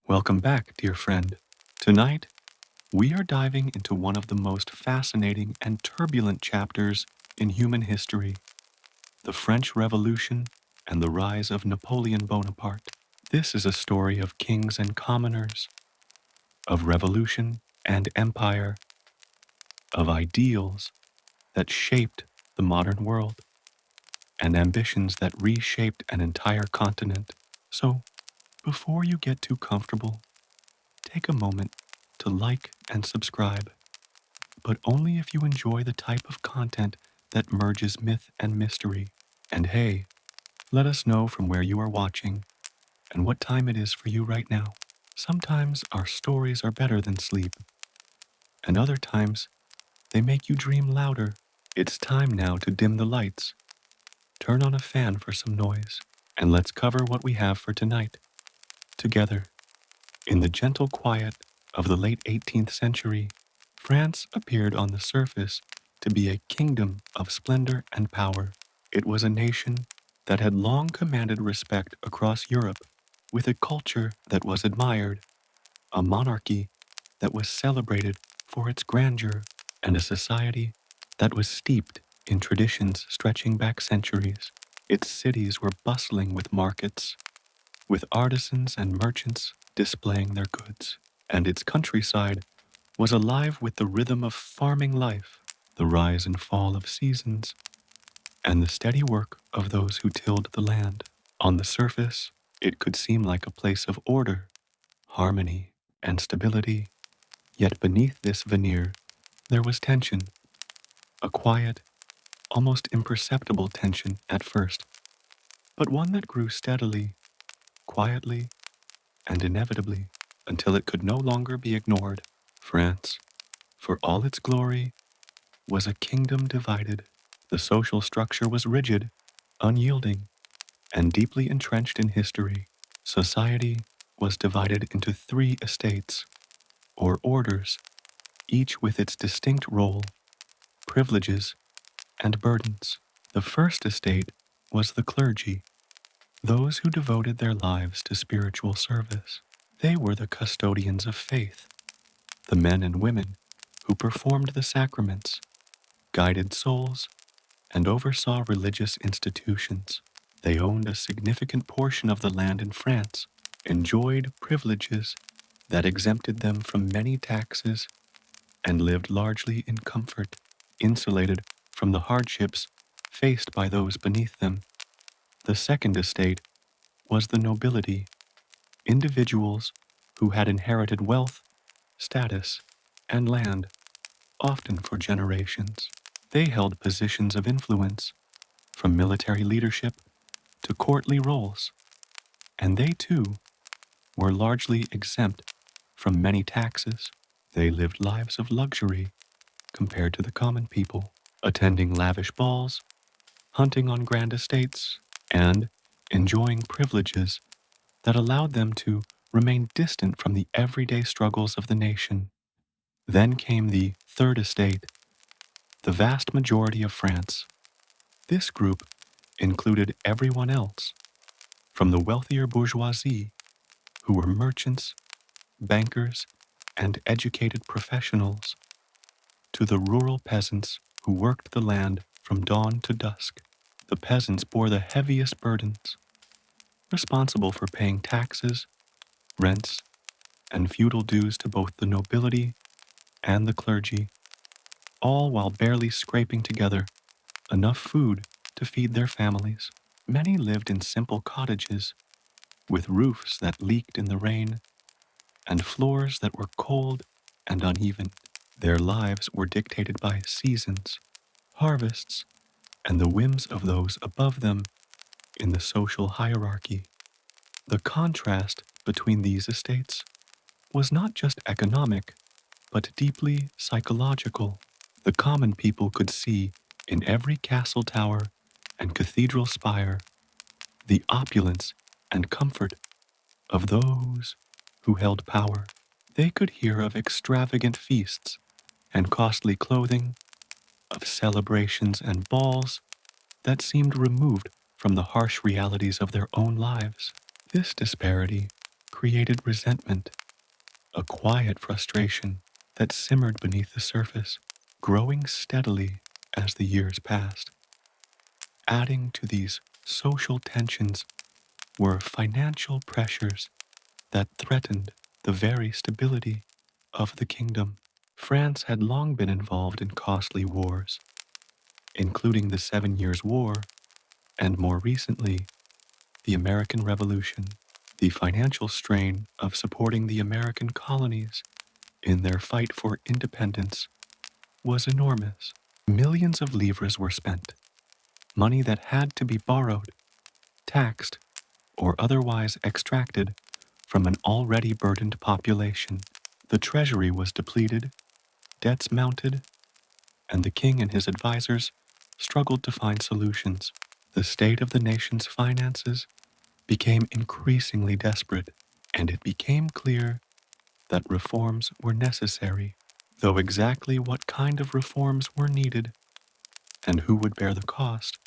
Welcome back, dear friend. Tonight, we are diving into one of the most fascinating and turbulent chapters in human history, the French Revolution and the rise of Napoleon Bonaparte. This is a story of kings and commoners, of revolution and empire, of ideals that shaped the modern world, and ambitions that reshaped an entire continent. So, before you get too comfortable, take a moment to like and subscribe, but only if you enjoy the type of content that merges myth and mystery. And hey, let us know from where you are watching and what time it is for you right now. Sometimes our stories are better than sleep, and other times they make you dream louder. It's time now to dim the lights, turn on a fan for some noise, and let's cover what we have for tonight, together. In the gentle quiet of the late 18th century, France appeared on the surface to be a kingdom of splendor and power. It was a nation that had long commanded respect across Europe, with a culture that was admired, a monarchy that was celebrated for its grandeur, and a society that was steeped in traditions stretching back centuries. Its cities were bustling with markets, with artisans and merchants displaying their goods, and its countryside was alive with the rhythm of farming life, the rise and fall of seasons, and the steady work of those who tilled the land. On the surface, it could seem like a place of order, harmony, and stability, yet beneath this veneer, there was tension, a quiet, almost imperceptible tension at first, but one that grew steadily, quietly, and inevitably, until it could no longer be ignored. France, for all its glory, was a kingdom divided. The social structure was rigid, unyielding, and deeply entrenched in history. Society was divided into three estates, or orders, each with its distinct role, privileges, and burdens. The first estate was the clergy, those who devoted their lives to spiritual service. They were the custodians of faith, the men and women who performed the sacraments, guided souls, and oversaw religious institutions. They owned a significant portion of the land in France, enjoyed privileges that exempted them from many taxes, and lived largely in comfort, insulated from the hardships faced by those beneath them. The second estate was the nobility, individuals who had inherited wealth, status, and land, often for generations. They held positions of influence, from military leadership to courtly roles, and they too were largely exempt from many taxes. They lived lives of luxury compared to the common people, attending lavish balls, hunting on grand estates, and enjoying privileges that allowed them to remain distant from the everyday struggles of the nation. Then came the third estate, the vast majority of France. This group included everyone else, from the wealthier bourgeoisie, who were merchants, bankers, and educated professionals, to the rural peasants who worked the land from dawn to dusk. The peasants bore the heaviest burdens, responsible for paying taxes, rents, and feudal dues to both the nobility and the clergy, all while barely scraping together enough food to feed their families. Many lived in simple cottages, with roofs that leaked in the rain and floors that were cold and uneven. Their lives were dictated by seasons, harvests, and the whims of those above them in the social hierarchy. The contrast between these estates was not just economic, but deeply psychological. The common people could see in every castle tower and cathedral spire the opulence and comfort of those who held power. They could hear of extravagant feasts and costly clothing, of celebrations and balls that seemed removed from the harsh realities of their own lives. This disparity created resentment, a quiet frustration that simmered beneath the surface, growing steadily as the years passed. Adding to these social tensions were financial pressures that threatened the very stability of the kingdom. France had long been involved in costly wars, including the 7 Years' War and more recently, the American Revolution. The financial strain of supporting the American colonies in their fight for independence was enormous. Millions of livres were spent, money that had to be borrowed, taxed, or otherwise extracted from an already burdened population. The treasury was depleted, debts mounted, and the king and his advisors struggled to find solutions. The state of the nation's finances became increasingly desperate, and it became clear that reforms were necessary, though exactly what kind of reforms were needed and who would bear the cost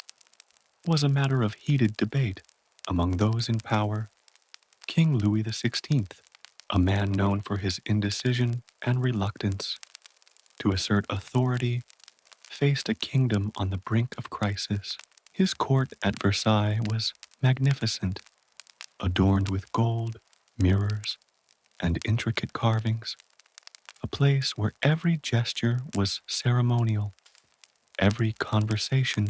was a matter of heated debate among those in power. King Louis XVI, a man known for his indecision and reluctance to assert authority, faced a kingdom on the brink of crisis. His court at Versailles was magnificent, adorned with gold, mirrors, and intricate carvings, a place where every gesture was ceremonial, every conversation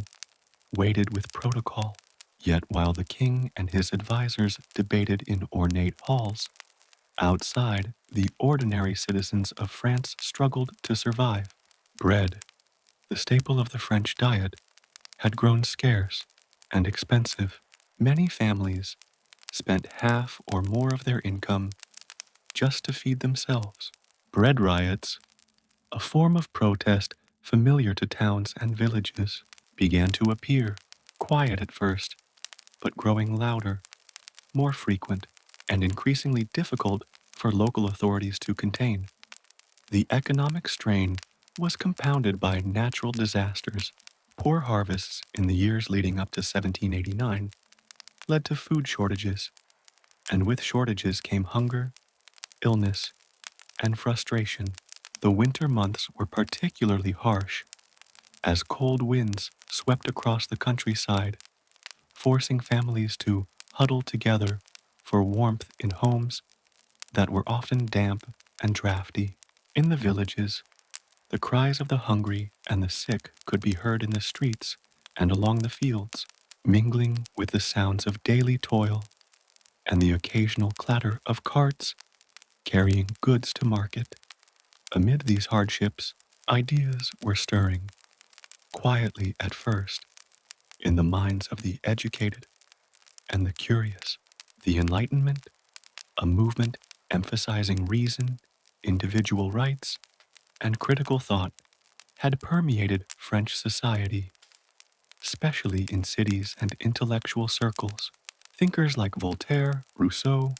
weighted with protocol. Yet while the king and his advisors debated in ornate halls, outside, the ordinary citizens of France struggled to survive. Bread, the staple of the French diet, had grown scarce and expensive. Many families spent half or more of their income just to feed themselves. Bread riots, a form of protest familiar to towns and villages, began to appear, quiet at first, but growing louder, more frequent, and increasingly difficult for local authorities to contain. The economic strain was compounded by natural disasters. Poor harvests in the years leading up to 1789 led to food shortages, and with shortages came hunger, illness, and frustration. The winter months were particularly harsh, as cold winds swept across the countryside, forcing families to huddle together for warmth in homes that were often damp and drafty. In the villages, the cries of the hungry and the sick could be heard in the streets and along the fields, mingling with the sounds of daily toil and the occasional clatter of carts carrying goods to market. Amid these hardships, ideas were stirring, quietly at first, in the minds of the educated and the curious. The Enlightenment, a movement emphasizing reason, individual rights, and critical thought, had permeated French society, especially in cities and intellectual circles. Thinkers like Voltaire, Rousseau,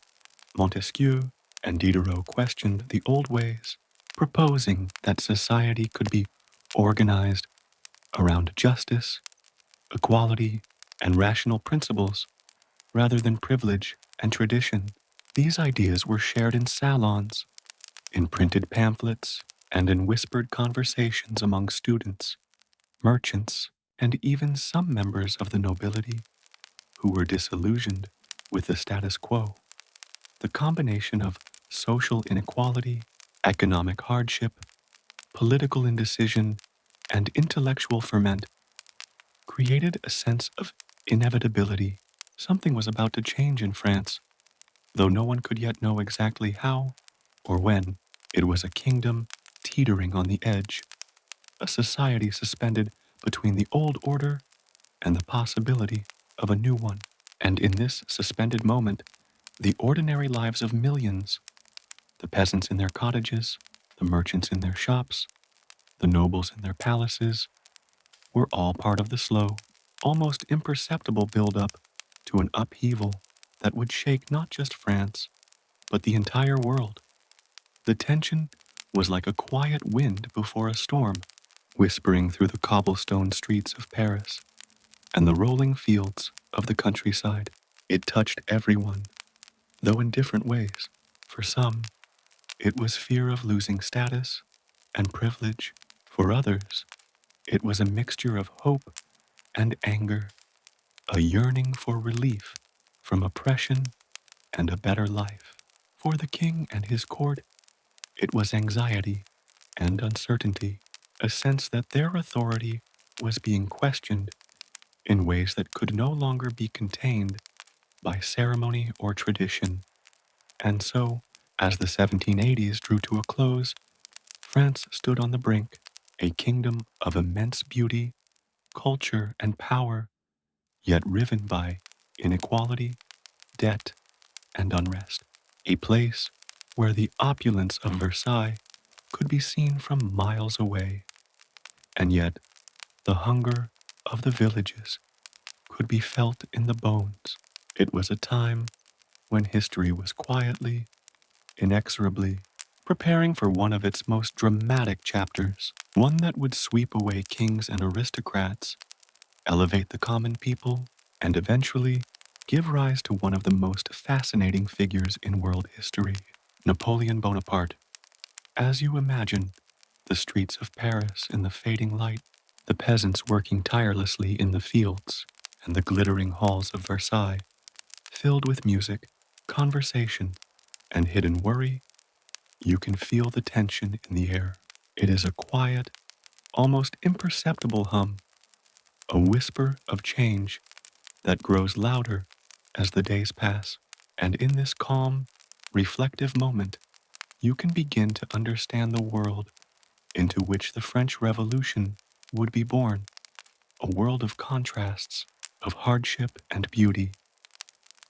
Montesquieu, and Diderot questioned the old ways, proposing that society could be organized around justice, equality, and rational principles rather than privilege and tradition. These ideas were shared in salons, in printed pamphlets, and in whispered conversations among students, merchants, and even some members of the nobility who were disillusioned with the status quo. The combination of social inequality, economic hardship, political indecision, and intellectual ferment created a sense of inevitability. Something was about to change in France, though no one could yet know exactly how or when. It was a kingdom teetering on the edge, a society suspended between the old order and the possibility of a new one. And in this suspended moment, the ordinary lives of millions, the peasants in their cottages, the merchants in their shops, the nobles in their palaces, were all part of the slow, almost imperceptible build-up to an upheaval that would shake not just France, but the entire world. The tension was like a quiet wind before a storm, whispering through the cobblestone streets of Paris and the rolling fields of the countryside. It touched everyone, though in different ways. For some, it was fear of losing status and privilege. For others, it was a mixture of hope and anger, a yearning for relief from oppression and a better life. For the king and his court, it was anxiety and uncertainty, a sense that their authority was being questioned in ways that could no longer be contained by ceremony or tradition. And so, as the 1780s drew to a close, France stood on the brink, a kingdom of immense beauty, culture, and power, yet riven by inequality, debt, and unrest. A place where the opulence of Versailles could be seen from miles away, and yet the hunger of the villages could be felt in the bones. It was a time when history was quietly, inexorably preparing for one of its most dramatic chapters, one that would sweep away kings and aristocrats, elevate the common people, and eventually give rise to one of the most fascinating figures in world history, Napoleon Bonaparte. As you imagine the streets of Paris in the fading light, the peasants working tirelessly in the fields, and the glittering halls of Versailles, filled with music, conversation, and hidden worry, you can feel the tension in the air. It is a quiet, almost imperceptible hum, a whisper of change that grows louder as the days pass. And in this calm, reflective moment, you can begin to understand the world into which the French Revolution would be born, a world of contrasts, of hardship and beauty,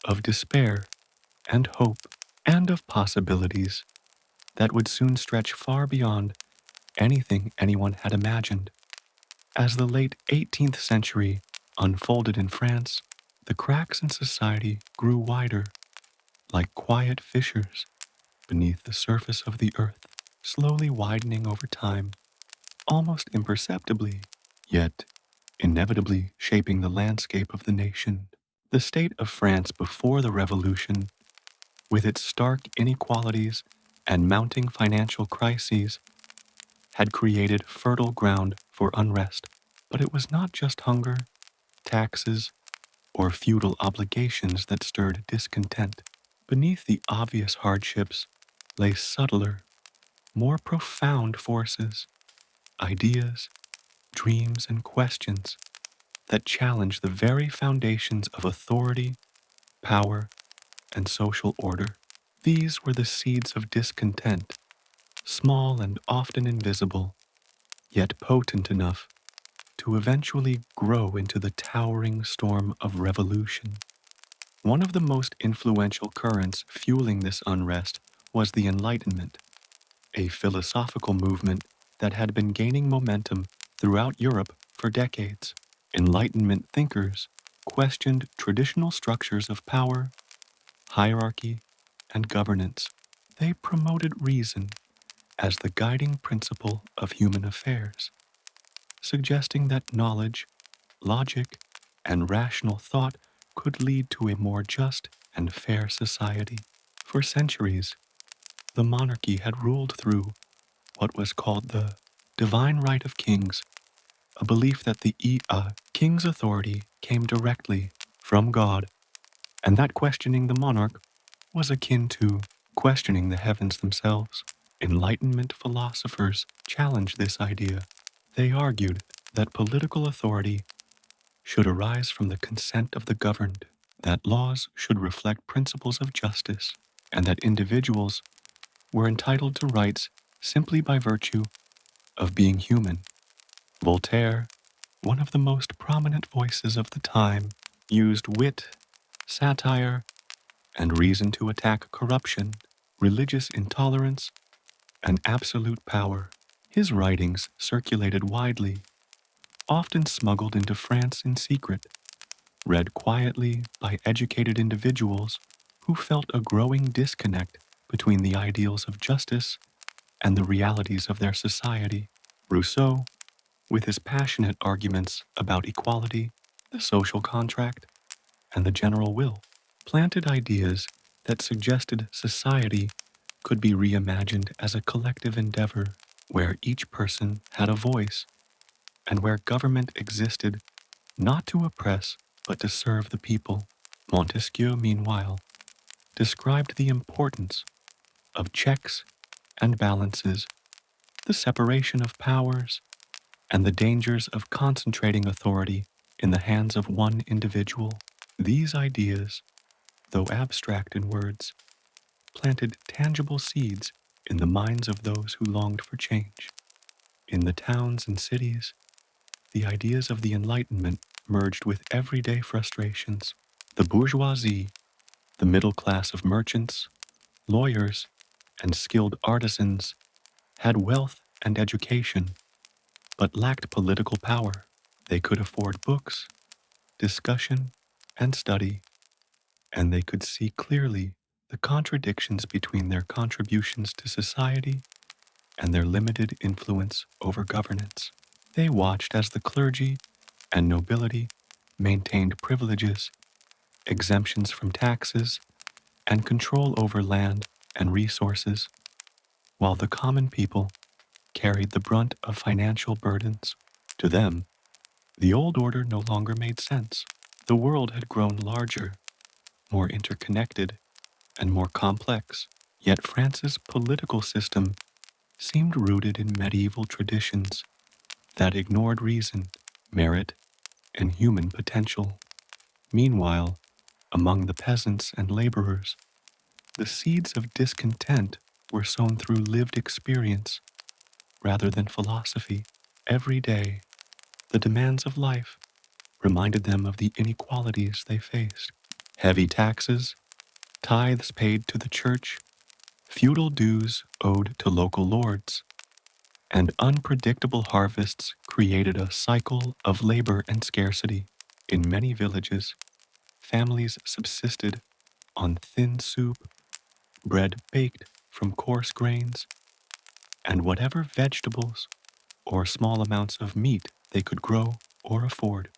of despair and hope, and of possibilities that would soon stretch far beyond anything anyone had imagined. As the late 18th century unfolded in France, the cracks in society grew wider, like quiet fissures beneath the surface of the earth, slowly widening over time, almost imperceptibly, yet inevitably shaping the landscape of the nation. The state of France before the Revolution, with its stark inequalities and mounting financial crises, had created fertile ground for unrest. But it was not just hunger, taxes, or feudal obligations that stirred discontent. Beneath the obvious hardships lay subtler, more profound forces, ideas, dreams, and questions that challenged the very foundations of authority, power, and social order. These were the seeds of discontent, small and often invisible, yet potent enough to eventually grow into the towering storm of revolution. One of the most influential currents fueling this unrest was the Enlightenment, a philosophical movement that had been gaining momentum throughout Europe for decades. Enlightenment thinkers questioned traditional structures of power, hierarchy, and governance. They promoted reason as the guiding principle of human affairs, suggesting that knowledge, logic, and rational thought could lead to a more just and fair society. For centuries, the monarchy had ruled through what was called the divine right of kings, a belief that the king's authority came directly from God, and that questioning the monarch was akin to questioning the heavens themselves. Enlightenment philosophers challenged this idea. They argued that political authority should arise from the consent of the governed, that laws should reflect principles of justice, and that individuals were entitled to rights simply by virtue of being human. Voltaire, one of the most prominent voices of the time, used wit, satire, and reason to attack corruption, religious intolerance, and absolute power. His writings circulated widely, often smuggled into France in secret, read quietly by educated individuals who felt a growing disconnect between the ideals of justice and the realities of their society. Rousseau, with his passionate arguments about equality, the social contract, and the general will, planted ideas that suggested society could be reimagined as a collective endeavor where each person had a voice and where government existed not to oppress but to serve the people. Montesquieu, meanwhile, described the importance of checks and balances, the separation of powers, and the dangers of concentrating authority in the hands of one individual. These ideas, though abstract in words, planted tangible seeds in the minds of those who longed for change. In the towns and cities, the ideas of the Enlightenment merged with everyday frustrations. The bourgeoisie, the middle class of merchants, lawyers, and skilled artisans, had wealth and education, but lacked political power. They could afford books, discussion, and study, and they could see clearly the contradictions between their contributions to society and their limited influence over governance. They watched as the clergy and nobility maintained privileges, exemptions from taxes, and control over land and resources, while the common people carried the brunt of financial burdens. To them, the old order no longer made sense. The world had grown larger, more interconnected, and more complex. Yet France's political system seemed rooted in medieval traditions that ignored reason, merit, and human potential. Meanwhile, among the peasants and laborers, the seeds of discontent were sown through lived experience rather than philosophy. Every day, the demands of life reminded them of the inequalities they faced. Heavy taxes, tithes paid to the church, feudal dues owed to local lords, and unpredictable harvests created a cycle of labor and scarcity. In many villages, families subsisted on thin soup, bread baked from coarse grains, and whatever vegetables or small amounts of meat they could grow or afford.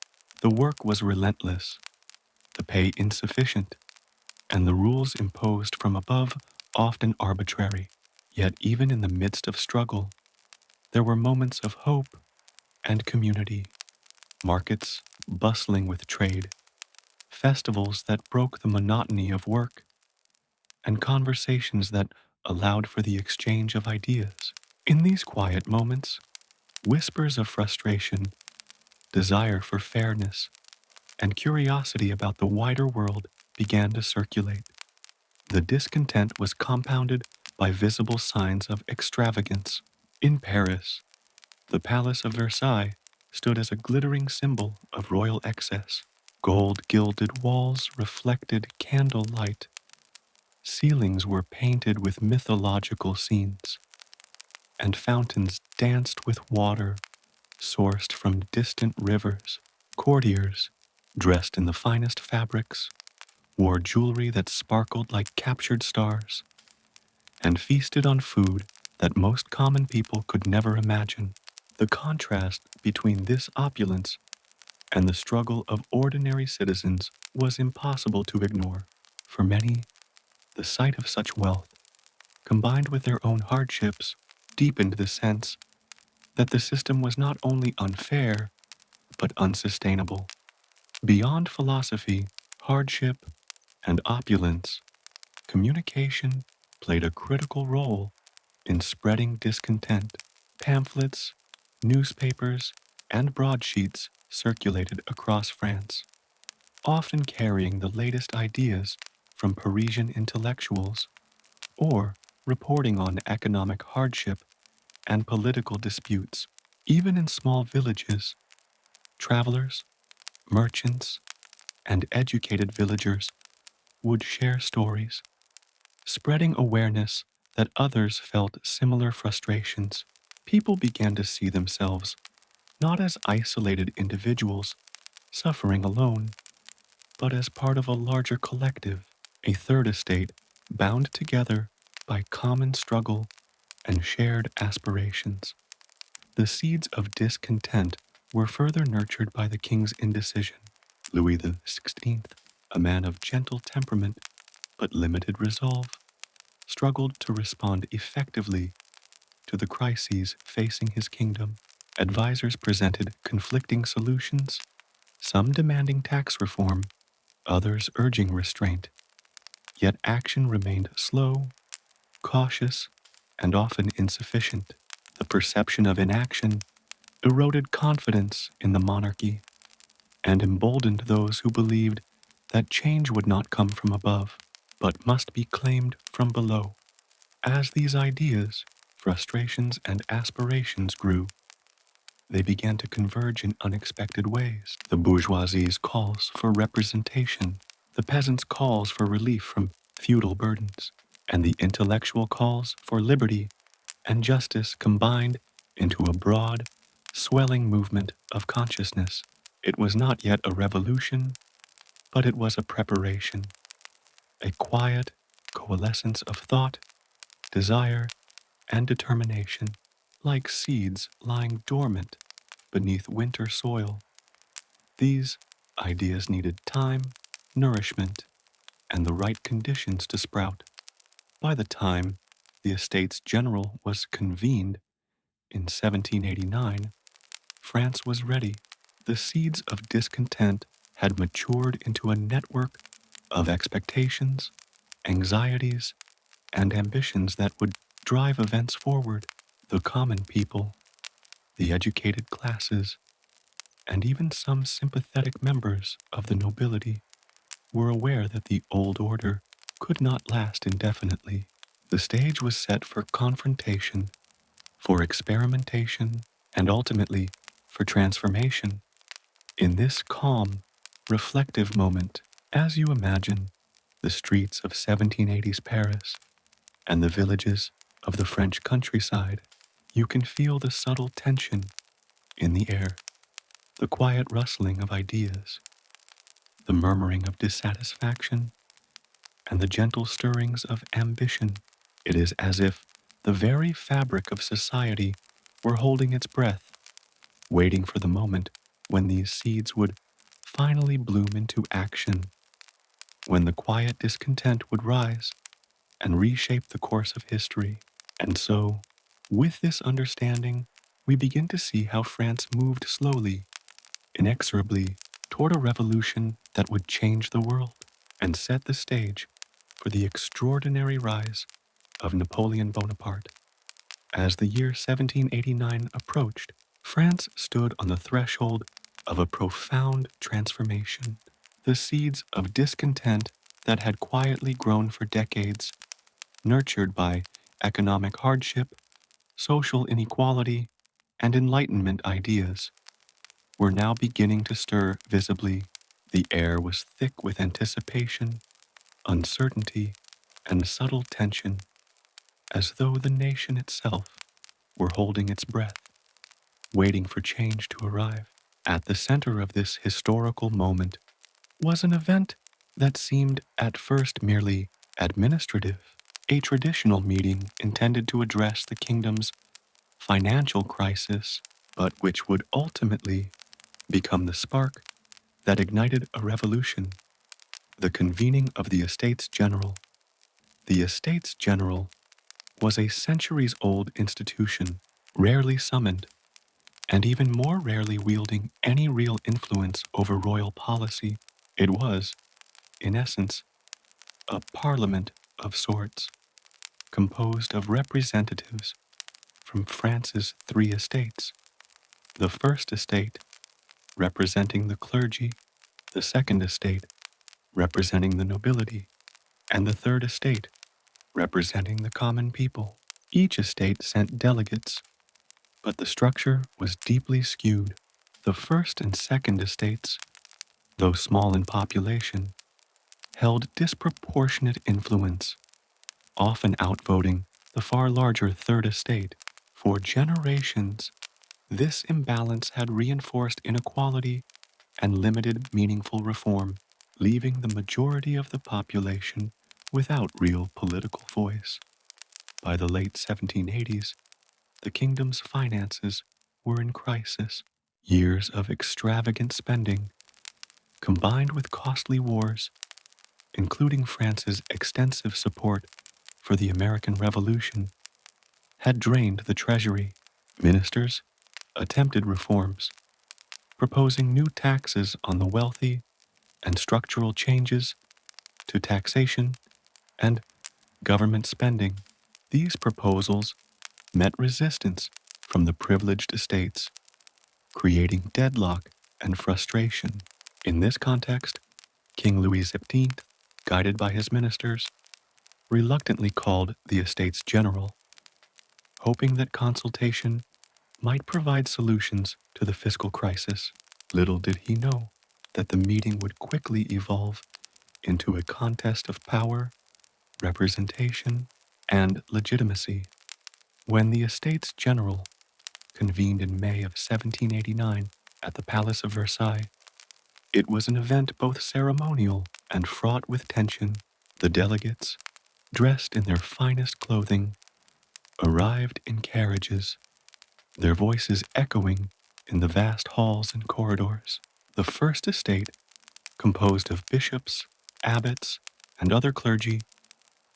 The work was relentless, the pay insufficient, and the rules imposed from above often arbitrary. Yet even in the midst of struggle, there were moments of hope and community, markets bustling with trade, festivals that broke the monotony of work, and conversations that allowed for the exchange of ideas. In these quiet moments, whispers of frustration, desire for fairness, and curiosity about the wider world began to circulate. The discontent was compounded by visible signs of extravagance. In Paris, the Palace of Versailles stood as a glittering symbol of royal excess. Gold-gilded walls reflected candle light. Ceilings were painted with mythological scenes, and fountains danced with water sourced from distant rivers. Courtiers, dressed in the finest fabrics, wore jewelry that sparkled like captured stars, and feasted on food that most common people could never imagine. The contrast between this opulence and the struggle of ordinary citizens was impossible to ignore. For many, the sight of such wealth, combined with their own hardships, deepened the sense that the system was not only unfair, but unsustainable. Beyond philosophy, hardship, and opulence, communication played a critical role in spreading discontent. Pamphlets, newspapers, and broadsheets circulated across France, often carrying the latest ideas from Parisian intellectuals or reporting on economic hardship and political disputes. Even in small villages, travelers, merchants, and educated villagers would share stories, spreading awareness that others felt similar frustrations. People began to see themselves not as isolated individuals suffering alone, but as part of a larger collective, a third estate bound together by common struggle and shared aspirations. The seeds of discontent were further nurtured by the king's indecision. Louis XVI, a man of gentle temperament but limited resolve, struggled to respond effectively to the crises facing his kingdom. Advisors presented conflicting solutions, some demanding tax reform, others urging restraint. Yet action remained slow, cautious, and often insufficient. The perception of inaction eroded confidence in the monarchy and emboldened those who believed that change would not come from above, but must be claimed from below. As these ideas, frustrations, and aspirations grew, they began to converge in unexpected ways. The bourgeoisie's calls for representation, the peasants' calls for relief from feudal burdens, and the intellectual calls for liberty and justice combined into a broad, swelling movement of consciousness. It was not yet a revolution, but it was a preparation, a quiet coalescence of thought, desire, and determination, like seeds lying dormant beneath winter soil. These ideas needed time, nourishment, and the right conditions to sprout. By the time the Estates General was convened in 1789, France was ready. The seeds of discontent had matured into a network of expectations, anxieties, and ambitions that would drive events forward. The common people, the educated classes, and even some sympathetic members of the nobility were aware that the old order could not last indefinitely. The stage was set for confrontation, for experimentation, and ultimately for transformation. In this calm, reflective moment, as you imagine the streets of 1780s Paris and the villages of the French countryside, you can feel the subtle tension in the air, the quiet rustling of ideas, the murmuring of dissatisfaction, and the gentle stirrings of ambition. It is as if the very fabric of society were holding its breath, waiting for the moment when these seeds would finally bloom into action, when the quiet discontent would rise and reshape the course of history. And so, with this understanding, we begin to see how France moved slowly, inexorably, toward a revolution that would change the world and set the stage for the extraordinary rise of Napoleon Bonaparte. As the year 1789 approached, France stood on the threshold of a profound transformation. The seeds of discontent that had quietly grown for decades, nurtured by economic hardship, social inequality, and Enlightenment ideas, were now beginning to stir visibly. The air was thick with anticipation, uncertainty, and subtle tension, as though the nation itself were holding its breath, waiting for change to arrive. At the center of this historical moment was an event that seemed at first merely administrative, a traditional meeting intended to address the kingdom's financial crisis, but which would ultimately become the spark that ignited a revolution. The convening of the Estates General. The Estates General was a centuries-old institution, rarely summoned, and even more rarely wielding any real influence over royal policy. It was, in essence, a parliament of sorts, composed of representatives from France's three estates. The first estate, representing the clergy, the second estate, representing the nobility, and the third estate, representing the common people. Each estate sent delegates, but the structure was deeply skewed. The first and second estates, though small in population, held disproportionate influence, often outvoting the far larger third estate. For generations, this imbalance had reinforced inequality and limited meaningful reform, leaving the majority of the population without real political voice. By the late 1780s, the kingdom's finances were in crisis. Years of extravagant spending, combined with costly wars, including France's extensive support for the American Revolution, had drained the treasury. Ministers attempted reforms, proposing new taxes on the wealthy and structural changes to taxation and government spending. These proposals met resistance from the privileged estates, creating deadlock and frustration. In this context, King Louis XVII, guided by his ministers, reluctantly called the Estates General, hoping that consultation might provide solutions to the fiscal crisis. Little did he know that the meeting would quickly evolve into a contest of power, representation, and legitimacy. When the Estates General convened in May of 1789 at the Palace of Versailles, it was an event both ceremonial and fraught with tension. The delegates, dressed in their finest clothing, arrived in carriages, their voices echoing in the vast halls and corridors. The First Estate, composed of bishops, abbots, and other clergy,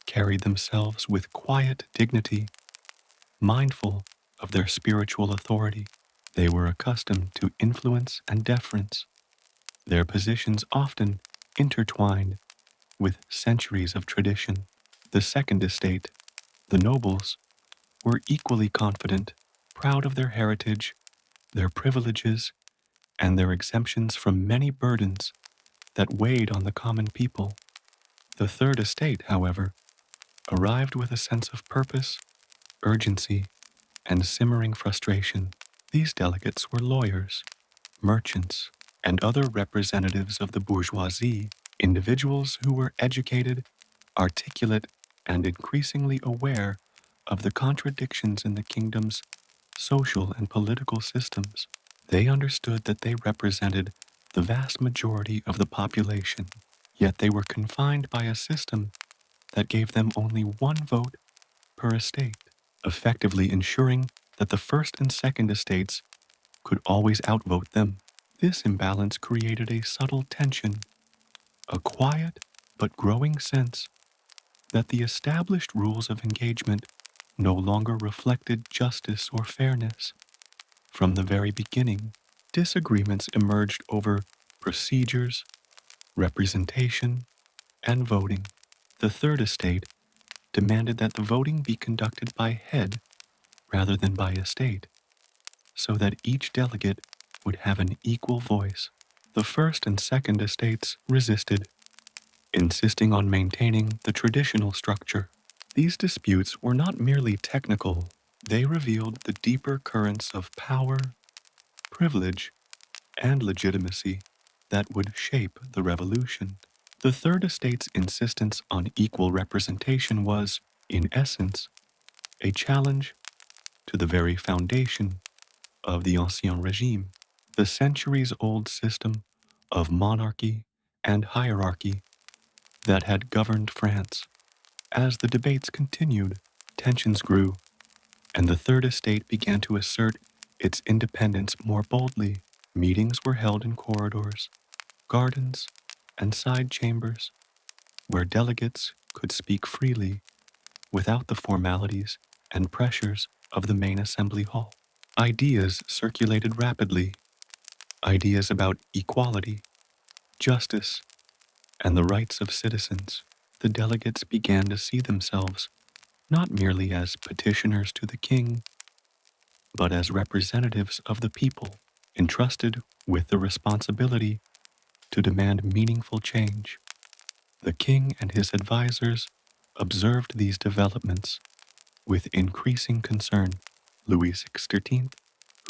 carried themselves with quiet dignity, mindful of their spiritual authority. They were accustomed to influence and deference, their positions often intertwined with centuries of tradition. The Second Estate, the nobles, were equally confident, proud of their heritage, their privileges, and their exemptions from many burdens that weighed on the common people. The Third Estate, however, arrived with a sense of purpose, urgency, and simmering frustration. These delegates were lawyers, merchants, and other representatives of the bourgeoisie, individuals who were educated, articulate, and increasingly aware of the contradictions in the kingdom's social and political systems. They understood that they represented the vast majority of the population, yet they were confined by a system that gave them only one vote per estate, effectively ensuring that the First and Second Estates could always outvote them. This imbalance created a subtle tension, a quiet but growing sense that the established rules of engagement no longer reflected justice or fairness. From the very beginning, disagreements emerged over procedures, representation, and voting. The Third Estate demanded that the voting be conducted by head rather than by estate, so that each delegate would have an equal voice. The First and Second Estates resisted, insisting on maintaining the traditional structure. These disputes were not merely technical, they revealed the deeper currents of power, privilege, and legitimacy that would shape the revolution. The Third Estate's insistence on equal representation was, in essence, a challenge to the very foundation of the Ancien Régime, the centuries-old system of monarchy and hierarchy that had governed France. As the debates continued, tensions grew, and the Third Estate began to assert its independence more boldly. Meetings were held in corridors, gardens, and side chambers, where delegates could speak freely without the formalities and pressures of the main assembly hall. Ideas circulated rapidly, ideas about equality, justice, and the rights of citizens. The delegates began to see themselves not merely as petitioners to the king, but as representatives of the people, entrusted with the responsibility to demand meaningful change. The king and his advisors observed these developments with increasing concern. Louis XVI,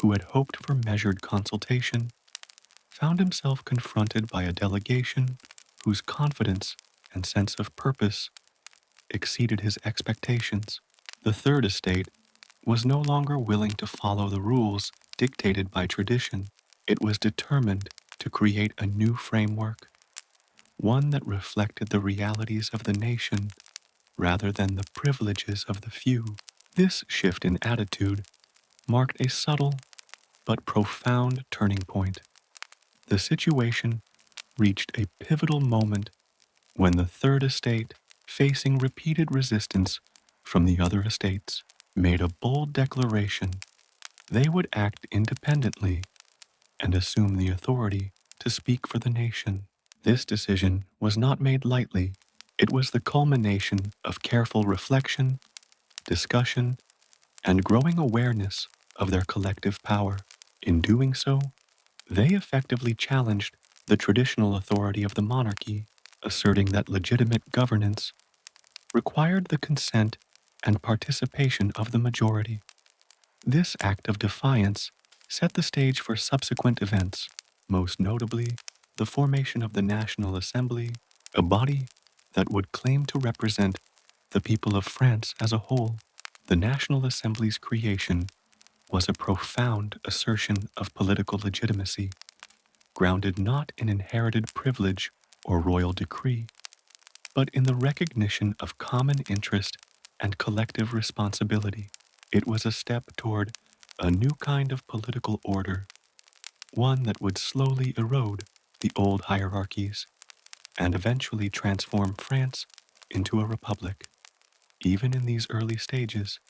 who had hoped for measured consultation, found himself confronted by a delegation whose confidence and sense of purpose exceeded his expectations. The Third Estate was no longer willing to follow the rules dictated by tradition. It was determined to create a new framework, one that reflected the realities of the nation rather than the privileges of the few. This shift in attitude marked a subtle but profound turning point. The situation reached a pivotal moment when the Third Estate, facing repeated resistance from the other estates, made a bold declaration they would act independently and assume the authority to speak for the nation. This decision was not made lightly. It was the culmination of careful reflection, discussion, and growing awareness of their collective power. In doing so, they effectively challenged the traditional authority of the monarchy, asserting that legitimate governance required the consent and participation of the majority. This act of defiance set the stage for subsequent events, most notably the formation of the National Assembly, a body that would claim to represent the people of France as a whole. The National Assembly's creation was a profound assertion of political legitimacy, grounded not in inherited privilege or royal decree, but in the recognition of common interest and collective responsibility. It was a step toward a new kind of political order, one that would slowly erode the old hierarchies and eventually transform France into a republic. Even in these early stages,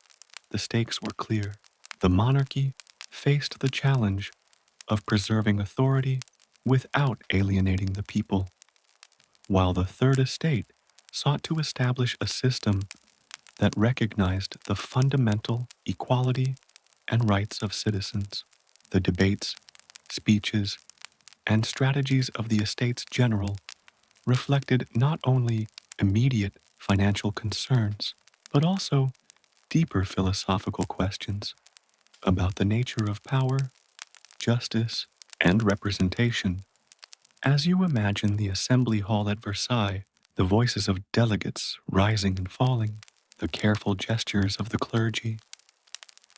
the stakes were clear. The monarchy faced the challenge of preserving authority without alienating the people, while the Third Estate sought to establish a system that recognized the fundamental equality and rights of citizens. The debates, speeches, and strategies of the Estates General reflected not only immediate financial concerns, but also deeper philosophical questions about the nature of power, justice, and representation. As you imagine the assembly hall at Versailles, the voices of delegates rising and falling, the careful gestures of the clergy,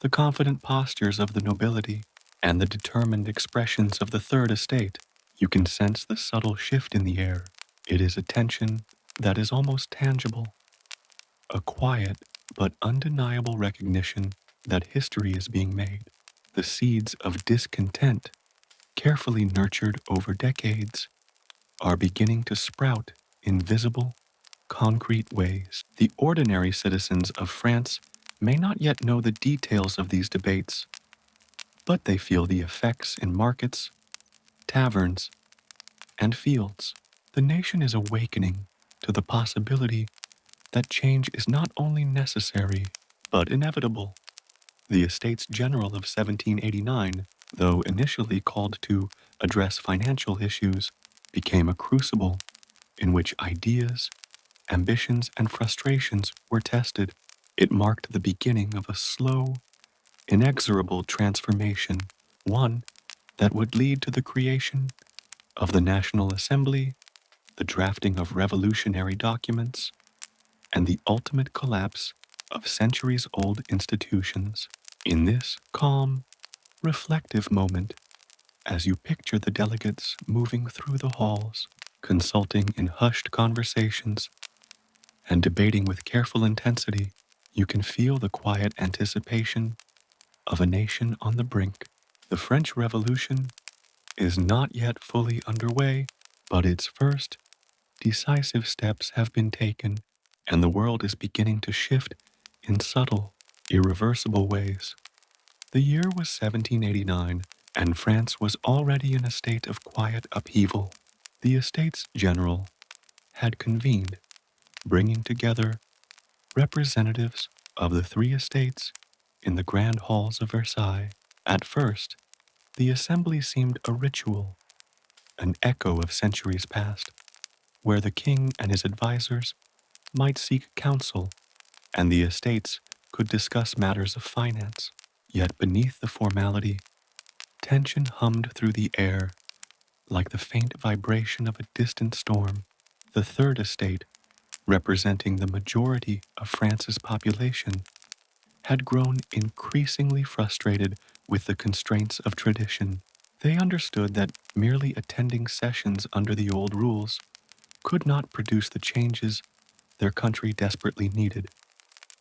the confident postures of the nobility, and the determined expressions of the Third Estate, you can sense the subtle shift in the air. It is a tension that is almost tangible, a quiet but undeniable recognition that history is being made. The seeds of discontent, carefully nurtured over decades, are beginning to sprout in visible, concrete ways. The ordinary citizens of France may not yet know the details of these debates, but they feel the effects in markets, taverns, and fields. The nation is awakening to the possibility that change is not only necessary, but inevitable. The Estates General of 1789, though initially called to address financial issues, became a crucible in which ideas, ambitions, and frustrations were tested. It marked the beginning of a slow, inexorable transformation, one that would lead to the creation of the National Assembly, the drafting of revolutionary documents, and the ultimate collapse of centuries-old institutions. In this calm, reflective moment, as you picture the delegates moving through the halls, consulting in hushed conversations, and debating with careful intensity, you can feel the quiet anticipation of a nation on the brink. The French Revolution is not yet fully underway, but its first decisive steps have been taken, and the world is beginning to shift in subtle, irreversible ways. The year was 1789, and France was already in a state of quiet upheaval. The Estates General had convened, bringing together representatives of the three estates in the grand halls of Versailles. At first, the assembly seemed a ritual, an echo of centuries past, where the king and his advisors might seek counsel and the estates could discuss matters of finance. Yet beneath the formality, tension hummed through the air like the faint vibration of a distant storm. The Third Estate, representing the majority of France's population, had grown increasingly frustrated with the constraints of tradition. They understood that merely attending sessions under the old rules could not produce the changes their country desperately needed.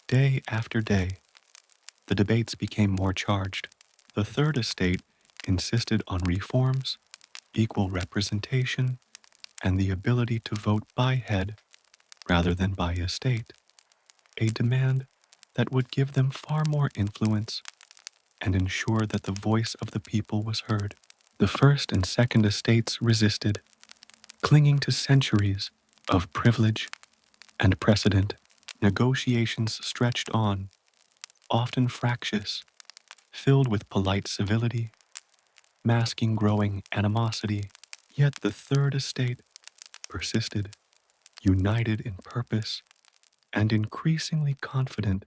Day after day, the debates became more charged. The Third Estate insisted on reforms, equal representation, and the ability to vote by head rather than by estate, a demand that would give them far more influence and ensure that the voice of the people was heard. The first and second estates resisted, clinging to centuries of privilege and precedent. Negotiations stretched on, often fractious, filled with polite civility, masking growing animosity. Yet the third estate persisted, united in purpose and increasingly confident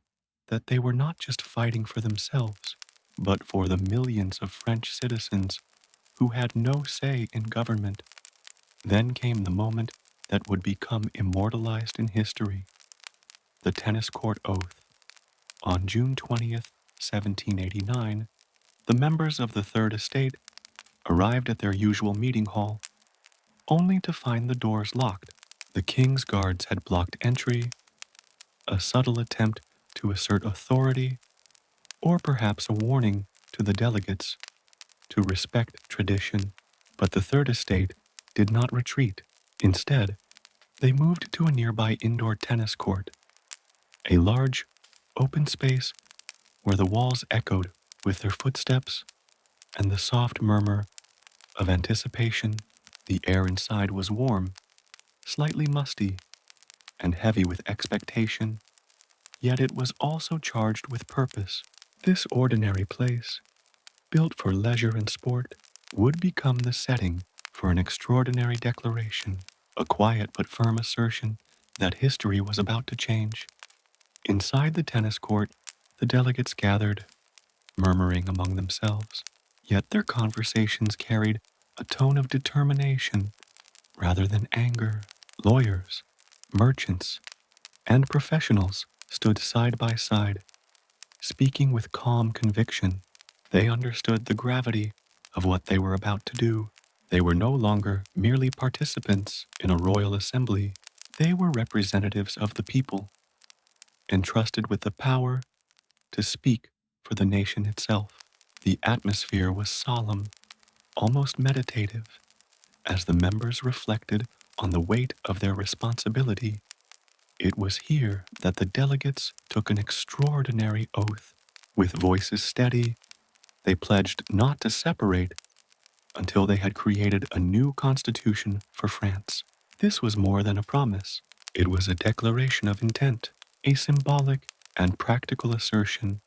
that they were not just fighting for themselves, but for the millions of French citizens who had no say in government. Then came the moment that would become immortalized in history, the tennis court oath. On June 20th, 1789, the members of the Third Estate arrived at their usual meeting hall, only to find the doors locked. The king's guards had blocked entry, a subtle attempt to assert authority, or perhaps a warning to the delegates to respect tradition. But the Third Estate did not retreat. Instead, they moved to a nearby indoor tennis court, a large, open space where the walls echoed with their footsteps and the soft murmur of anticipation. The air inside was warm, slightly musty, and heavy with expectation, yet it was also charged with purpose. This ordinary place, built for leisure and sport, would become the setting for an extraordinary declaration, a quiet but firm assertion that history was about to change. Inside the tennis court, the delegates gathered, murmuring among themselves, yet their conversations carried a tone of determination rather than anger. Lawyers, merchants, and professionals stood side by side, speaking with calm conviction. They understood the gravity of what they were about to do. They were no longer merely participants in a royal assembly. They were representatives of the people, entrusted with the power to speak for the nation itself. The atmosphere was solemn, almost meditative, as the members reflected on the weight of their responsibility. It was here that the delegates took an extraordinary oath. With voices steady, they pledged not to separate until they had created a new constitution for France. This was more than a promise. It was a declaration of intent, a symbolic and practical assertion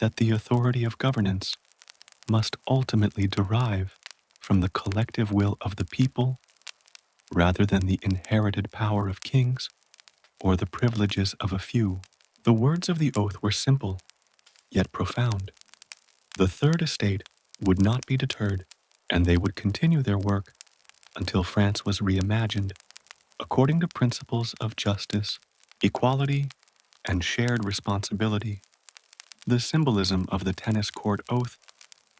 that the authority of governance must ultimately derive from the collective will of the people rather than the inherited power of kings or the privileges of a few. The words of the oath were simple, yet profound. The Third Estate would not be deterred, and they would continue their work until France was reimagined according to principles of justice, equality, and shared responsibility. The symbolism of the tennis court oath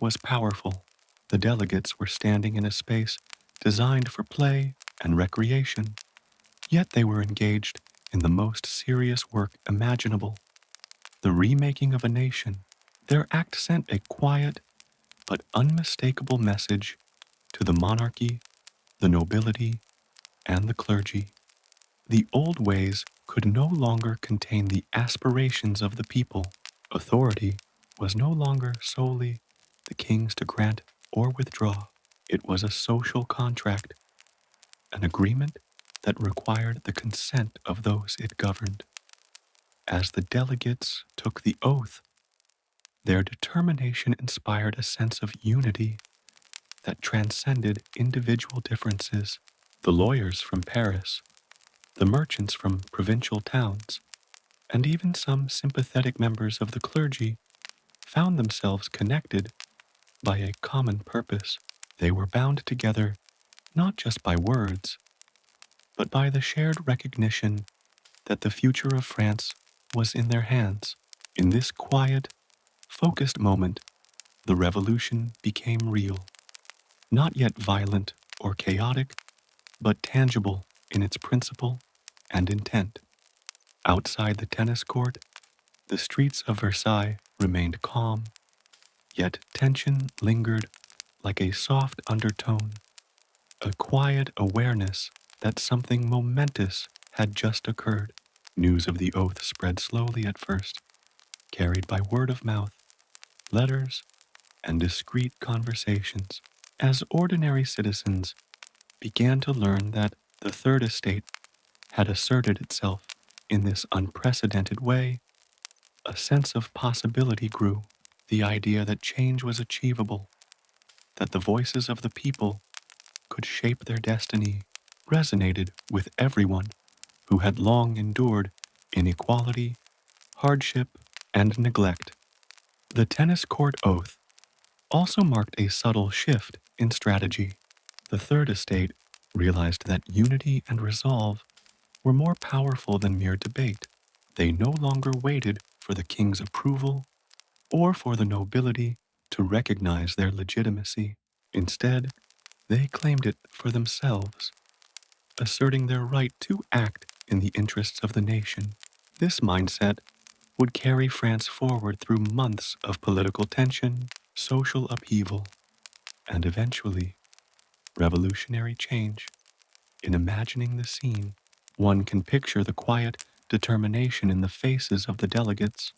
was powerful. The delegates were standing in a space designed for play and recreation, yet they were engaged in the most serious work imaginable, the remaking of a nation. Their act sent a quiet but unmistakable message to the monarchy, the nobility, and the clergy. The old ways could no longer contain the aspirations of the people. Authority was no longer solely the king's to grant or withdraw. It was a social contract, an agreement that required the consent of those it governed. As the delegates took the oath, their determination inspired a sense of unity that transcended individual differences. The lawyers from Paris, the merchants from provincial towns, and even some sympathetic members of the clergy found themselves connected by a common purpose. They were bound together not just by words, but by the shared recognition that the future of France was in their hands. In this quiet, focused moment, the revolution became real, not yet violent or chaotic, but tangible in its principle and intent. Outside the tennis court, the streets of Versailles remained calm, yet tension lingered like a soft undertone, a quiet awareness that something momentous had just occurred. News of the oath spread slowly at first, carried by word of mouth, letters, and discreet conversations. As ordinary citizens began to learn that the Third Estate had asserted itself in this unprecedented way, a sense of possibility grew. The idea that change was achievable, that the voices of the people could shape their destiny, resonated with everyone who had long endured inequality, hardship, and neglect. The tennis court oath also marked a subtle shift in strategy. The Third Estate realized that unity and resolve were more powerful than mere debate. They no longer waited for the king's approval or for the nobility to recognize their legitimacy. Instead, they claimed it for themselves, asserting their right to act in the interests of the nation. This mindset would carry France forward through months of political tension, social upheaval, and eventually revolutionary change. In imagining the scene, one can picture the quiet determination in the faces of the delegates,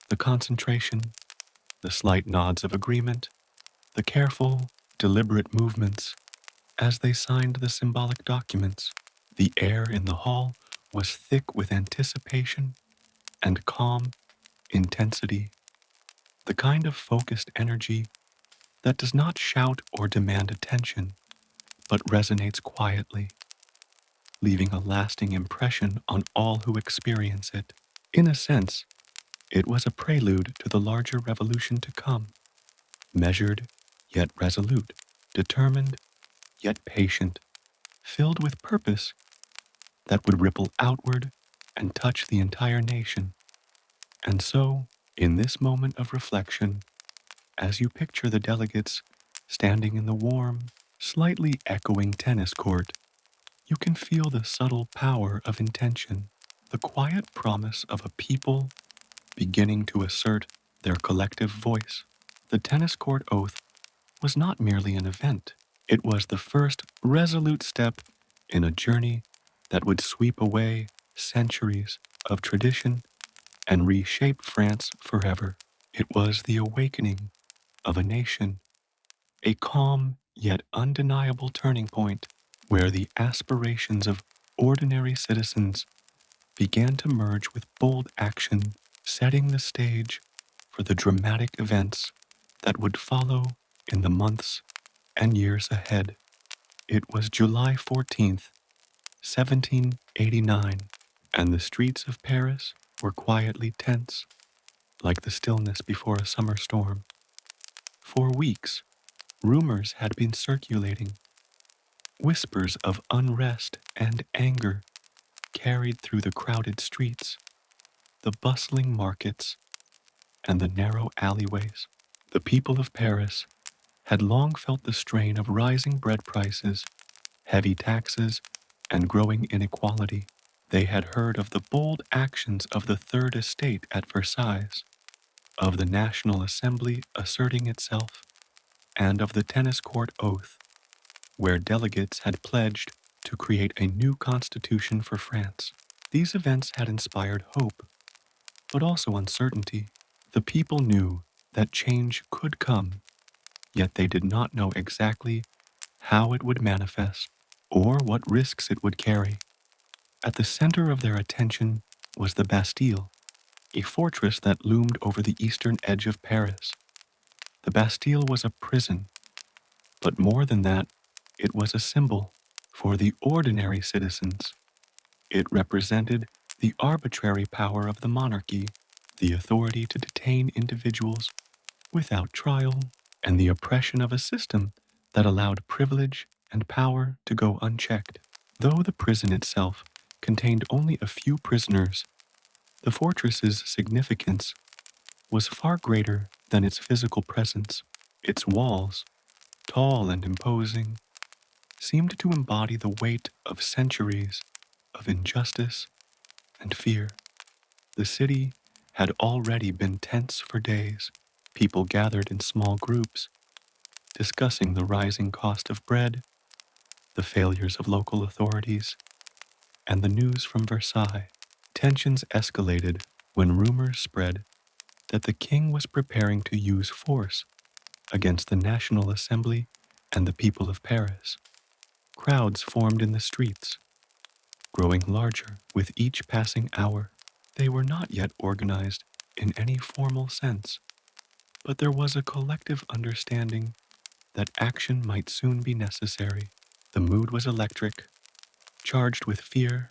the concentration, the slight nods of agreement, the careful, deliberate movements as they signed the symbolic documents. The air in the hall was thick with anticipation and calm intensity, the kind of focused energy that does not shout or demand attention, but resonates quietly, leaving a lasting impression on all who experience it. In a sense, it was a prelude to the larger revolution to come, measured yet resolute, determined yet patient, filled with purpose that would ripple outward and touch the entire nation. And so, in this moment of reflection, as you picture the delegates standing in the warm, slightly echoing tennis court, you can feel the subtle power of intention, the quiet promise of a people beginning to assert their collective voice. The tennis court oath was not merely an event, it was the first resolute step in a journey that would sweep away centuries of tradition and reshape France forever. It was the awakening of a nation, a calm yet undeniable turning point where the aspirations of ordinary citizens began to merge with bold action, setting the stage for the dramatic events that would follow in the months and years ahead. It was July 14th, 1789, and the streets of Paris were quietly tense, like the stillness before a summer storm. For weeks, rumors had been circulating, whispers of unrest and anger carried through the crowded streets, the bustling markets, and the narrow alleyways. The people of Paris had long felt the strain of rising bread prices, heavy taxes, and growing inequality. They had heard of the bold actions of the Third Estate at Versailles, of the National Assembly asserting itself, and of the tennis court oath, where delegates had pledged to create a new constitution for France. These events had inspired hope, but also uncertainty. The people knew that change could come, yet they did not know exactly how it would manifest or what risks it would carry. At the center of their attention was the Bastille, a fortress that loomed over the eastern edge of Paris. The Bastille was a prison, but more than that, it was a symbol for the ordinary citizens. It represented the arbitrary power of the monarchy, the authority to detain individuals without trial, and the oppression of a system that allowed privilege and power to go unchecked. Though the prison itself contained only a few prisoners, the fortress's significance was far greater than its physical presence. Its walls, tall and imposing, seemed to embody the weight of centuries of injustice and fear. The city had already been tense for days. People gathered in small groups, discussing the rising cost of bread, the failures of local authorities, and the news from Versailles. Tensions escalated when rumors spread that the king was preparing to use force against the National Assembly and the people of Paris. Crowds formed in the streets, growing larger with each passing hour. They were not yet organized in any formal sense, but there was a collective understanding that action might soon be necessary. The mood was electric, charged with fear,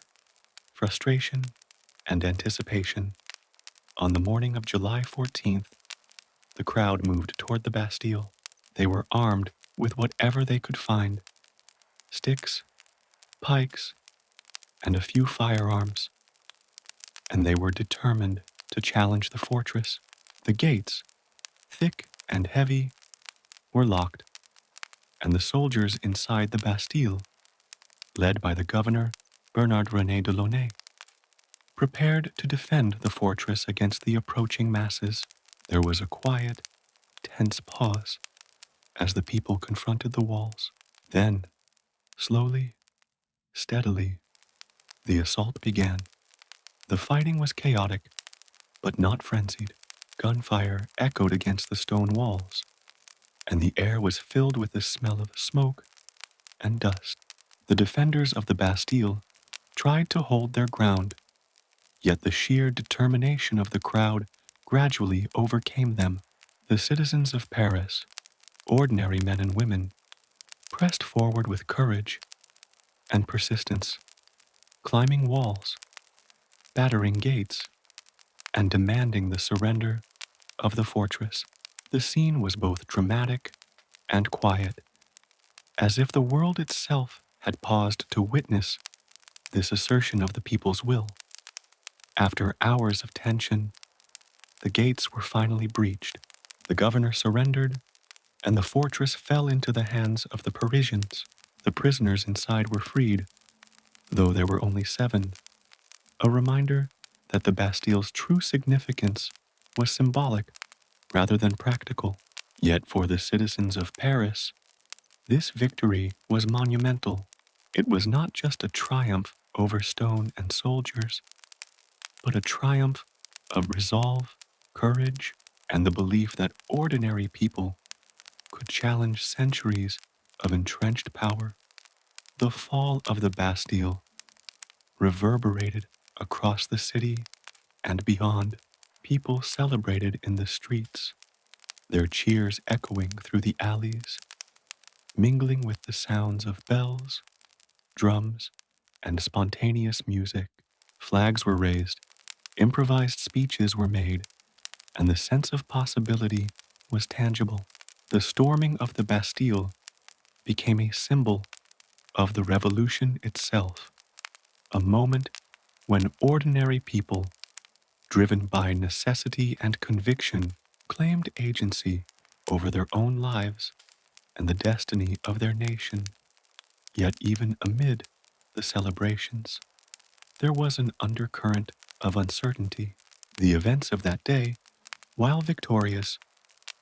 frustration, and anticipation. On the morning of July 14th, the crowd moved toward the Bastille. They were armed with whatever they could find: sticks, pikes, and a few firearms, and they were determined to challenge the fortress. The gates, thick and heavy, were locked, and the soldiers inside the Bastille, led by the governor, Bernard René de Launay, prepared to defend the fortress against the approaching masses. There was a quiet, tense pause as the people confronted the walls. Then, slowly, steadily, the assault began. The fighting was chaotic, but not frenzied. Gunfire echoed against the stone walls, and the air was filled with the smell of smoke and dust. The defenders of the Bastille tried to hold their ground, yet the sheer determination of the crowd gradually overcame them. The citizens of Paris, ordinary men and women, pressed forward with courage and persistence, climbing walls, battering gates, and demanding the surrender of the fortress. The scene was both dramatic and quiet, as if the world itself had paused to witness this assertion of the people's will. After hours of tension, the gates were finally breached. The governor surrendered, and the fortress fell into the hands of the Parisians. The prisoners inside were freed, though there were only 7, a reminder that the Bastille's true significance was symbolic rather than practical. Yet for the citizens of Paris, this victory was monumental. It was not just a triumph over stone and soldiers, but a triumph of resolve, courage, and the belief that ordinary people could challenge centuries of entrenched power. The fall of the Bastille reverberated across the city and beyond. People celebrated in the streets, their cheers echoing through the alleys, mingling with the sounds of bells, drums, and spontaneous music. Flags were raised, improvised speeches were made, and the sense of possibility was tangible. The storming of the Bastille became a symbol of the revolution itself, a moment when ordinary people, driven by necessity and conviction, claimed agency over their own lives and the destiny of their nation. Yet even amid the celebrations, there was an undercurrent of uncertainty. The events of that day, while victorious,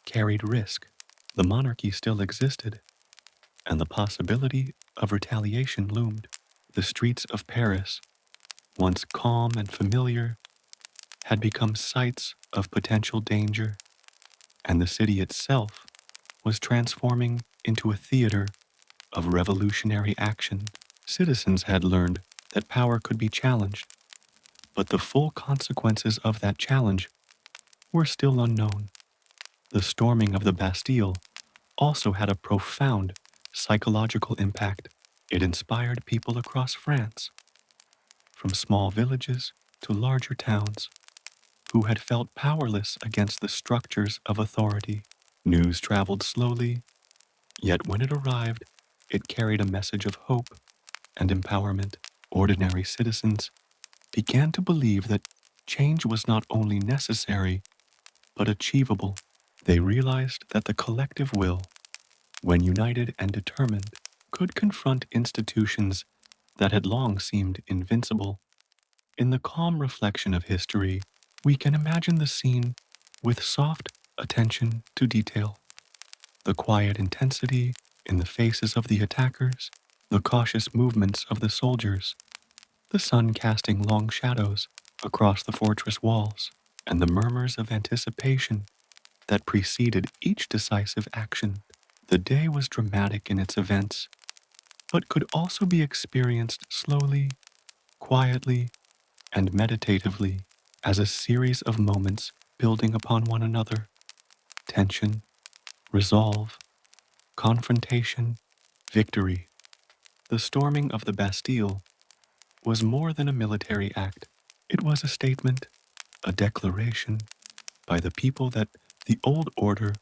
carried risk. The monarchy still existed, and the possibility of retaliation loomed. The streets of Paris, once calm and familiar, had become sites of potential danger, and the city itself was transforming into a theater of revolutionary action. Citizens had learned that power could be challenged, but the full consequences of that challenge were still unknown. The storming of the Bastille also had a profound psychological impact. It inspired people across France, from small villages to larger towns, who had felt powerless against the structures of authority. News traveled slowly, yet when it arrived, it carried a message of hope and empowerment. Ordinary citizens began to believe that change was not only necessary, but achievable. They realized that the collective will, when united and determined, could confront institutions that had long seemed invincible. In the calm reflection of history, we can imagine the scene with soft attention to detail. The quiet intensity in the faces of the attackers, the cautious movements of the soldiers, the sun casting long shadows across the fortress walls, and the murmurs of anticipation that preceded each decisive action. The day was dramatic in its events, but could also be experienced slowly, quietly, and meditatively as a series of moments building upon one another. Tension, resolve, confrontation, victory. The storming of the Bastille was more than a military act. It was a statement, a declaration by the people that the old order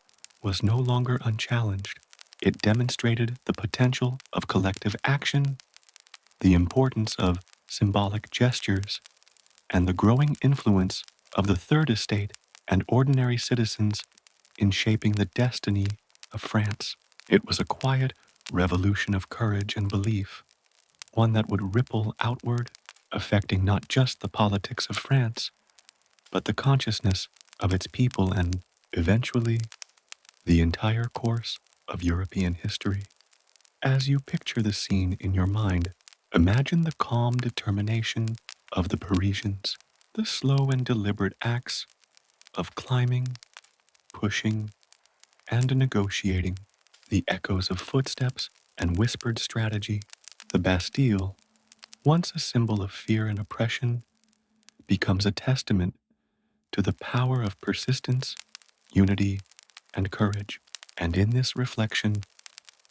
was no longer unchallenged. It demonstrated the potential of collective action, the importance of symbolic gestures, and the growing influence of the Third Estate and ordinary citizens in shaping the destiny of France. It was a quiet revolution of courage and belief, one that would ripple outward, affecting not just the politics of France, but the consciousness of its people and, eventually, the entire course of European history. As you picture the scene in your mind, imagine the calm determination of the Parisians, the slow and deliberate acts of climbing, pushing, and negotiating, the echoes of footsteps and whispered strategy. The Bastille, once a symbol of fear and oppression, becomes a testament to the power of persistence, unity, and courage. And in this reflection,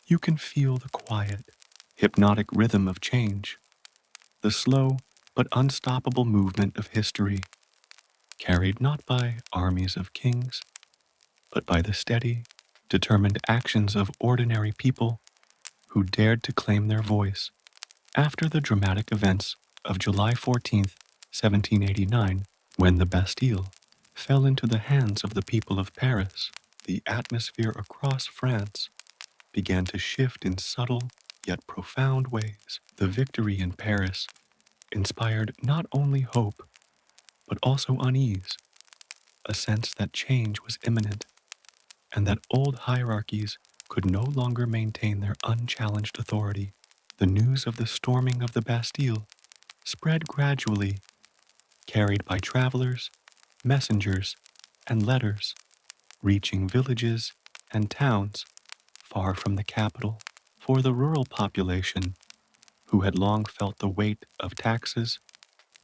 you can feel the quiet, hypnotic rhythm of change, the slow but unstoppable movement of history, carried not by armies of kings, but by the steady, determined actions of ordinary people who dared to claim their voice. After the dramatic events of July 14th, 1789, when the Bastille fell into the hands of the people of Paris, the atmosphere across France began to shift in subtle yet profound ways. The victory in Paris inspired not only hope, but also unease, a sense that change was imminent and that old hierarchies could no longer maintain their unchallenged authority. The news of the storming of the Bastille spread gradually, carried by travelers, messengers, and letters, reaching villages and towns far from the capital. For the rural population, who had long felt the weight of taxes,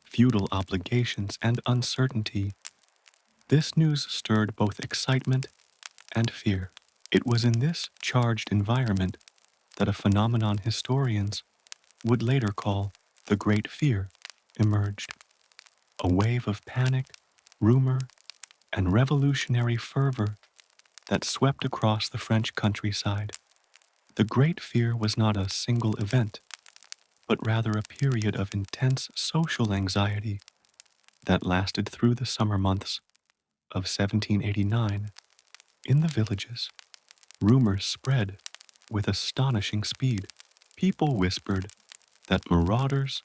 feudal obligations, and uncertainty, this news stirred both excitement and fear. It was in this charged environment that a phenomenon historians would later call the Great Fear emerged, a wave of panic, rumor, and revolutionary fervor that swept across the French countryside. The Great Fear was not a single event, but rather a period of intense social anxiety that lasted through the summer months of 1789. In the villages, rumors spread with astonishing speed. People whispered that marauders,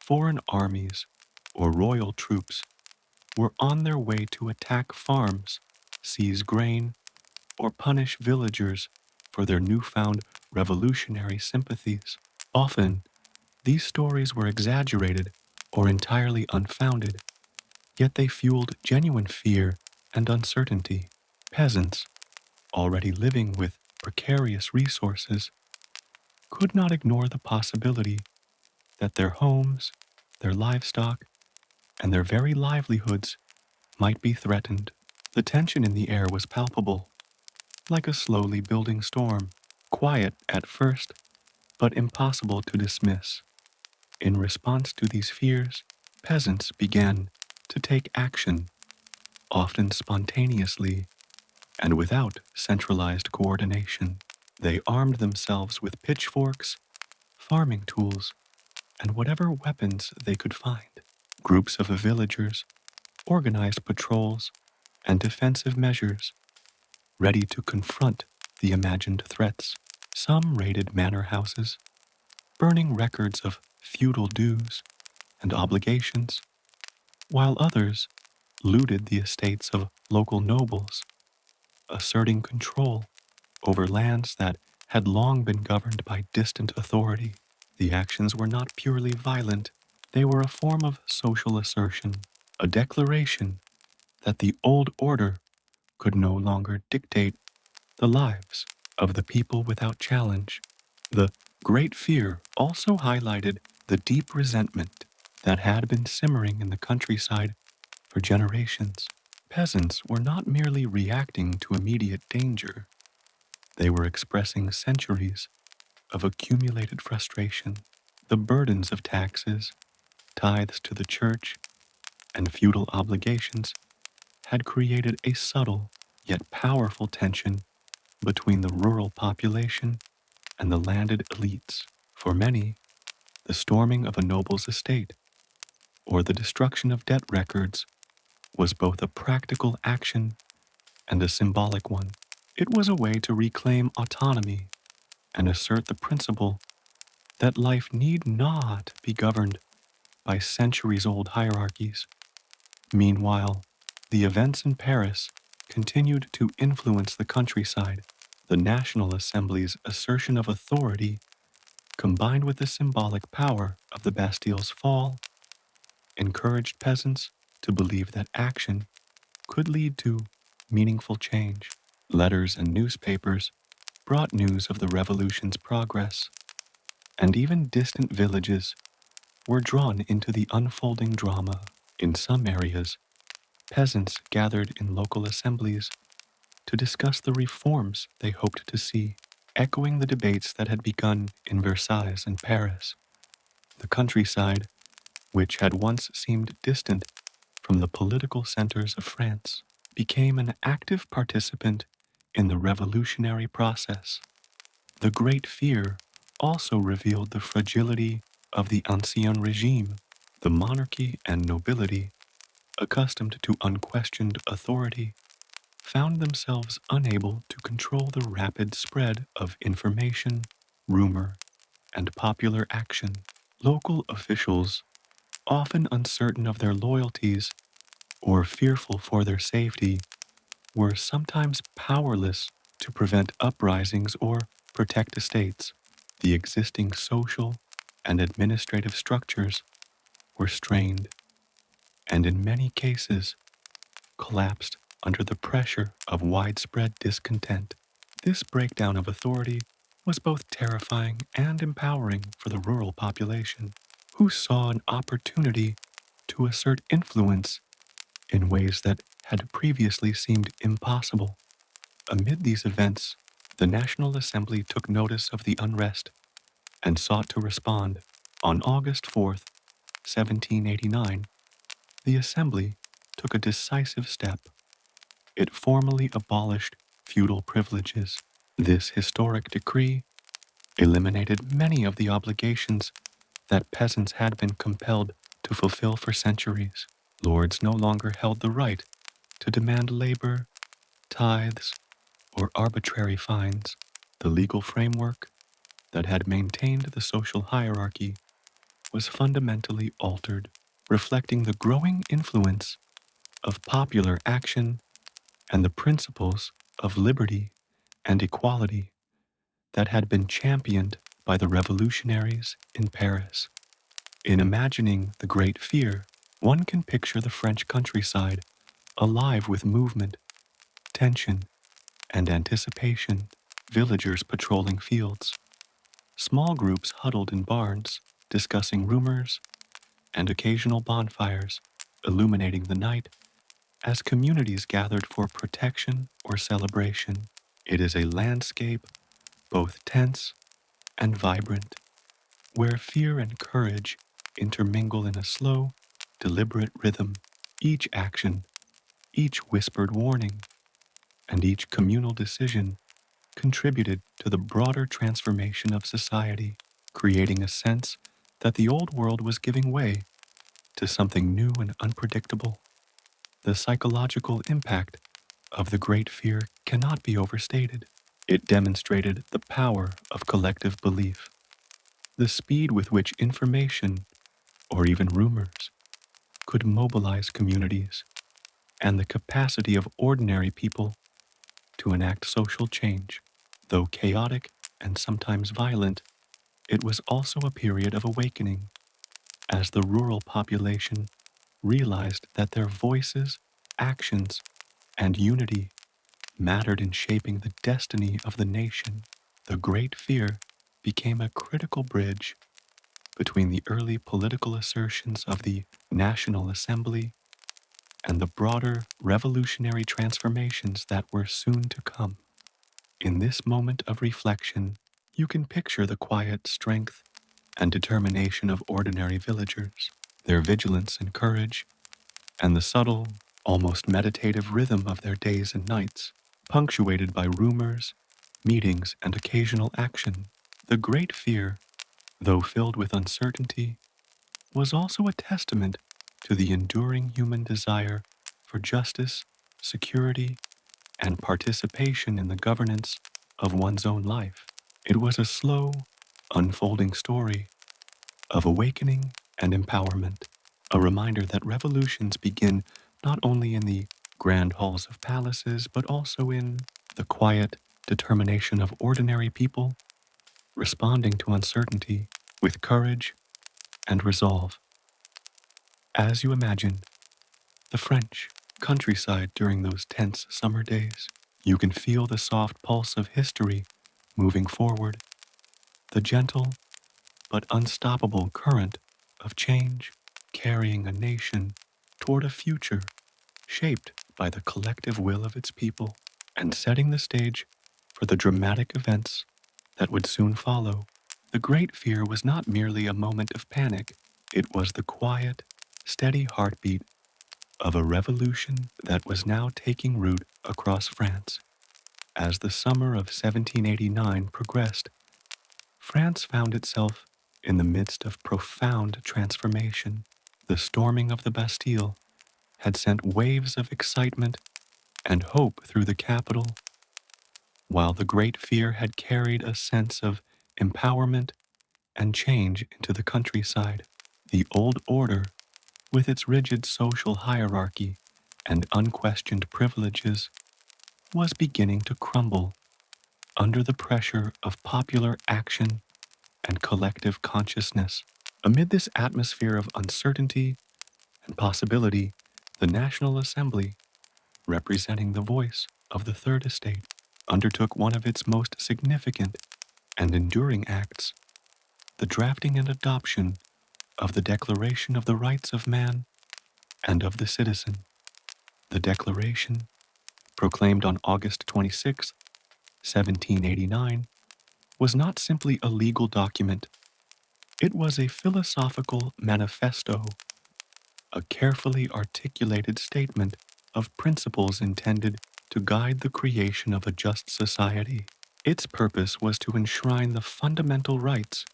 foreign armies, or royal troops were on their way to attack farms, seize grain, or punish villagers for their newfound revolutionary sympathies. Often, these stories were exaggerated or entirely unfounded, yet they fueled genuine fear and uncertainty. Peasants, already living with precarious resources, could not ignore the possibility that their homes, their livestock, and their very livelihoods might be threatened. The tension in the air was palpable, like a slowly building storm, quiet at first, but impossible to dismiss. In response to these fears, peasants began to take action, often spontaneously and without centralized coordination. They armed themselves with pitchforks, farming tools, and whatever weapons they could find. Groups of villagers organized patrols and defensive measures, ready to confront the imagined threats. Some raided manor houses, burning records of feudal dues and obligations, while others looted the estates of local nobles, asserting control over lands that had long been governed by distant authority. The actions were not purely violent, they were a form of social assertion, a declaration that the old order could no longer dictate the lives of the people without challenge. The Great Fear also highlighted the deep resentment that had been simmering in the countryside for generations. Peasants were not merely reacting to immediate danger, they were expressing centuries of accumulated frustration. The burdens of taxes, tithes to the church, and feudal obligations had created a subtle yet powerful tension between the rural population and the landed elites. For many, the storming of a noble's estate or the destruction of debt records was both a practical action and a symbolic one. It was a way to reclaim autonomy and assert the principle that life need not be governed by centuries-old hierarchies. Meanwhile, the events in Paris continued to influence the countryside. The National Assembly's assertion of authority, combined with the symbolic power of the Bastille's fall, encouraged peasants to believe that action could lead to meaningful change. Letters and newspapers brought news of the revolution's progress, and even distant villages were drawn into the unfolding drama. In some areas, peasants gathered in local assemblies to discuss the reforms they hoped to see, echoing the debates that had begun in Versailles and Paris. The countryside, which had once seemed distant from the political centers of France, became an active participant in the revolutionary process. The Great Fear also revealed the fragility of the Ancien Regime. The monarchy and nobility, accustomed to unquestioned authority, found themselves unable to control the rapid spread of information, rumor, and popular action. Local officials, often uncertain of their loyalties or fearful for their safety, were sometimes powerless to prevent uprisings or protect estates. The existing social and administrative structures were strained, and in many cases collapsed under the pressure of widespread discontent. This breakdown of authority was both terrifying and empowering for the rural population, who saw an opportunity to assert influence in ways that had previously seemed impossible. Amid these events, the National Assembly took notice of the unrest and sought to respond. On August 4th, 1789, the Assembly took a decisive step. It formally abolished feudal privileges. This historic decree eliminated many of the obligations that peasants had been compelled to fulfill for centuries. Lords no longer held the right to demand labor, tithes, or arbitrary fines. The legal framework that had maintained the social hierarchy was fundamentally altered, reflecting the growing influence of popular action and the principles of liberty and equality that had been championed by the revolutionaries in Paris. In imagining the Great Fear, one can picture the French countryside alive with movement, tension, and anticipation. Villagers patrolling fields, small groups huddled in barns, discussing rumors, and occasional bonfires illuminating the night as communities gathered for protection or celebration. It is a landscape both tense and vibrant, where fear and courage intermingle in a slow, deliberate rhythm. Each action, each whispered warning, and each communal decision contributed to the broader transformation of society, creating a sense that the old world was giving way to something new and unpredictable. The psychological impact of the Great Fear cannot be overstated. It demonstrated the power of collective belief, the speed with which information, or even rumors, could mobilize communities, and the capacity of ordinary people to enact social change. Though chaotic and sometimes violent, it was also a period of awakening, as the rural population realized that their voices, actions, and unity mattered in shaping the destiny of the nation. The Great Fear became a critical bridge between the early political assertions of the National Assembly and the broader revolutionary transformations that were soon to come. In this moment of reflection, you can picture the quiet strength and determination of ordinary villagers, their vigilance and courage, and the subtle, almost meditative rhythm of their days and nights, punctuated by rumors, meetings, and occasional action. The Great Fear, though filled with uncertainty, was also a testament to the enduring human desire for justice, security, and participation in the governance of one's own life. It was a slow, unfolding story of awakening and empowerment, a reminder that revolutions begin not only in the grand halls of palaces, but also in the quiet determination of ordinary people responding to uncertainty with courage and resolve. As you imagine the French countryside during those tense summer days, you can feel the soft pulse of history moving forward, the gentle but unstoppable current of change carrying a nation toward a future shaped by the collective will of its people and setting the stage for the dramatic events that would soon follow. The Great Fear was not merely a moment of panic, it was the quiet, steady heartbeat of a revolution that was now taking root across France. As the summer of 1789 progressed, France found itself in the midst of profound transformation. The storming of the Bastille had sent waves of excitement and hope through the capital, while the Great Fear had carried a sense of empowerment and change into the countryside. The old order, with its rigid social hierarchy and unquestioned privileges, was beginning to crumble under the pressure of popular action and collective consciousness. Amid this atmosphere of uncertainty and possibility, the National Assembly, representing the voice of the Third Estate, undertook one of its most significant and enduring acts, the drafting and adoption of the Declaration of the Rights of Man and of the Citizen. The Declaration, proclaimed on August 26, 1789, was not simply a legal document. It was a philosophical manifesto, a carefully articulated statement of principles intended to guide the creation of a just society. Its purpose was to enshrine the fundamental rights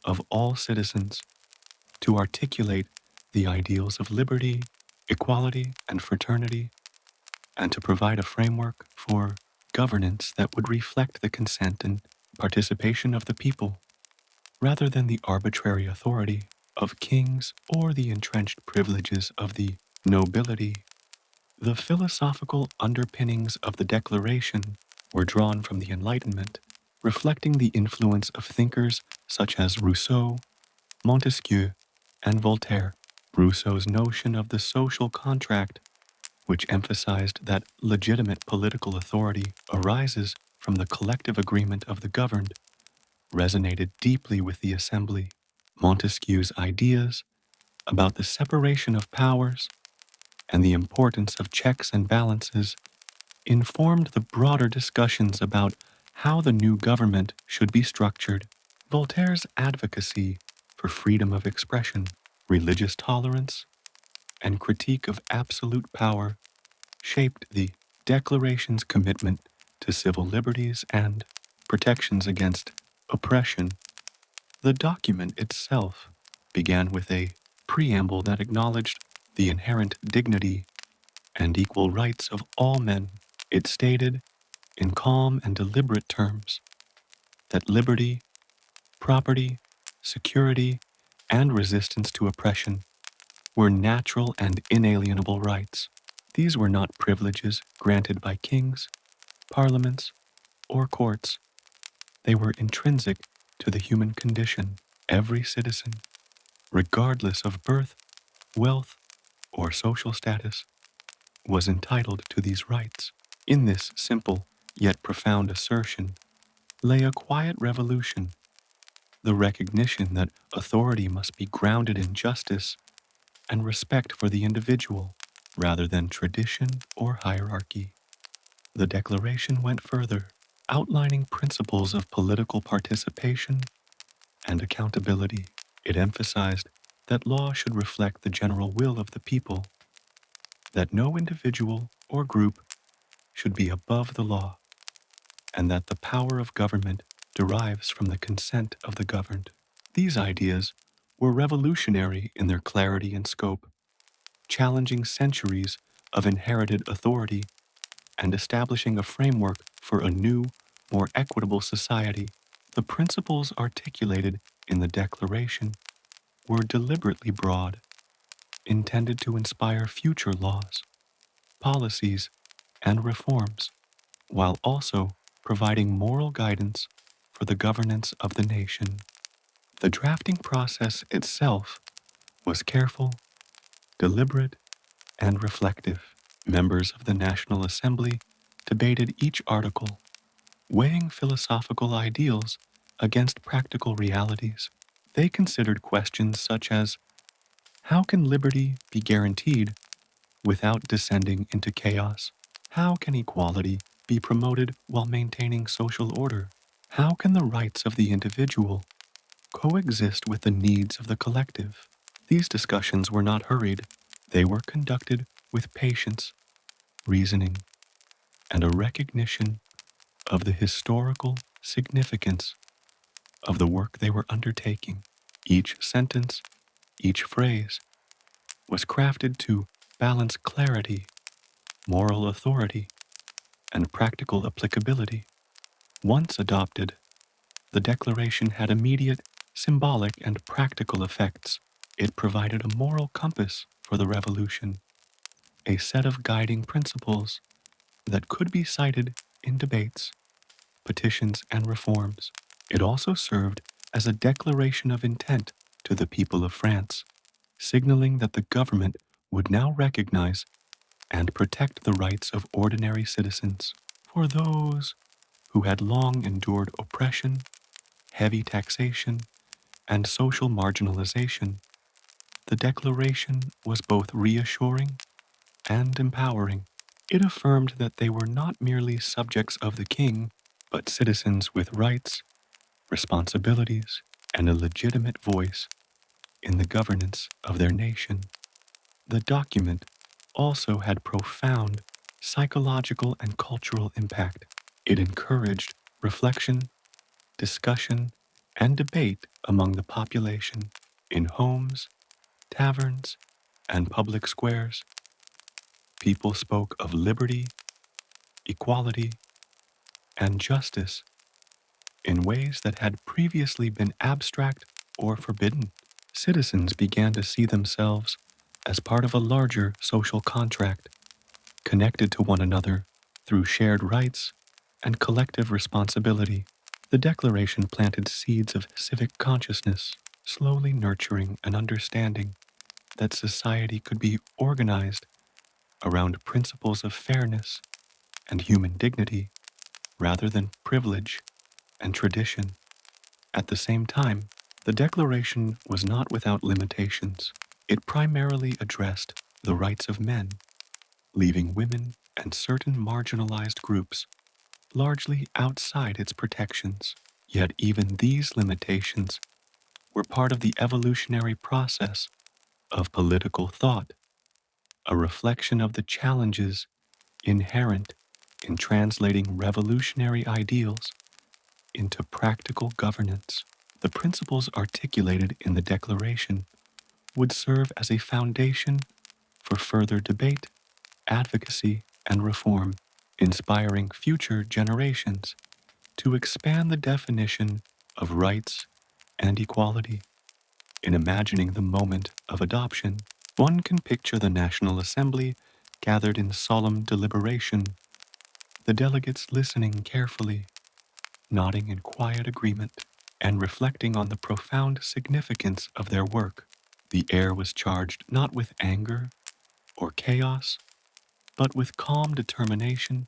of all citizens, to articulate the ideals of liberty, equality, and fraternity, and to provide a framework for governance that would reflect the consent and participation of the people, rather than the arbitrary authority of kings or the entrenched privileges of the nobility. The philosophical underpinnings of the Declaration were drawn from the Enlightenment, reflecting the influence of thinkers such as Rousseau, Montesquieu, and Voltaire. Rousseau's notion of the social contract, which emphasized that legitimate political authority arises from the collective agreement of the governed, resonated deeply with the Assembly. Montesquieu's ideas about the separation of powers and the importance of checks and balances informed the broader discussions about how the new government should be structured. Voltaire's advocacy for freedom of expression, religious tolerance, and critique of absolute power shaped the Declaration's commitment to civil liberties and protections against oppression. The document itself began with a preamble that acknowledged the inherent dignity and equal rights of all men. It stated, in calm and deliberate terms, that liberty, property, security, and resistance to oppression were natural and inalienable rights. These were not privileges granted by kings, parliaments, or courts, They were intrinsic to the human condition. Every citizen, regardless of birth, wealth, or social status, was entitled to these rights. In this simple yet profound assertion lay a quiet revolution, the recognition that authority must be grounded in justice and respect for the individual rather than tradition or hierarchy. The Declaration went further, outlining principles of political participation and accountability. It emphasized that law should reflect the general will of the people, that no individual or group should be above the law, and that the power of government derives from the consent of the governed. These ideas were revolutionary in their clarity and scope, challenging centuries of inherited authority and establishing a framework for a new, more equitable society. The principles articulated in the Declaration were deliberately broad, intended to inspire future laws, policies, and reforms, while also providing moral guidance for the governance of the nation. The drafting process itself was careful, deliberate, and reflective. Members of the National Assembly debated each article, weighing philosophical ideals against practical realities. They considered questions such as, how can liberty be guaranteed without descending into chaos? How can equality be promoted while maintaining social order? How can the rights of the individual coexist with the needs of the collective? These discussions were not hurried. They were conducted with patience, reasoning, and a recognition of the historical significance of the work they were undertaking. Each sentence, each phrase, was crafted to balance clarity, moral authority, and practical applicability. Once adopted, the Declaration had immediate, symbolic, and practical effects. It provided a moral compass for the revolution, a set of guiding principles that could be cited in debates, petitions, and reforms. It also served as a declaration of intent to the people of France, signaling that the government would now recognize and protect the rights of ordinary citizens. For those who had long endured oppression, heavy taxation, and social marginalization, the Declaration was both reassuring and empowering. It affirmed that they were not merely subjects of the king, but citizens with rights, responsibilities, and a legitimate voice in the governance of their nation. The document also had profound psychological and cultural impact. It encouraged reflection, discussion, and debate among the population in homes, taverns, and public squares. People spoke of liberty, equality, and justice in ways that had previously been abstract or forbidden. Citizens began to see themselves as part of a larger social contract, connected to one another through shared rights and collective responsibility. The Declaration planted seeds of civic consciousness, slowly nurturing an understanding that society could be organized around principles of fairness and human dignity rather than privilege and tradition. At the same time, the Declaration was not without limitations. It primarily addressed the rights of men, leaving women and certain marginalized groups largely outside its protections. Yet even these limitations were part of the evolutionary process of political thought, a reflection of the challenges inherent in translating revolutionary ideals into practical governance. The principles articulated in the Declaration would serve as a foundation for further debate, advocacy, and reform, inspiring future generations to expand the definition of rights and equality. In imagining the moment of adoption, one can picture the National Assembly gathered in solemn deliberation, the delegates listening carefully, nodding in quiet agreement and reflecting on the profound significance of their work. The air was charged not with anger or chaos, but with calm determination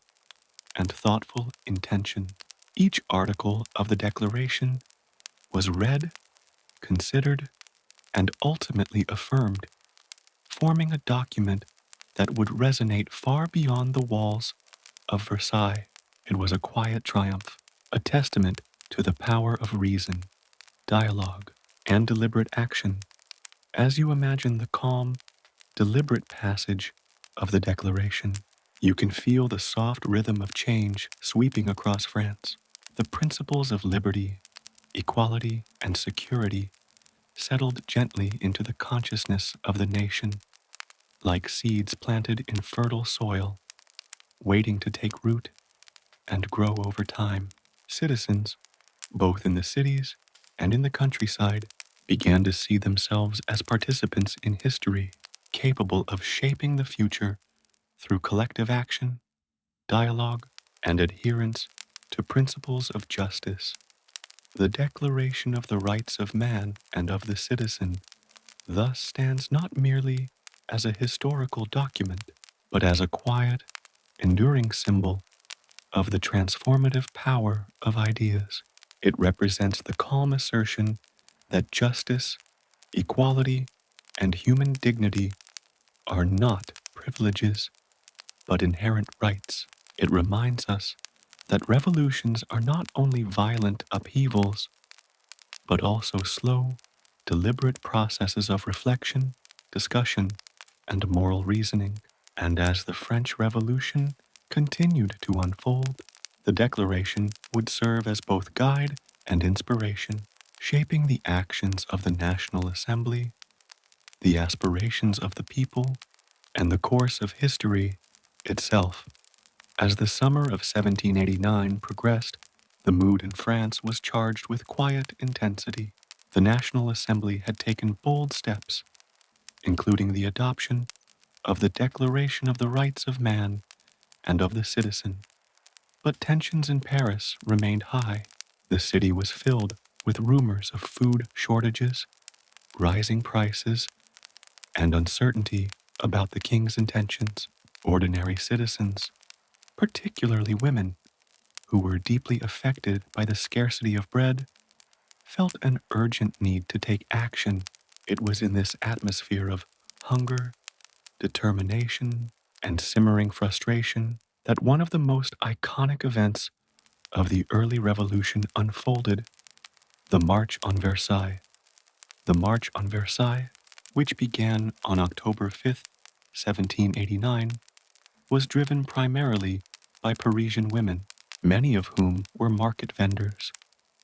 and thoughtful intention. Each article of the Declaration was read, considered, and ultimately affirmed, forming a document that would resonate far beyond the walls of Versailles. It was a quiet triumph, a testament to the power of reason, dialogue, and deliberate action. As you imagine the calm, deliberate passage of the Declaration, you can feel the soft rhythm of change sweeping across France. The principles of liberty, equality, and security settled gently into the consciousness of the nation, like seeds planted in fertile soil, waiting to take root and grow over time. Citizens, both in the cities and in the countryside, began to see themselves as participants in history, capable of shaping the future through collective action, dialogue, and adherence to principles of justice. The Declaration of the Rights of Man and of the Citizen thus stands not merely as a historical document, but as a quiet, enduring symbol of the transformative power of ideas. It represents the calm assertion that justice, equality, and human dignity are not privileges, but inherent rights. It reminds us that revolutions are not only violent upheavals, but also slow, deliberate processes of reflection, discussion, and moral reasoning. And as the French Revolution continued to unfold, the Declaration would serve as both guide and inspiration, shaping the actions of the National Assembly, the aspirations of the people, and the course of history itself. As the summer of 1789 progressed, the mood in France was charged with quiet intensity. The National Assembly had taken bold steps, including the adoption of the Declaration of the Rights of Man and of the Citizen. But tensions in Paris remained high. The city was filled with rumors of food shortages, rising prices, and uncertainty about the king's intentions. Ordinary citizens, particularly women, who were deeply affected by the scarcity of bread, felt an urgent need to take action. It was in this atmosphere of hunger, determination, and simmering frustration that one of the most iconic events of the early revolution unfolded: the March on Versailles. The March on Versailles, which began on October 5th, 1789, was driven primarily by Parisian women, many of whom were market vendors,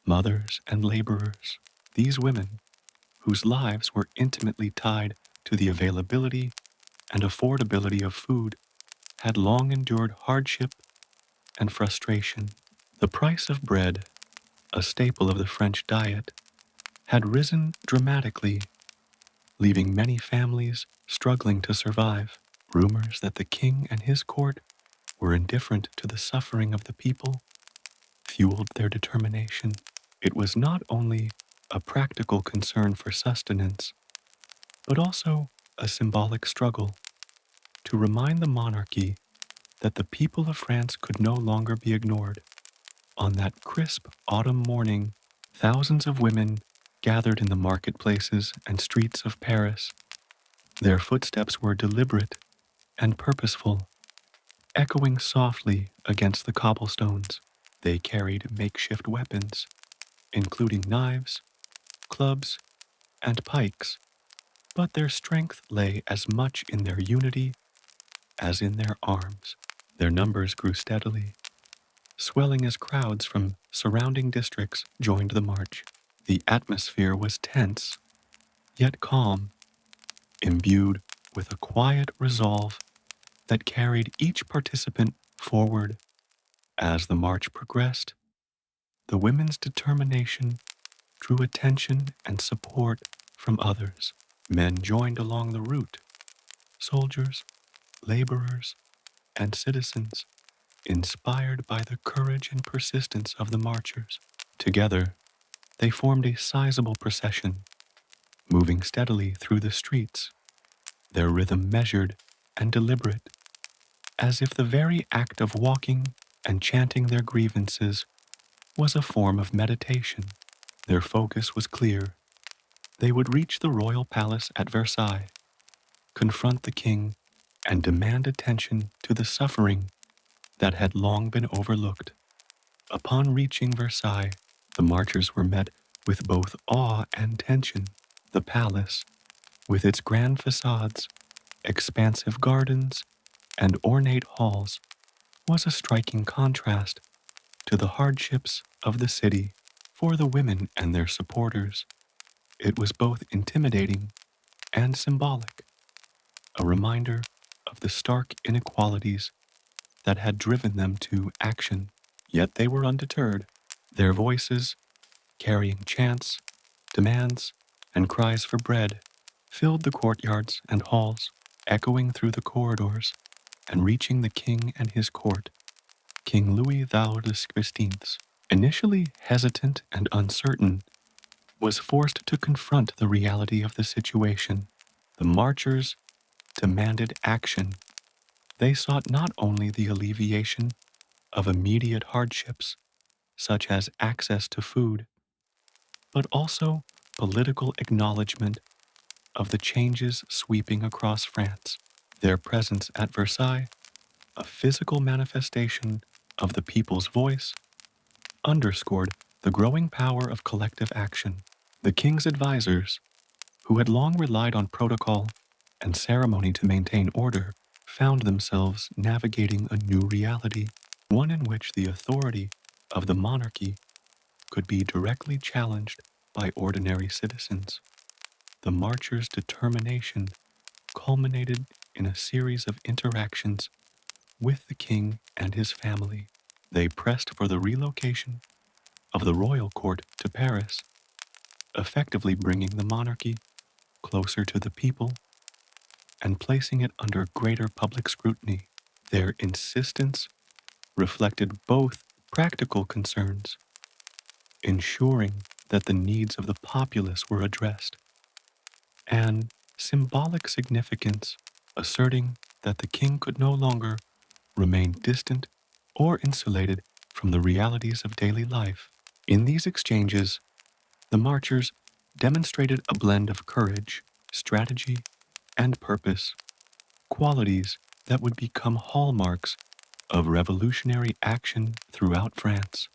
mothers, and laborers. These women, whose lives were intimately tied to the availability and affordability of food, had long endured hardship and frustration. The price of bread, a staple of the French diet, had risen dramatically, leaving many families struggling to survive. Rumors that the king and his court were indifferent to the suffering of the people fueled their determination. It was not only a practical concern for sustenance, but also a symbolic struggle to remind the monarchy that the people of France could no longer be ignored. On that crisp autumn morning, thousands of women gathered in the marketplaces and streets of Paris. Their footsteps were deliberate and purposeful, echoing softly against the cobblestones. They carried makeshift weapons, including knives, clubs, and pikes, but their strength lay as much in their unity as in their arms. Their numbers grew steadily, swelling as crowds from surrounding districts joined the march. The atmosphere was tense, yet calm, imbued with a quiet resolve that carried each participant forward. As the march progressed, the women's determination drew attention and support from others. Men joined along the route, soldiers, laborers, and citizens, inspired by the courage and persistence of the marchers. Together, they formed a sizable procession, moving steadily through the streets, their rhythm measured and deliberate, as if the very act of walking and chanting their grievances was a form of meditation. Their focus was clear. They would reach the royal palace at Versailles, confront the king, and demand attention to the suffering that had long been overlooked. Upon reaching Versailles, the marchers were met with both awe and tension. The palace, with its grand facades, expansive gardens, and ornate halls, was a striking contrast to the hardships of the city. For the women and their supporters, it was both intimidating and symbolic, a reminder of the stark inequalities that had driven them to action. Yet they were undeterred. Their voices, carrying chants, demands, and cries for bread, filled the courtyards and halls, echoing through the corridors and reaching the king and his court. King Louis XVI, initially hesitant and uncertain, was forced to confront the reality of the situation. The marchers demanded action. They sought not only the alleviation of immediate hardships, such as access to food, but also political acknowledgement of the changes sweeping across France. Their presence at Versailles, a physical manifestation of the people's voice, underscored the growing power of collective action. The king's advisors, who had long relied on protocol and ceremony to maintain order, found themselves navigating a new reality, one in which the authority of the monarchy could be directly challenged by ordinary citizens. The marchers' determination culminated in a series of interactions with the king and his family. They pressed for the relocation of the royal court to Paris, effectively bringing the monarchy closer to the people and placing it under greater public scrutiny. Their insistence reflected both practical concerns, ensuring that the needs of the populace were addressed, and symbolic significance, asserting that the king could no longer remain distant or insulated from the realities of daily life. In these exchanges, the marchers demonstrated a blend of courage, strategy, and purpose, qualities that would become hallmarks of revolutionary action throughout France.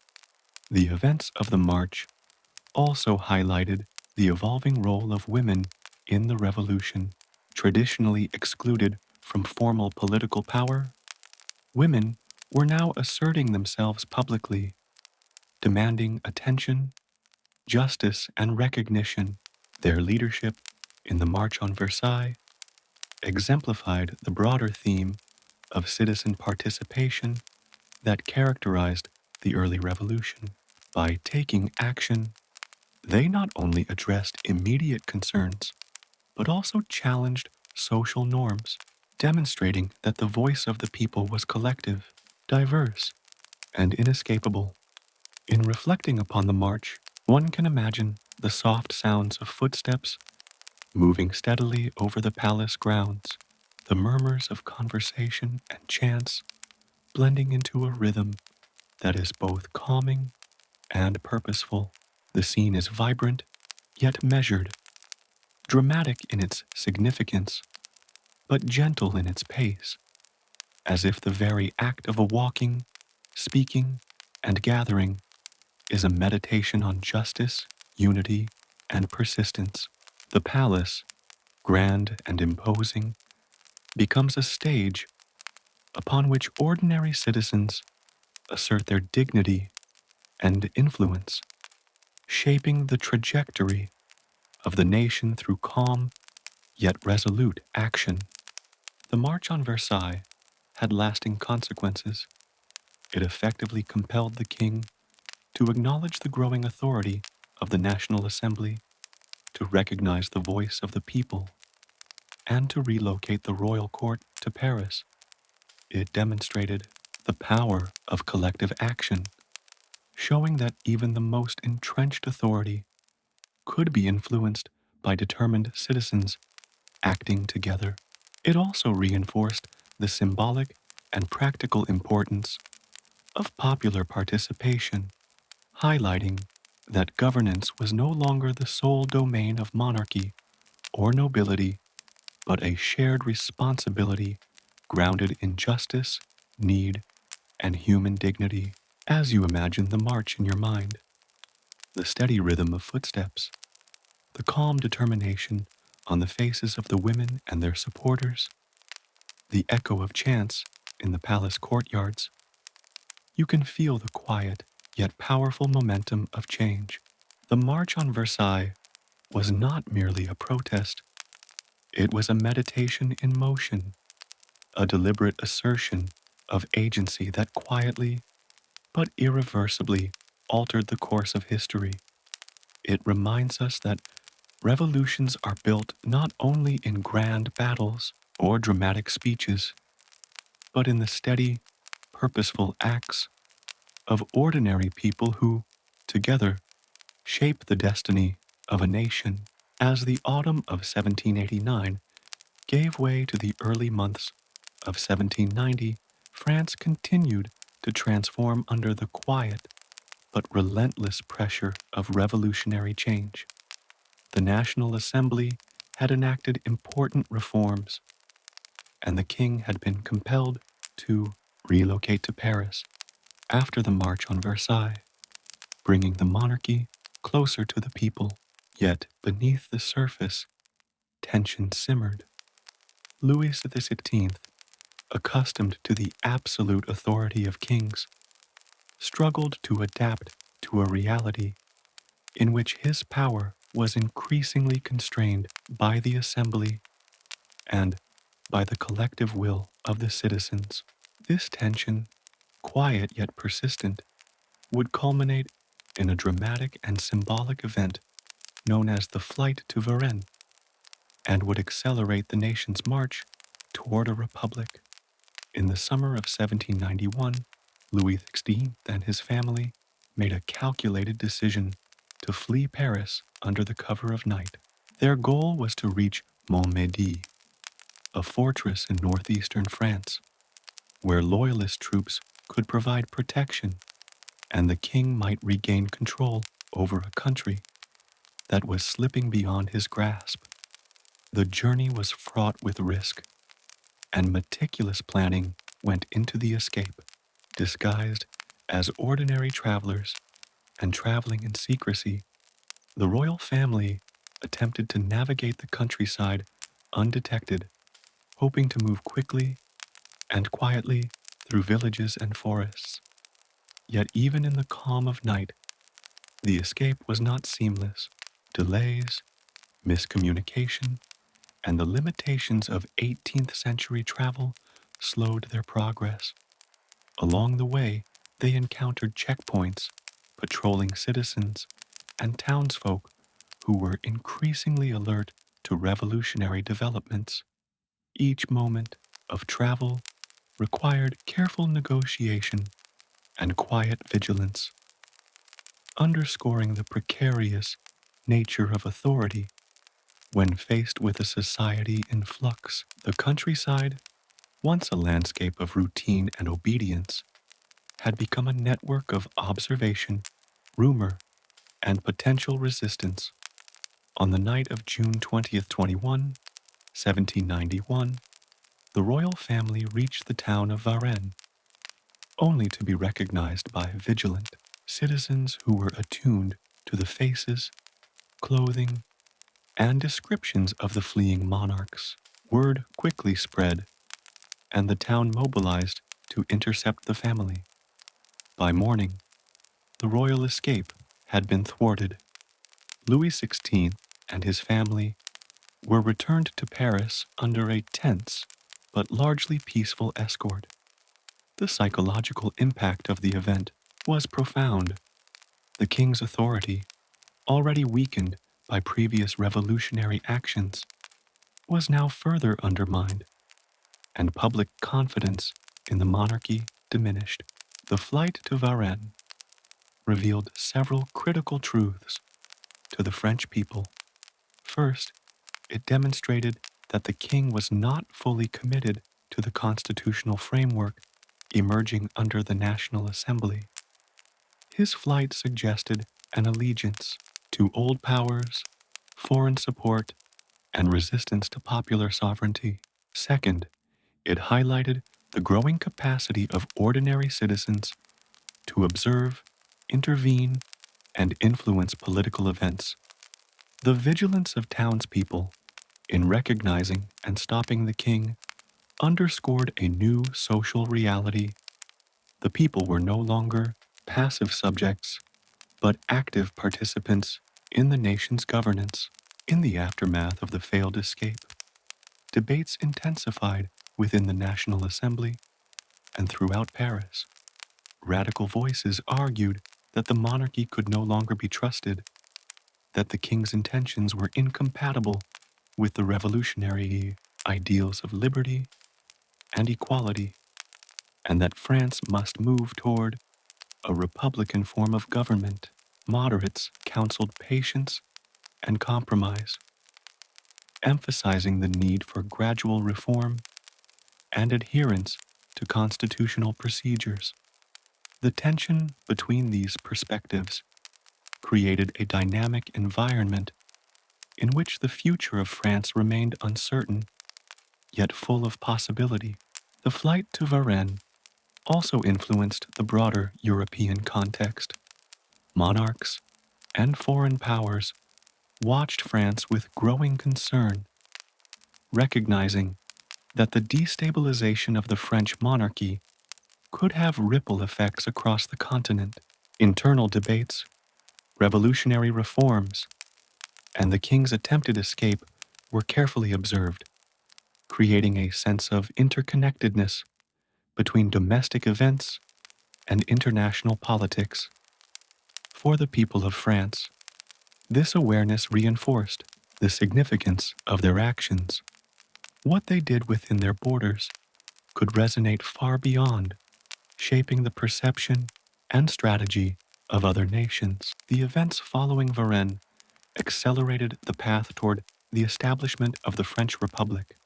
The events of the march also highlighted the evolving role of women in the revolution. Traditionally excluded from formal political power, women were now asserting themselves publicly, demanding attention, justice, and recognition. Their leadership in the March on Versailles exemplified the broader theme of citizen participation that characterized the early revolution. By taking action, they not only addressed immediate concerns, but also challenged social norms, demonstrating that the voice of the people was collective, diverse, and inescapable. In reflecting upon the march, one can imagine the soft sounds of footsteps moving steadily over the palace grounds, the murmurs of conversation and chants blending into a rhythm that is both calming and purposeful. The scene is vibrant, yet measured, dramatic in its significance, but gentle in its pace, as if the very act of a walking, speaking, and gathering is a meditation on justice, unity, and persistence. The palace, grand and imposing, becomes a stage upon which ordinary citizens assert their dignity and influence, shaping the trajectory of the nation through calm yet resolute action. The March on Versailles had lasting consequences. It effectively compelled the king to acknowledge the growing authority of the National Assembly, to recognize the voice of the people, and to relocate the royal court to Paris. It demonstrated the power of collective action, showing that even the most entrenched authority could be influenced by determined citizens acting together. It also reinforced the symbolic and practical importance of popular participation, highlighting that governance was no longer the sole domain of monarchy or nobility, but a shared responsibility grounded in justice, need, and human dignity. As you imagine the march in your mind, the steady rhythm of footsteps, the calm determination on the faces of the women and their supporters, the echo of chants in the palace courtyards, you can feel the quiet yet powerful momentum of change. The March on Versailles was not merely a protest, it was a meditation in motion, a deliberate assertion of agency that quietly but irreversibly altered the course of history. It reminds us that revolutions are built not only in grand battles or dramatic speeches, but in the steady, purposeful acts of ordinary people who, together, shape the destiny of a nation. As the autumn of 1789 gave way to the early months of 1790, France continued to transform under the quiet but relentless pressure of revolutionary change. The National Assembly had enacted important reforms, and the king had been compelled to relocate to Paris after the March on Versailles, bringing the monarchy closer to the people. Yet beneath the surface, tension simmered. Louis XVI, accustomed to the absolute authority of kings, struggled to adapt to a reality in which his power was increasingly constrained by the assembly and by the collective will of the citizens. This tension, quiet yet persistent, would culminate in a dramatic and symbolic event known as the Flight to Varennes, and would accelerate the nation's march toward a republic. In the summer of 1791, Louis XVI and his family made a calculated decision to flee Paris under the cover of night. Their goal was to reach Montmédy, a fortress in northeastern France, where loyalist troops could provide protection and the king might regain control over a country that was slipping beyond his grasp. The journey was fraught with risk, and meticulous planning went into the escape. Disguised as ordinary travelers and traveling in secrecy, the royal family attempted to navigate the countryside undetected, hoping to move quickly and quietly through villages and forests. Yet even in the calm of night, the escape was not seamless. Delays, miscommunication, and the limitations of 18th century travel slowed their progress. Along the way, they encountered checkpoints, patrolling citizens, and townsfolk who were increasingly alert to revolutionary developments. Each moment of travel required careful negotiation and quiet vigilance, underscoring the precarious nature of authority when faced with a society in flux. The countryside, once a landscape of routine and obedience, had become a network of observation, rumor, and potential resistance. On the night of June 20th, 1791, the royal family reached the town of Varennes, only to be recognized by vigilant citizens who were attuned to the faces, clothing, and descriptions of the fleeing monarchs. Word quickly spread, and the town mobilized to intercept the family. By morning, the royal escape had been thwarted. Louis XVI and his family were returned to Paris under a tense but largely peaceful escort. The psychological impact of the event was profound. The king's authority, already weakened by previous revolutionary actions, was now further undermined, and public confidence in the monarchy diminished, the flight to Varennes revealed several critical truths to the French people. First, it demonstrated that the king was not fully committed to the constitutional framework emerging under the National Assembly. His flight suggested an allegiance to old powers, foreign support, and resistance to popular sovereignty. Second, it highlighted the growing capacity of ordinary citizens to observe, intervene, and influence political events. The vigilance of townspeople in recognizing and stopping the king underscored a new social reality. The people were no longer passive subjects, but active participants in the nation's governance. In the aftermath of the failed escape, debates intensified within the National Assembly and throughout Paris. Radical voices argued that the monarchy could no longer be trusted, that the king's intentions were incompatible with the revolutionary ideals of liberty and equality, and that France must move toward a republican form of government. Moderates counseled patience and compromise, emphasizing the need for gradual reform and adherence to constitutional procedures. The tension between these perspectives created a dynamic environment in which the future of France remained uncertain, yet full of possibility. The flight to Varennes also influenced the broader European context. Monarchs and foreign powers watched France with growing concern, recognizing that the destabilization of the French monarchy could have ripple effects across the continent. Internal debates, revolutionary reforms, and the king's attempted escape were carefully observed, creating a sense of interconnectedness between domestic events and international politics. For the people of France, this awareness reinforced the significance of their actions. What they did within their borders could resonate far beyond, shaping the perception and strategy of other nations. The events following Varennes accelerated the path toward the establishment of the French Republic.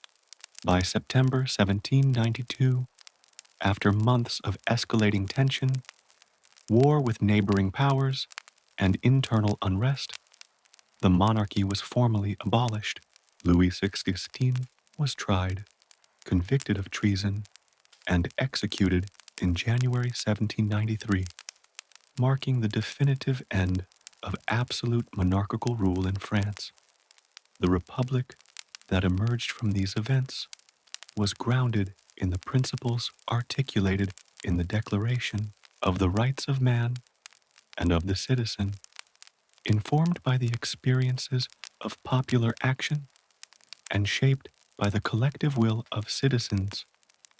By September 1792, after months of escalating tension, war with neighboring powers, and internal unrest, the monarchy was formally abolished. Louis XVI was tried, convicted of treason, and executed in January 1793, marking the definitive end of absolute monarchical rule in France. The republic that emerged from these events was grounded in the principles articulated in the Declaration of the Rights of Man and of the Citizen, informed by the experiences of popular action and shaped by the collective will of citizens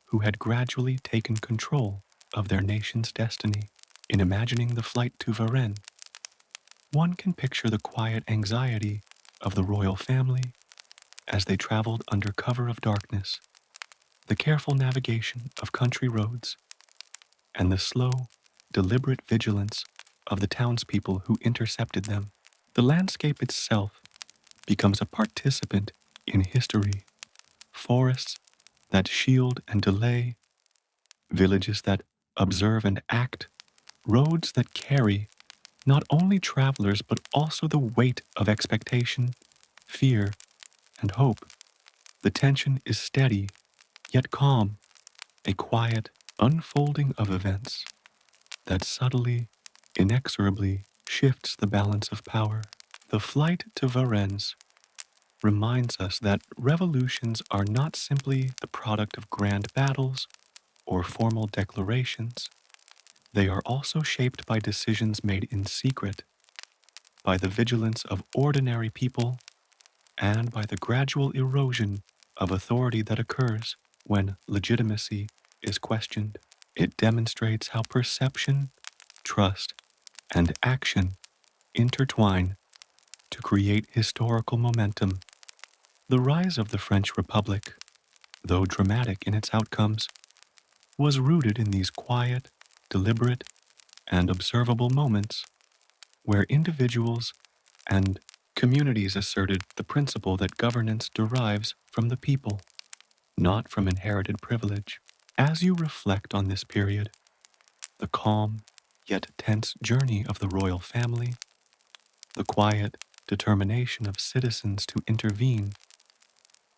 who had gradually taken control of their nation's destiny. In imagining the flight to Varennes, one can picture the quiet anxiety of the royal family as they traveled under cover of darkness, the careful navigation of country roads, and the slow, deliberate vigilance of the townspeople who intercepted them. The landscape itself becomes a participant in history. Forests that shield and delay, villages that observe and act, roads that carry not only travelers but also the weight of expectation, fear, and hope. The tension is steady, yet calm, a quiet unfolding of events that subtly, inexorably shifts the balance of power. The flight to Varennes reminds us that revolutions are not simply the product of grand battles or formal declarations. They are also shaped by decisions made in secret, by the vigilance of ordinary people, and by the gradual erosion of authority that occurs when legitimacy is questioned. It demonstrates how perception, trust, and action intertwine to create historical momentum. The rise of the French Republic, though dramatic in its outcomes, was rooted in these quiet, deliberate, and observable moments where individuals and communities asserted the principle that governance derives from the people, not from inherited privilege. As you reflect on this period, the calm yet tense journey of the royal family, the quiet determination of citizens to intervene,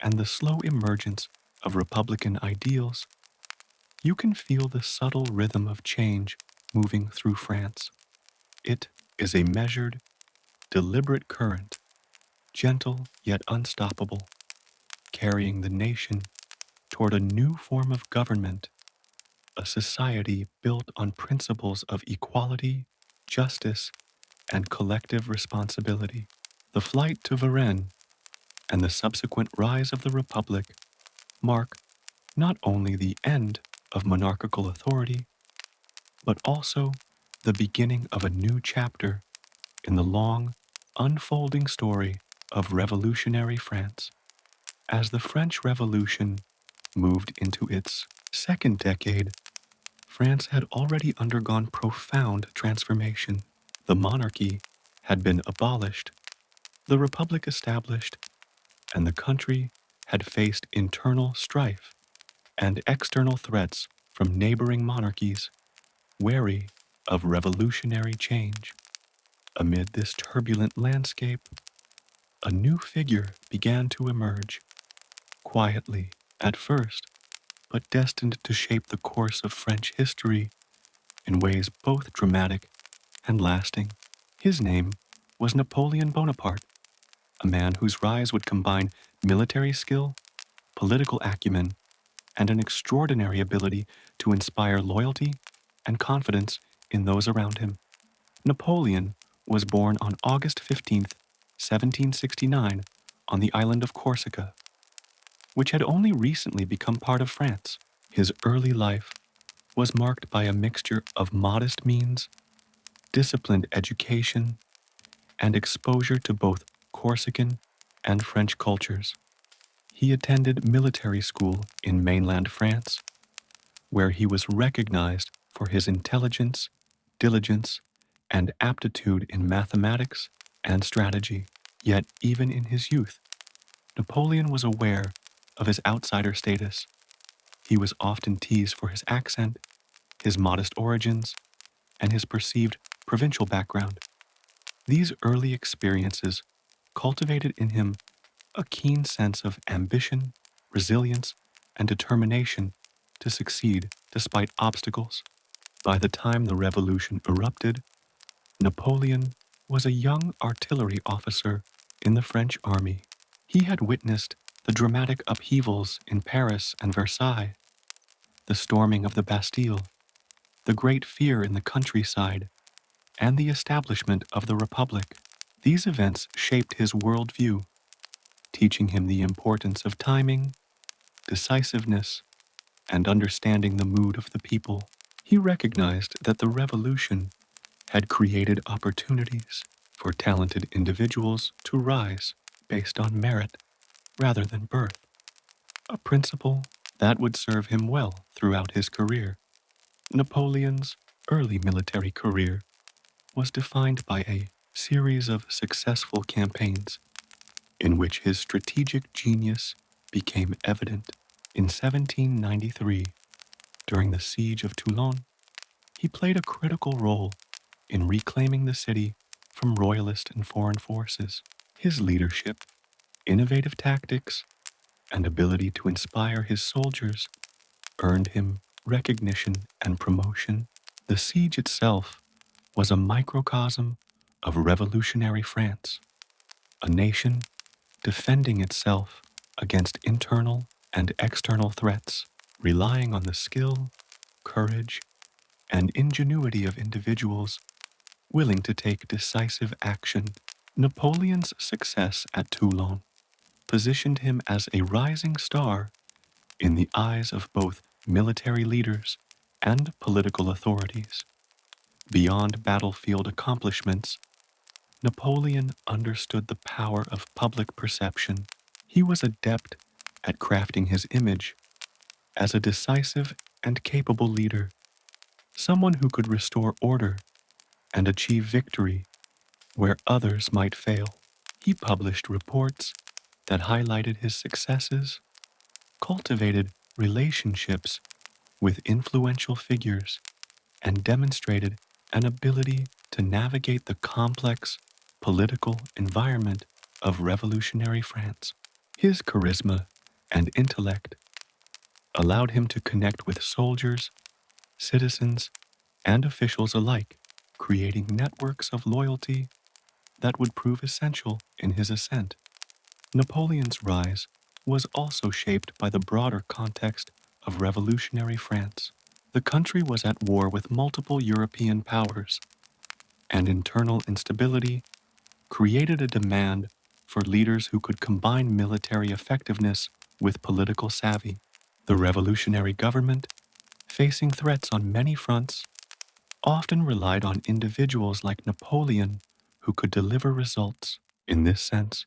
and the slow emergence of republican ideals, you can feel the subtle rhythm of change moving through France. It is a measured, deliberate current, gentle yet unstoppable, carrying the nation toward a new form of government, a society built on principles of equality, justice, and collective responsibility. The flight to Varennes and the subsequent rise of the Republic mark not only the end of monarchical authority, but also the beginning of a new chapter in the long, unfolding story of revolutionary France. As the French Revolution moved into its second decade, France had already undergone profound transformation. The monarchy had been abolished, the republic established, and the country had faced internal strife and external threats from neighboring monarchies, wary of revolutionary change. Amid this turbulent landscape, a new figure began to emerge, quietly at first, but destined to shape the course of French history in ways both dramatic and lasting. His name was Napoleon Bonaparte, a man whose rise would combine military skill, political acumen, and an extraordinary ability to inspire loyalty and confidence in those around him. Napoleon was born on August 15th, 1769, on the island of Corsica, which had only recently become part of France. His early life was marked by a mixture of modest means, disciplined education, and exposure to both Corsican and French cultures. He attended military school in mainland France, where he was recognized for his intelligence, diligence, and aptitude in mathematics and strategy. Yet, even in his youth, Napoleon was aware of his outsider status. He was often teased for his accent, his modest origins, and his perceived provincial background. These early experiences cultivated in him a keen sense of ambition, resilience, and determination to succeed despite obstacles. By the time the revolution erupted, Napoleon was a young artillery officer in the French army. He had witnessed the dramatic upheavals in Paris and Versailles, the storming of the Bastille, the great fear in the countryside, and the establishment of the Republic. These events shaped his worldview, teaching him the importance of timing, decisiveness, and understanding the mood of the people. He recognized that the revolution had created opportunities for talented individuals to rise based on merit rather than birth, a principle that would serve him well throughout his career. Napoleon's early military career was defined by a series of successful campaigns in which his strategic genius became evident. In 1793, during the siege of Toulon, he played a critical role in reclaiming the city from royalist and foreign forces. His leadership, innovative tactics, and ability to inspire his soldiers earned him recognition and promotion. The siege itself was a microcosm of revolutionary France, a nation defending itself against internal and external threats, relying on the skill, courage, and ingenuity of individuals willing to take decisive action. Napoleon's success at Toulon positioned him as a rising star in the eyes of both military leaders and political authorities. Beyond battlefield accomplishments, Napoleon understood the power of public perception. He was adept at crafting his image as a decisive and capable leader, someone who could restore order and achieve victory where others might fail. He published reports that highlighted his successes, cultivated relationships with influential figures, and demonstrated an ability to navigate the complex political environment of revolutionary France. His charisma and intellect allowed him to connect with soldiers, citizens, and officials alike, creating networks of loyalty that would prove essential in his ascent. Napoleon's rise was also shaped by the broader context of revolutionary France. The country was at war with multiple European powers, and internal instability created a demand for leaders who could combine military effectiveness with political savvy. The revolutionary government, facing threats on many fronts, often relied on individuals like Napoleon who could deliver results. In this sense,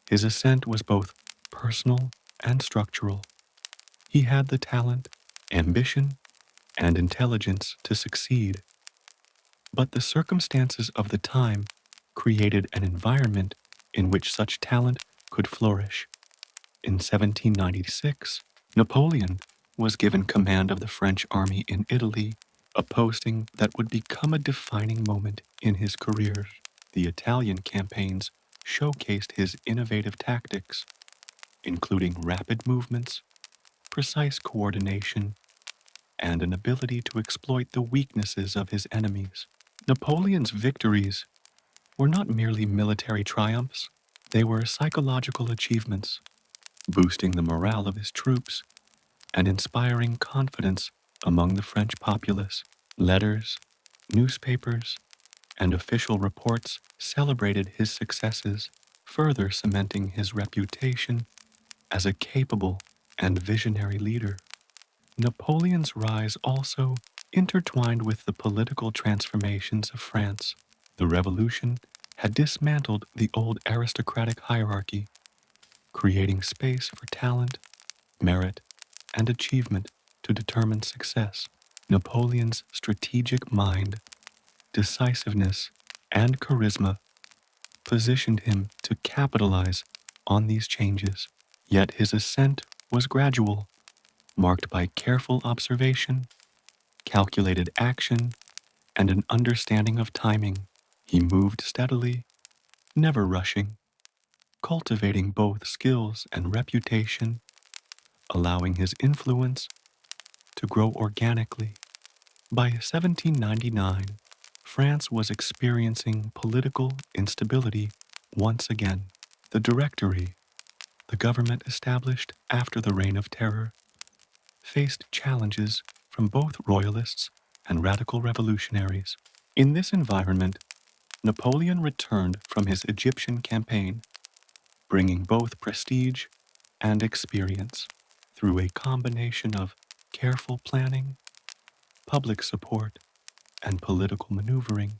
his ascent was both personal and structural. He had the talent, ambition, and intelligence to succeed, but the circumstances of the time created an environment in which such talent could flourish. In 1796, Napoleon was given command of the French army in Italy, a posting that would become a defining moment in his career. The Italian campaigns showcased his innovative tactics, including rapid movements, precise coordination, and an ability to exploit the weaknesses of his enemies. Napoleon's victories were not merely military triumphs, they were psychological achievements, boosting the morale of his troops and inspiring confidence among the French populace. Letters, newspapers, and official reports celebrated his successes, further cementing his reputation as a capable and visionary leader. Napoleon's rise also intertwined with the political transformations of France. The revolution had dismantled the old aristocratic hierarchy, creating space for talent, merit, and achievement to determine success. Napoleon's strategic mind, decisiveness, and charisma positioned him to capitalize on these changes. Yet his ascent was gradual, marked by careful observation, calculated action, and an understanding of timing. He moved steadily, never rushing, cultivating both skills and reputation, allowing his influence to grow organically. By 1799, France was experiencing political instability once again. The Directory, the government established after the Reign of Terror, faced challenges from both royalists and radical revolutionaries. In this environment, Napoleon returned from his Egyptian campaign, bringing both prestige and experience. Through a combination of careful planning, public support, and political maneuvering,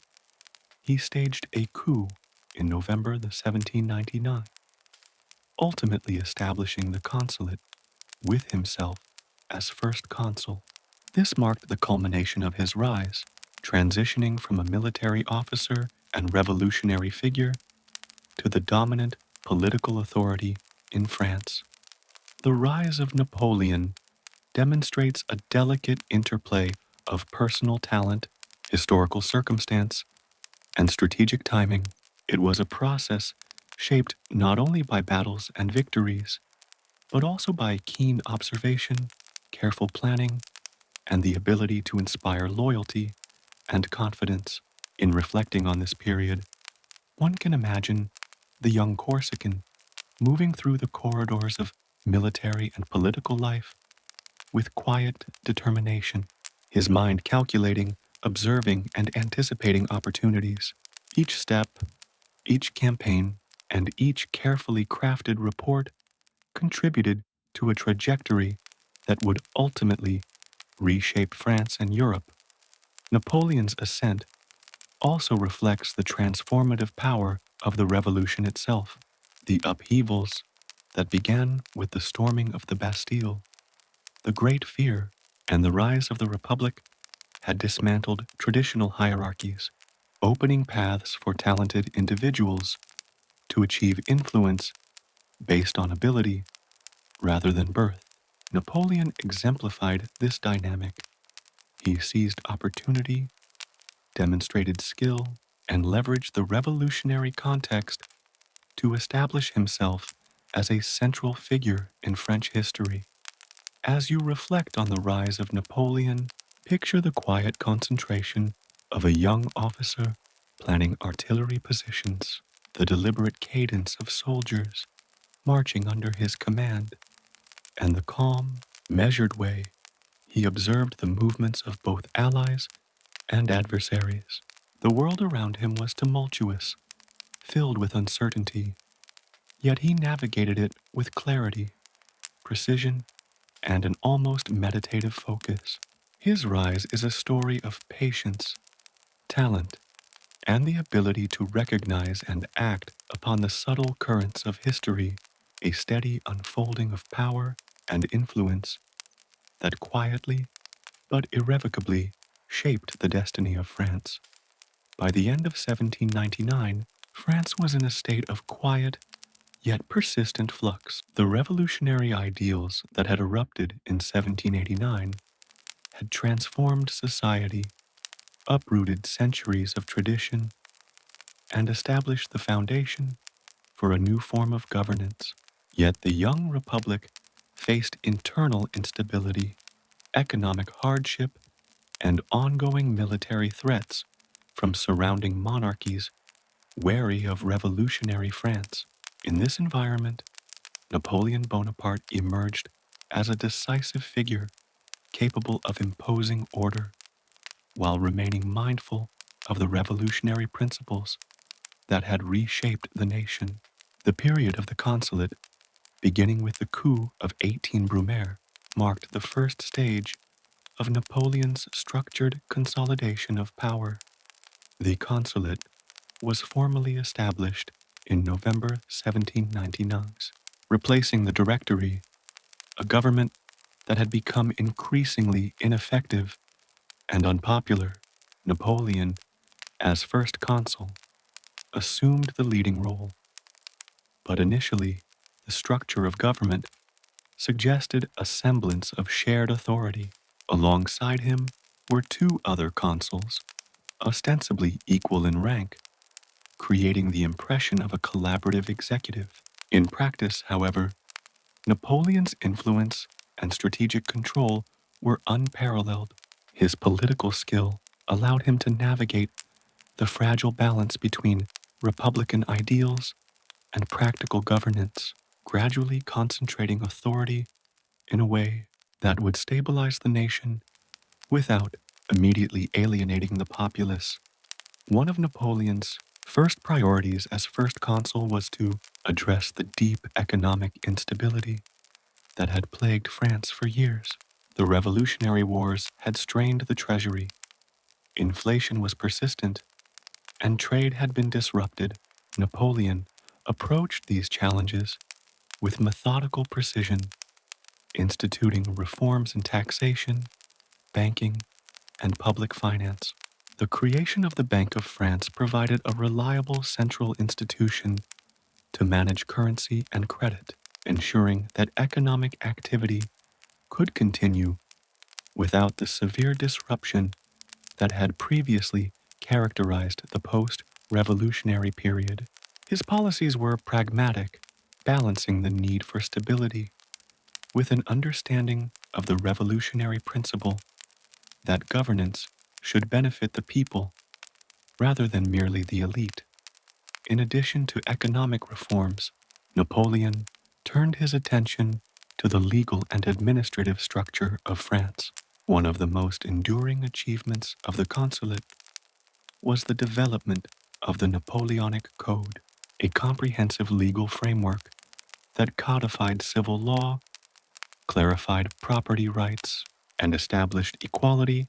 he staged a coup in November 1799, ultimately establishing the consulate with himself as first consul. This marked the culmination of his rise, transitioning from a military officer and revolutionary figure to the dominant political authority in France. The rise of Napoleon demonstrates a delicate interplay of personal talent, historical circumstance, and strategic timing. It was a process shaped not only by battles and victories, but also by keen observation, careful planning, and the ability to inspire loyalty and confidence. In reflecting on this period, one can imagine the young Corsican moving through the corridors of military and political life with quiet determination, his mind calculating, observing, and anticipating opportunities. Each step, each campaign, and each carefully crafted report contributed to a trajectory that would ultimately reshape France and Europe. Napoleon's ascent also reflects the transformative power of the revolution itself. The upheavals that began with the storming of the Bastille, the Great Fear, and the rise of the Republic had dismantled traditional hierarchies, opening paths for talented individuals to achieve influence based on ability rather than birth. Napoleon exemplified this dynamic. He seized opportunity, demonstrated skill, and leveraged the revolutionary context to establish himself as a central figure in French history. As you reflect on the rise of Napoleon, picture the quiet concentration of a young officer planning artillery positions, the deliberate cadence of soldiers marching under his command, and the calm, measured way he observed the movements of both allies and adversaries. The world around him was tumultuous, filled with uncertainty, yet he navigated it with clarity, precision, and an almost meditative focus. His rise is a story of patience, talent, and the ability to recognize and act upon the subtle currents of history, a steady unfolding of power and influence that quietly but irrevocably shaped the destiny of France. By the end of 1799, France was in a state of quiet yet persistent flux. The revolutionary ideals that had erupted in 1789 had transformed society, uprooted centuries of tradition, and established the foundation for a new form of governance. Yet the young republic faced internal instability, economic hardship, and ongoing military threats from surrounding monarchies wary of revolutionary France. In this environment, Napoleon Bonaparte emerged as a decisive figure capable of imposing order while remaining mindful of the revolutionary principles that had reshaped the nation. The period of the Consulate, beginning with the Coup of 18 Brumaire, marked the first stage of Napoleon's structured consolidation of power. The Consulate was formally established in November 1799, replacing the Directory, a government that had become increasingly ineffective and unpopular. Napoleon, as first consul, assumed the leading role, but initially the structure of government suggested a semblance of shared authority. Alongside him were two other consuls, ostensibly equal in rank, creating the impression of a collaborative executive. In practice, however, Napoleon's influence and strategic control were unparalleled. His political skill allowed him to navigate the fragile balance between republican ideals and practical governance, gradually concentrating authority in a way that would stabilize the nation without immediately alienating the populace. One of Napoleon's first priorities as first consul was to address the deep economic instability that had plagued France for years. The Revolutionary Wars had strained the treasury, inflation was persistent, and trade had been disrupted. Napoleon approached these challenges with methodical precision, instituting reforms in taxation, banking, and public finance. The creation of the Bank of France provided a reliable central institution to manage currency and credit, ensuring that economic activity could continue without the severe disruption that had previously characterized the post-revolutionary period. His policies were pragmatic, balancing the need for stability with an understanding of the revolutionary principle that governance should benefit the people rather than merely the elite. In addition to economic reforms, Napoleon turned his attention to the legal and administrative structure of France. One of the most enduring achievements of the consulate was the development of the Napoleonic Code, a comprehensive legal framework that codified civil law, clarified property rights, and established equality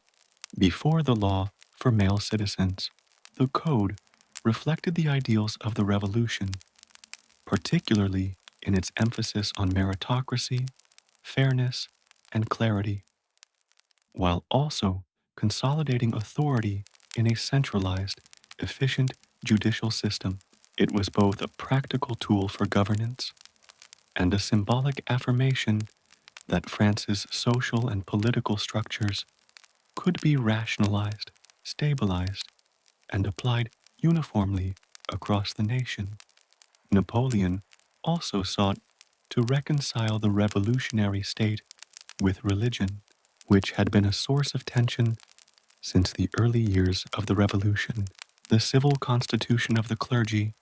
before the law for male citizens. The Code reflected the ideals of the Revolution, particularly in its emphasis on meritocracy, fairness, and clarity. while also consolidating authority in a centralized, efficient judicial system. It was both a practical tool for governance and a symbolic affirmation that France's social and political structures could be rationalized, stabilized, and applied uniformly across the nation. Napoleon also sought to reconcile the revolutionary state with religion, which had been a source of tension since the early years of the Revolution. The civil constitution of the clergy,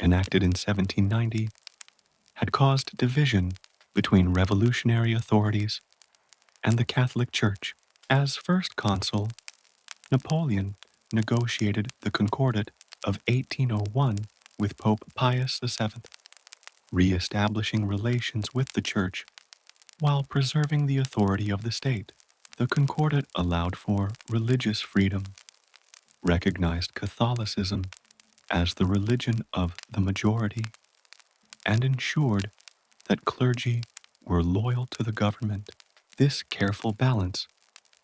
enacted in 1790, had caused division between revolutionary authorities and the Catholic Church. As first consul, Napoleon negotiated the Concordat of 1801 with Pope Pius VII, re-establishing relations with the Church while preserving the authority of the state. The Concordat allowed for religious freedom, recognized Catholicism as the religion of the majority, and ensured that clergy were loyal to the government. This careful balance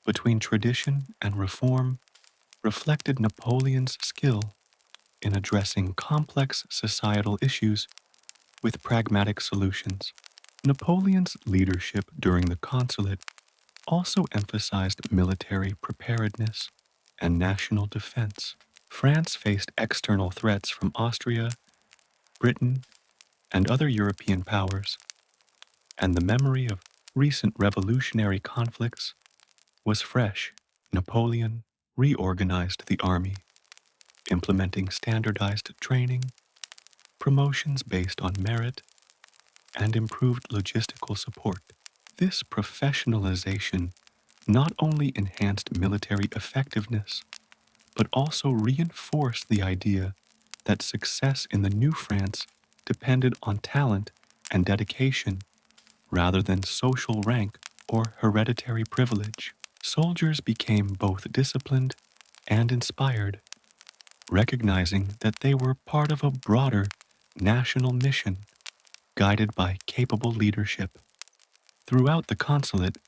between tradition and reform reflected Napoleon's skill in addressing complex societal issues with pragmatic solutions. Napoleon's leadership during the consulate also emphasized military preparedness and national defense. France faced external threats from Austria, Britain, and other European powers, and the memory of recent revolutionary conflicts was fresh. Napoleon reorganized the army, implementing standardized training, promotions based on merit, and improved logistical support. This professionalization not only enhanced military effectiveness, but also reinforced the idea that success in the new France depended on talent and dedication rather than social rank or hereditary privilege. Soldiers became both disciplined and inspired, recognizing that they were part of a broader national mission guided by capable leadership. Throughout the consulate,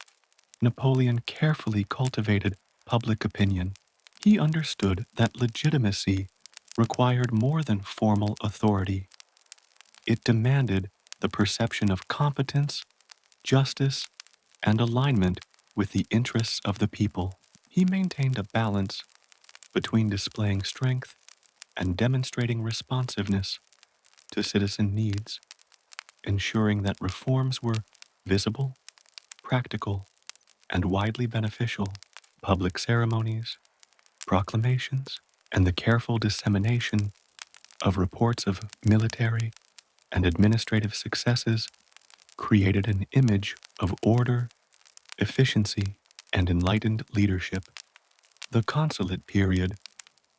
Napoleon carefully cultivated public opinion. He understood that legitimacy required more than formal authority. It demanded the perception of competence, justice, and alignment with the interests of the people. He maintained a balance between displaying strength and demonstrating responsiveness to citizen needs, ensuring that reforms were visible, practical, and widely beneficial. Public ceremonies, proclamations, and the careful dissemination of reports of military and administrative successes created an image of order, efficiency, and enlightened leadership. The consulate period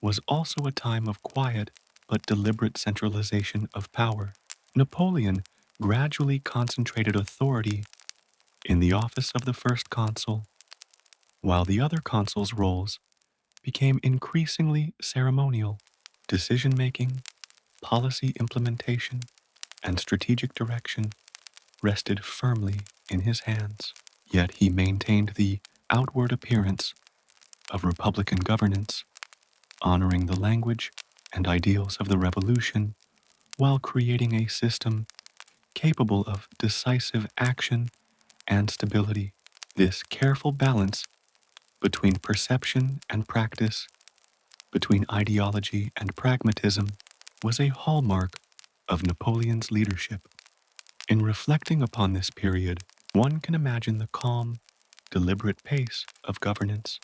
was also a time of quiet but deliberate centralization of power. Napoleon gradually concentrated authority in the office of the first consul, while the other consuls' roles became increasingly ceremonial. Decision-making, policy implementation, and strategic direction rested firmly in his hands. Yet he maintained the outward appearance of republican governance, honoring the language and ideals of the revolution while creating a system capable of decisive action and stability. This careful balance between perception and practice, between ideology and pragmatism, was a hallmark of Napoleon's leadership. In reflecting upon this period, one can imagine the calm, deliberate pace of governance,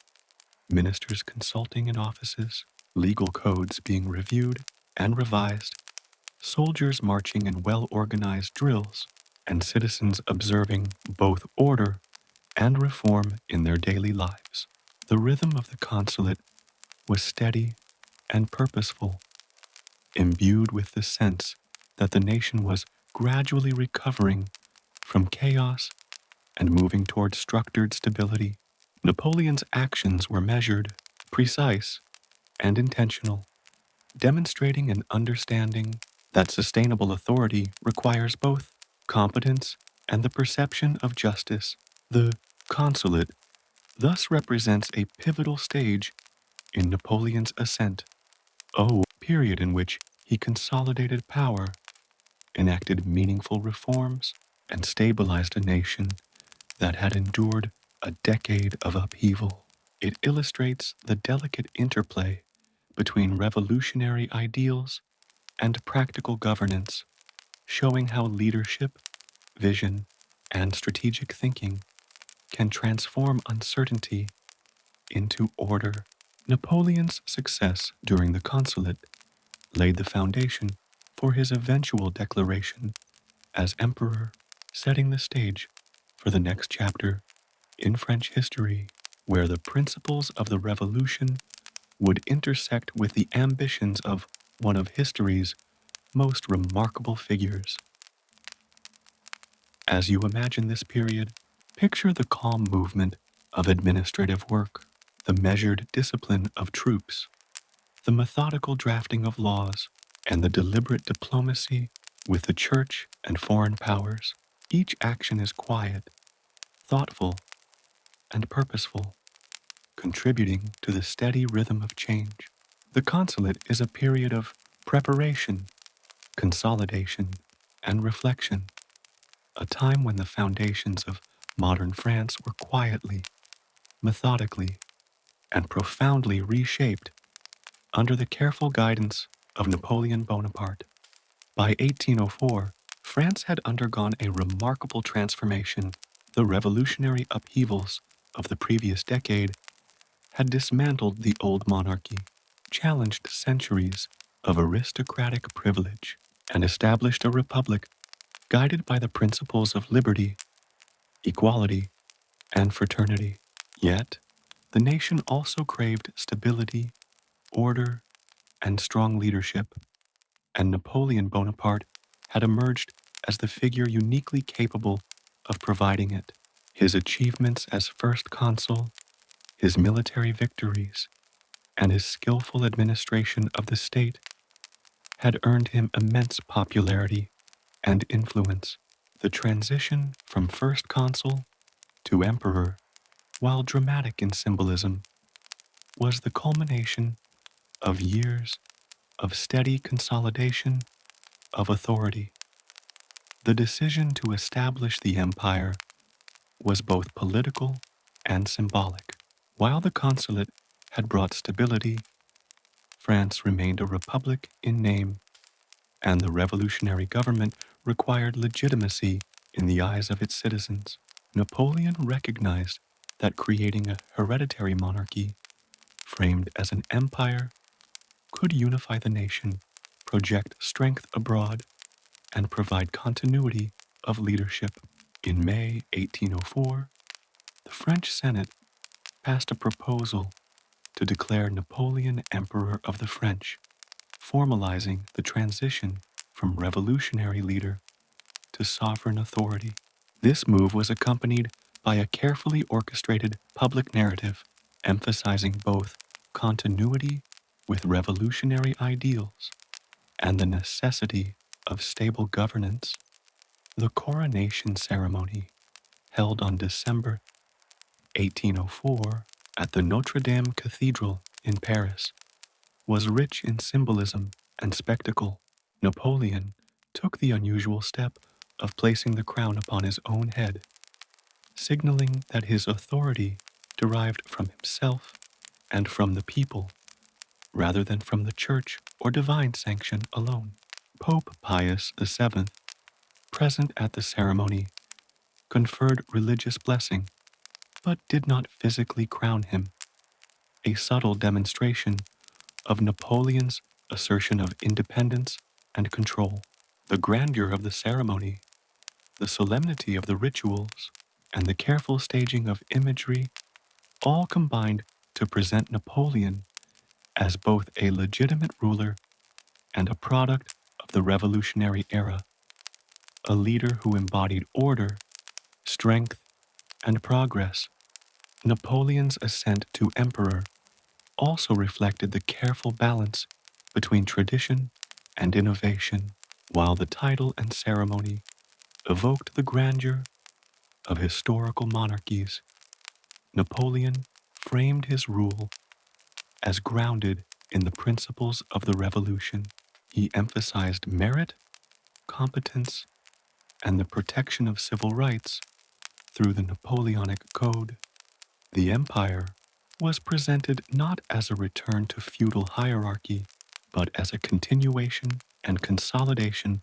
ministers consulting in offices, legal codes being reviewed and revised, soldiers marching in well-organized drills, and citizens observing both order and reform in their daily lives. The rhythm of the consulate was steady and purposeful, imbued with the sense that the nation was gradually recovering from chaos and moving toward structured stability. Napoleon's actions were measured, precise, and intentional, demonstrating an understanding that sustainable authority requires both competence and the perception of justice. The consulate thus represents a pivotal stage in Napoleon's ascent, a period in which he consolidated power, enacted meaningful reforms, and stabilized a nation that had endured a decade of upheaval. It illustrates the delicate interplay between revolutionary ideals and practical governance, showing how leadership, vision, and strategic thinking can transform uncertainty into order. Napoleon's success during the Consulate laid the foundation for his eventual declaration as emperor, setting the stage for the next chapter in French history, where the principles of the revolution would intersect with the ambitions of one of history's most remarkable figures. As you imagine this period, picture the calm movement of administrative work, the measured discipline of troops, the methodical drafting of laws, and the deliberate diplomacy with the church and foreign powers. Each action is quiet, thoughtful, and purposeful, contributing to the steady rhythm of change. The consulate is a period of preparation, consolidation, and reflection, a time when the foundations of modern France were quietly, methodically, and profoundly reshaped under the careful guidance of Napoleon Bonaparte. By 1804, France had undergone a remarkable transformation. The revolutionary upheavals of the previous decade had dismantled the old monarchy, challenged centuries of aristocratic privilege, and established a republic guided by the principles of liberty, equality, and fraternity. Yet, the nation also craved stability, order, and strong leadership, and Napoleon Bonaparte had emerged as the figure uniquely capable of providing it. His achievements as first consul, his military victories, and his skillful administration of the state had earned him immense popularity and influence. The transition from first consul to emperor, while dramatic in symbolism, was the culmination of years of steady consolidation of authority. The decision to establish the empire was both political and symbolic. While the consulate had brought stability, France remained a republic in name, and the revolutionary government required legitimacy in the eyes of its citizens. Napoleon recognized that creating a hereditary monarchy, framed as an empire, could unify the nation, project strength abroad, and provide continuity of leadership. In May 1804, the French Senate passed a proposal to declare Napoleon Emperor of the French, formalizing the transition from revolutionary leader to sovereign authority. This move was accompanied by a carefully orchestrated public narrative emphasizing both continuity with revolutionary ideals and the necessity of stable governance. The coronation ceremony, held on December 1804 at the Notre Dame Cathedral in Paris, was rich in symbolism and spectacle. Napoleon took the unusual step of placing the crown upon his own head, signaling that his authority derived from himself and from the people, rather than from the church or divine sanction alone. Pope Pius VII, present at the ceremony, conferred religious blessing, but did not physically crown him, a subtle demonstration of Napoleon's assertion of independence and control. The grandeur of the ceremony, the solemnity of the rituals, and the careful staging of imagery all combined to present Napoleon as both a legitimate ruler and a product of the revolutionary era, a leader who embodied order, strength, and progress. Napoleon's ascent to emperor also reflected the careful balance between tradition and innovation, while the title and ceremony evoked the grandeur of historical monarchies. Napoleon framed his rule as grounded in the principles of the revolution. He emphasized merit, competence, and the protection of civil rights through the Napoleonic Code. The empire was presented not as a return to feudal hierarchy, but as a continuation and consolidation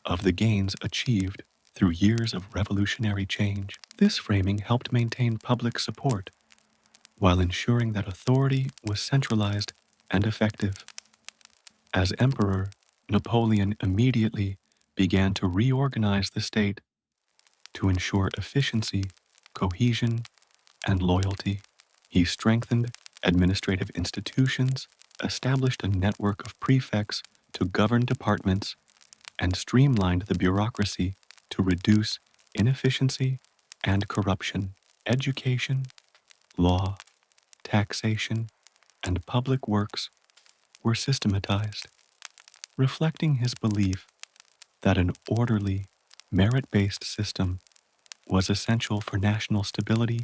of the gains achieved through years of revolutionary change. This framing helped maintain public support while ensuring that authority was centralized and effective. As emperor, Napoleon immediately began to reorganize the state to ensure efficiency, cohesion, and loyalty. He strengthened administrative institutions, established a network of prefects to govern departments, and streamlined the bureaucracy to reduce inefficiency and corruption. Education, law, taxation, and public works were systematized, reflecting his belief that an orderly, merit-based system was essential for national stability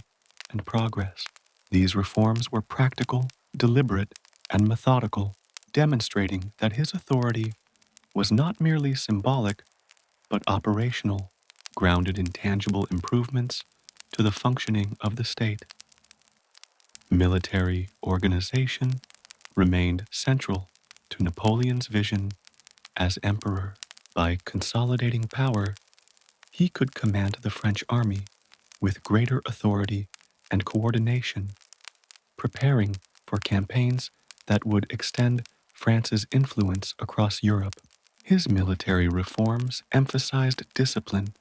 and progress. These reforms were practical, deliberate, and methodical, demonstrating that his authority was not merely symbolic, but operational, grounded in tangible improvements to the functioning of the state. Military organization remained central to Napoleon's vision as emperor. By consolidating power, he could command the French army with greater authority and coordination, preparing for campaigns that would extend France's influence across Europe. His military reforms emphasized discipline,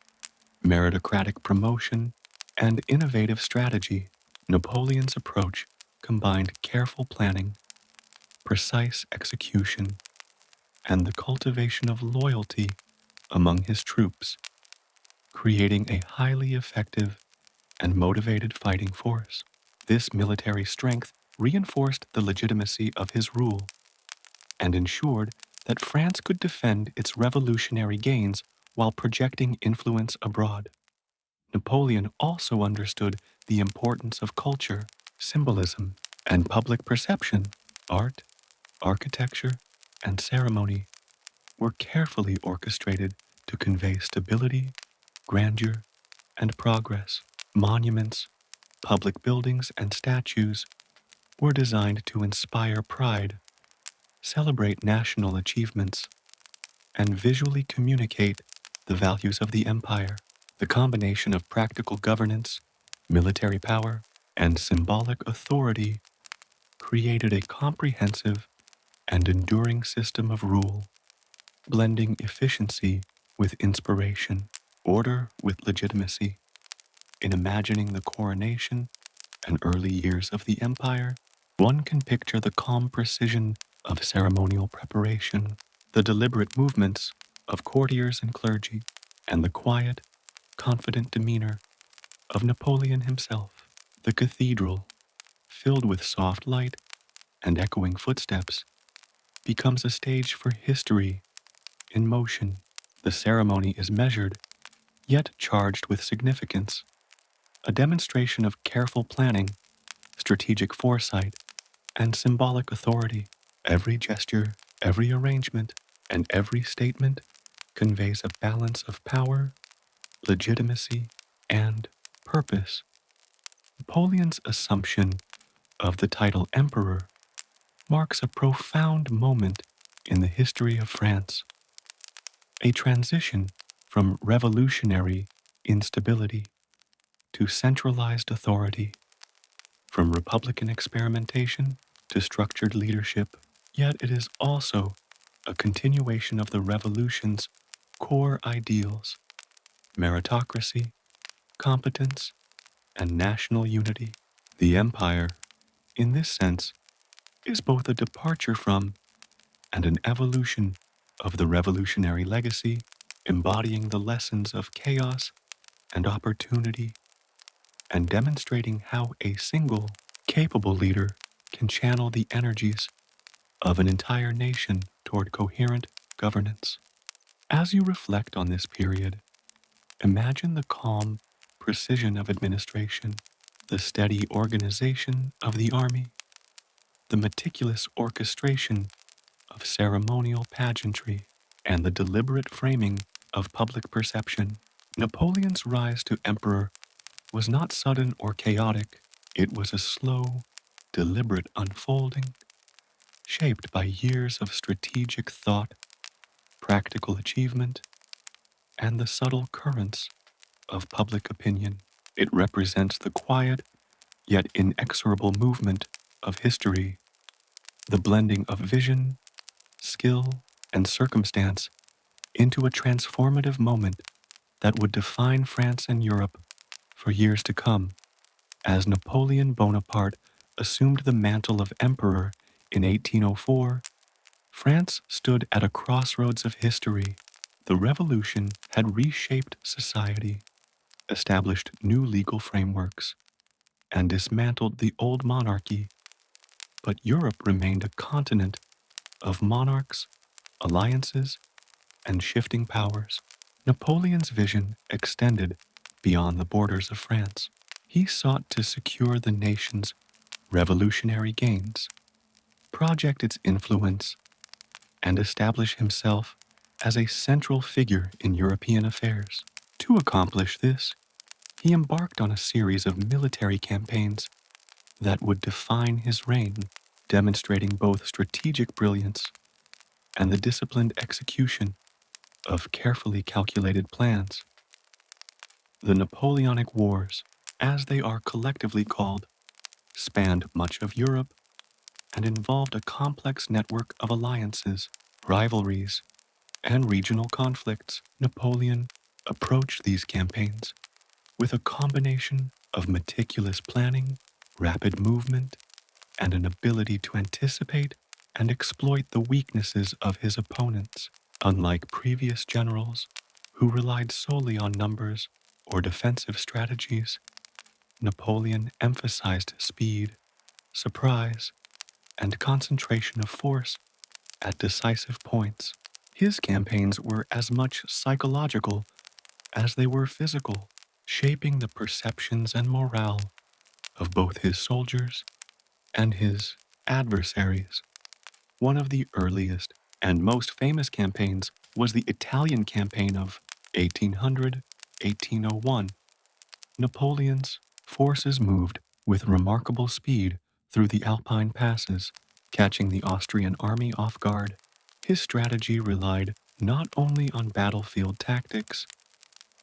meritocratic promotion, and innovative strategy. Napoleon's approach combined careful planning, precise execution, and the cultivation of loyalty among his troops, creating a highly effective and motivated fighting force. This military strength reinforced the legitimacy of his rule and ensured that France could defend its revolutionary gains while projecting influence abroad. Napoleon also understood the importance of culture, symbolism, and public perception. Art, architecture, and ceremony were carefully orchestrated to convey stability, grandeur, and progress. Monuments, public buildings, and statues were designed to inspire pride, celebrate national achievements, and visually communicate the values of the empire. The combination of practical governance, military power, and symbolic authority created a comprehensive and enduring system of rule, blending efficiency with inspiration, order with legitimacy. In imagining the coronation and early years of the empire, one can picture the calm precision of ceremonial preparation, the deliberate movements of courtiers and clergy, and the quiet, confident demeanor of Napoleon himself. The cathedral, filled with soft light and echoing footsteps, becomes a stage for history in motion. The ceremony is measured, yet charged with significance, a demonstration of careful planning, strategic foresight, and symbolic authority. Every gesture, every arrangement, and every statement conveys a balance of power, legitimacy, and purpose. Napoleon's assumption of the title emperor marks a profound moment in the history of France, a transition from revolutionary instability to centralized authority, from republican experimentation to structured leadership. Yet it is also a continuation of the revolution's core ideals: meritocracy, competence, and national unity. The empire, in this sense, is both a departure from and an evolution of the revolutionary legacy, embodying the lessons of chaos and opportunity, and demonstrating how a single, capable leader can channel the energies of an entire nation toward coherent governance. As you reflect on this period, imagine the calm precision of administration, The steady organization of the army, the meticulous orchestration of ceremonial pageantry, and the deliberate framing of public perception. Napoleon's rise to emperor was not sudden or chaotic. It was a slow, deliberate unfolding, shaped by years of strategic thought, practical achievement, and the subtle currents of public opinion. It represents the quiet yet inexorable movement of history, the blending of vision, skill, and circumstance into a transformative moment that would define France and Europe for years to come. As Napoleon Bonaparte assumed the mantle of emperor in 1804, France stood at a crossroads of history. The revolution had reshaped society, established new legal frameworks, and dismantled the old monarchy, but Europe remained a continent of monarchs, alliances, and shifting powers. Napoleon's vision extended beyond the borders of France. He sought to secure the nation's revolutionary gains, project its influence, and establish himself as a central figure in European affairs. To accomplish this, he embarked on a series of military campaigns that would define his reign, demonstrating both strategic brilliance and the disciplined execution of carefully calculated plans. The Napoleonic Wars, as they are collectively called, spanned much of Europe and involved a complex network of alliances, rivalries, and regional conflicts. Napoleon approached these campaigns with a combination of meticulous planning, rapid movement, and an ability to anticipate and exploit the weaknesses of his opponents. Unlike previous generals who relied solely on numbers or defensive strategies, Napoleon emphasized speed, surprise, and concentration of force at decisive points. His campaigns were as much psychological as they were physical, shaping the perceptions and morale of both his soldiers and his adversaries. One of the earliest and most famous campaigns was the Italian campaign of 1800-1801. Napoleon's forces moved with remarkable speed through the Alpine passes, catching the Austrian army off guard. His strategy relied not only on battlefield tactics,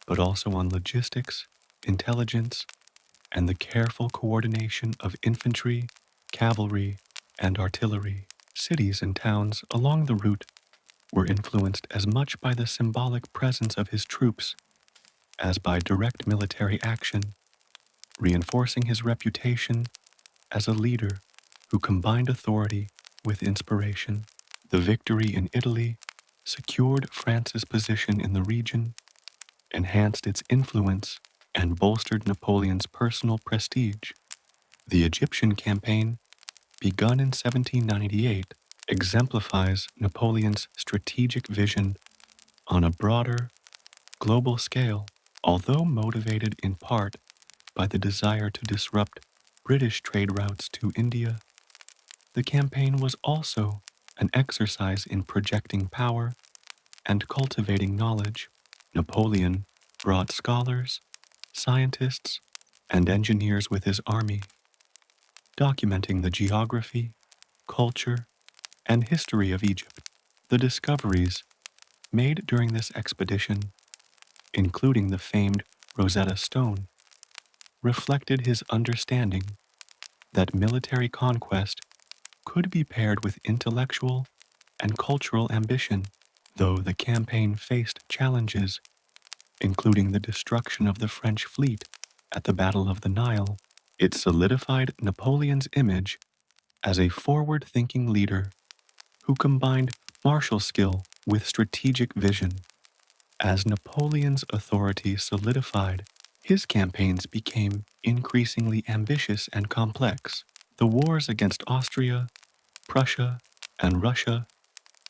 but also on logistics, intelligence, and the careful coordination of infantry, cavalry, and artillery. Cities and towns along the route were influenced as much by the symbolic presence of his troops as by direct military action, reinforcing his reputation as a leader who combined authority with inspiration. The victory in Italy secured France's position in the region, enhanced its influence, and bolstered Napoleon's personal prestige. The Egyptian campaign, begun in 1798, exemplifies Napoleon's strategic vision on a broader, global scale. Although motivated in part by the desire to disrupt British trade routes to India, the campaign was also an exercise in projecting power and cultivating knowledge. Napoleon brought scholars, scientists, and engineers with his army, documenting the geography, culture, and history of Egypt. The discoveries made during this expedition, including the famed Rosetta Stone, reflected his understanding that military conquest could be paired with intellectual and cultural ambition. Though the campaign faced challenges, including the destruction of the French fleet at the Battle of the Nile, it solidified Napoleon's image as a forward-thinking leader who combined martial skill with strategic vision. As Napoleon's authority solidified, his campaigns became increasingly ambitious and complex. The wars against Austria, Prussia, and Russia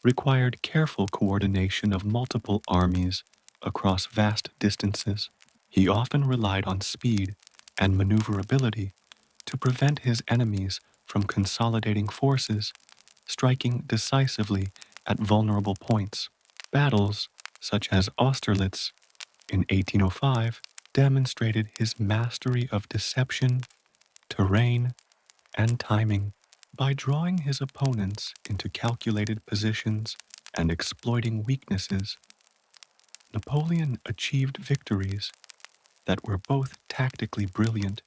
required careful coordination of multiple armies across vast distances. He often relied on speed and maneuverability to prevent his enemies from consolidating forces, striking decisively at vulnerable points. Battles such as Austerlitz in 1805 demonstrated his mastery of deception, terrain, and timing. By drawing his opponents into calculated positions and exploiting weaknesses, Napoleon achieved victories that were both tactically brilliant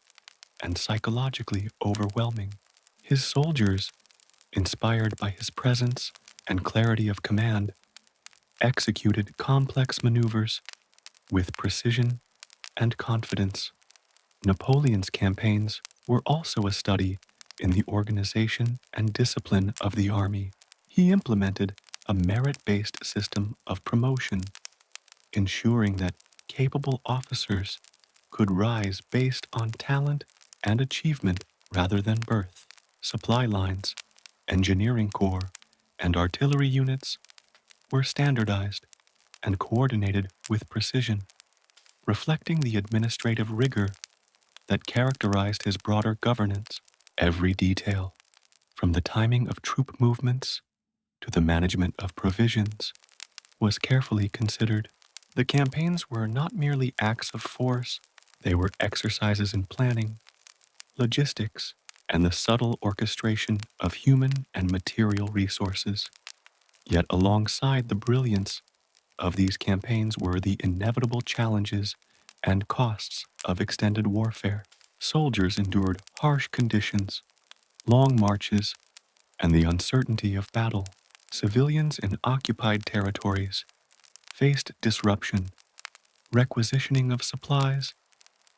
and psychologically overwhelming. His soldiers, inspired by his presence and clarity of command, executed complex maneuvers with precision and confidence. Napoleon's campaigns were also a study in the organization and discipline of the army. He implemented a merit-based system of promotion, ensuring that capable officers could rise based on talent and achievement rather than birth. Supply lines, engineering corps, and artillery units were standardized and coordinated with precision, reflecting the administrative rigor that characterized his broader governance. Every detail, from the timing of troop movements to the management of provisions, was carefully considered. The campaigns were not merely acts of force, they were exercises in planning, logistics, and the subtle orchestration of human and material resources. Yet alongside the brilliance of these campaigns were the inevitable challenges and costs of extended warfare. Soldiers endured harsh conditions, long marches, and the uncertainty of battle. Civilians in occupied territories faced disruption, requisitioning of supplies,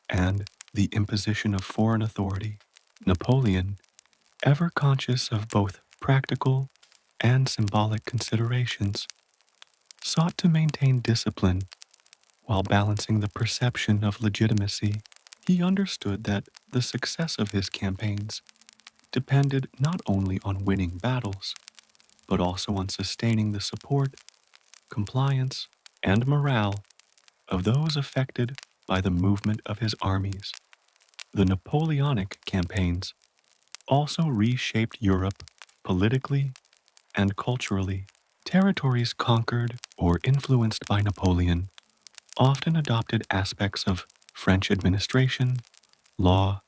and the imposition of foreign authority. Napoleon, ever conscious of both practical and symbolic considerations, sought to maintain discipline while balancing the perception of legitimacy. He understood that the success of his campaigns depended not only on winning battles, but also on sustaining the support, compliance, and morale of those affected by the movement of his armies. The Napoleonic campaigns also reshaped Europe politically and culturally. Territories conquered or influenced by Napoleon often adopted aspects of French administration, law,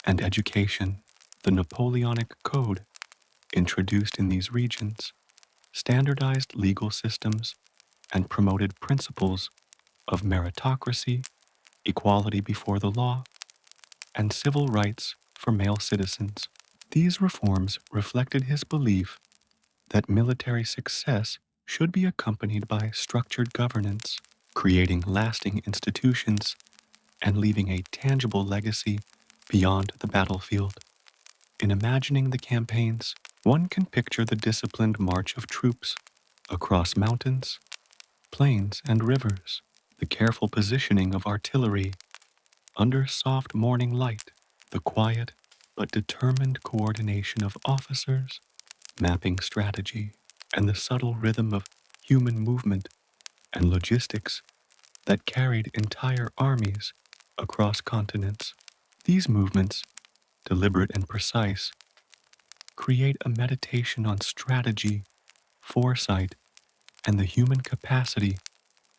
and education. The Napoleonic Code, introduced in these regions, standardized legal systems and promoted principles of meritocracy, equality before the law, and civil rights for male citizens. These reforms reflected his belief that military success should be accompanied by structured governance, creating lasting institutions and leaving a tangible legacy beyond the battlefield. In imagining the campaigns, one can picture the disciplined march of troops across mountains, plains, and rivers, the careful positioning of artillery under soft morning light, the quiet but determined coordination of officers, mapping strategy, and the subtle rhythm of human movement and logistics that carried entire armies across continents. These movements, deliberate and precise, create a meditation on strategy, foresight, and the human capacity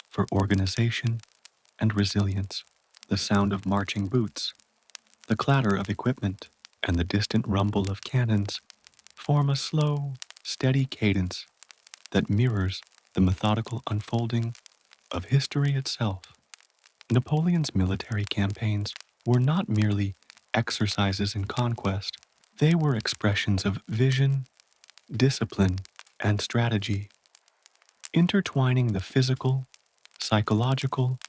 for organization and resilience. The sound of marching boots, the clatter of equipment, and the distant rumble of cannons form a slow, steady cadence that mirrors the methodical unfolding of history itself. Napoleon's military campaigns were not merely exercises in conquest, they were expressions of vision, discipline, and strategy, intertwining the physical, psychological,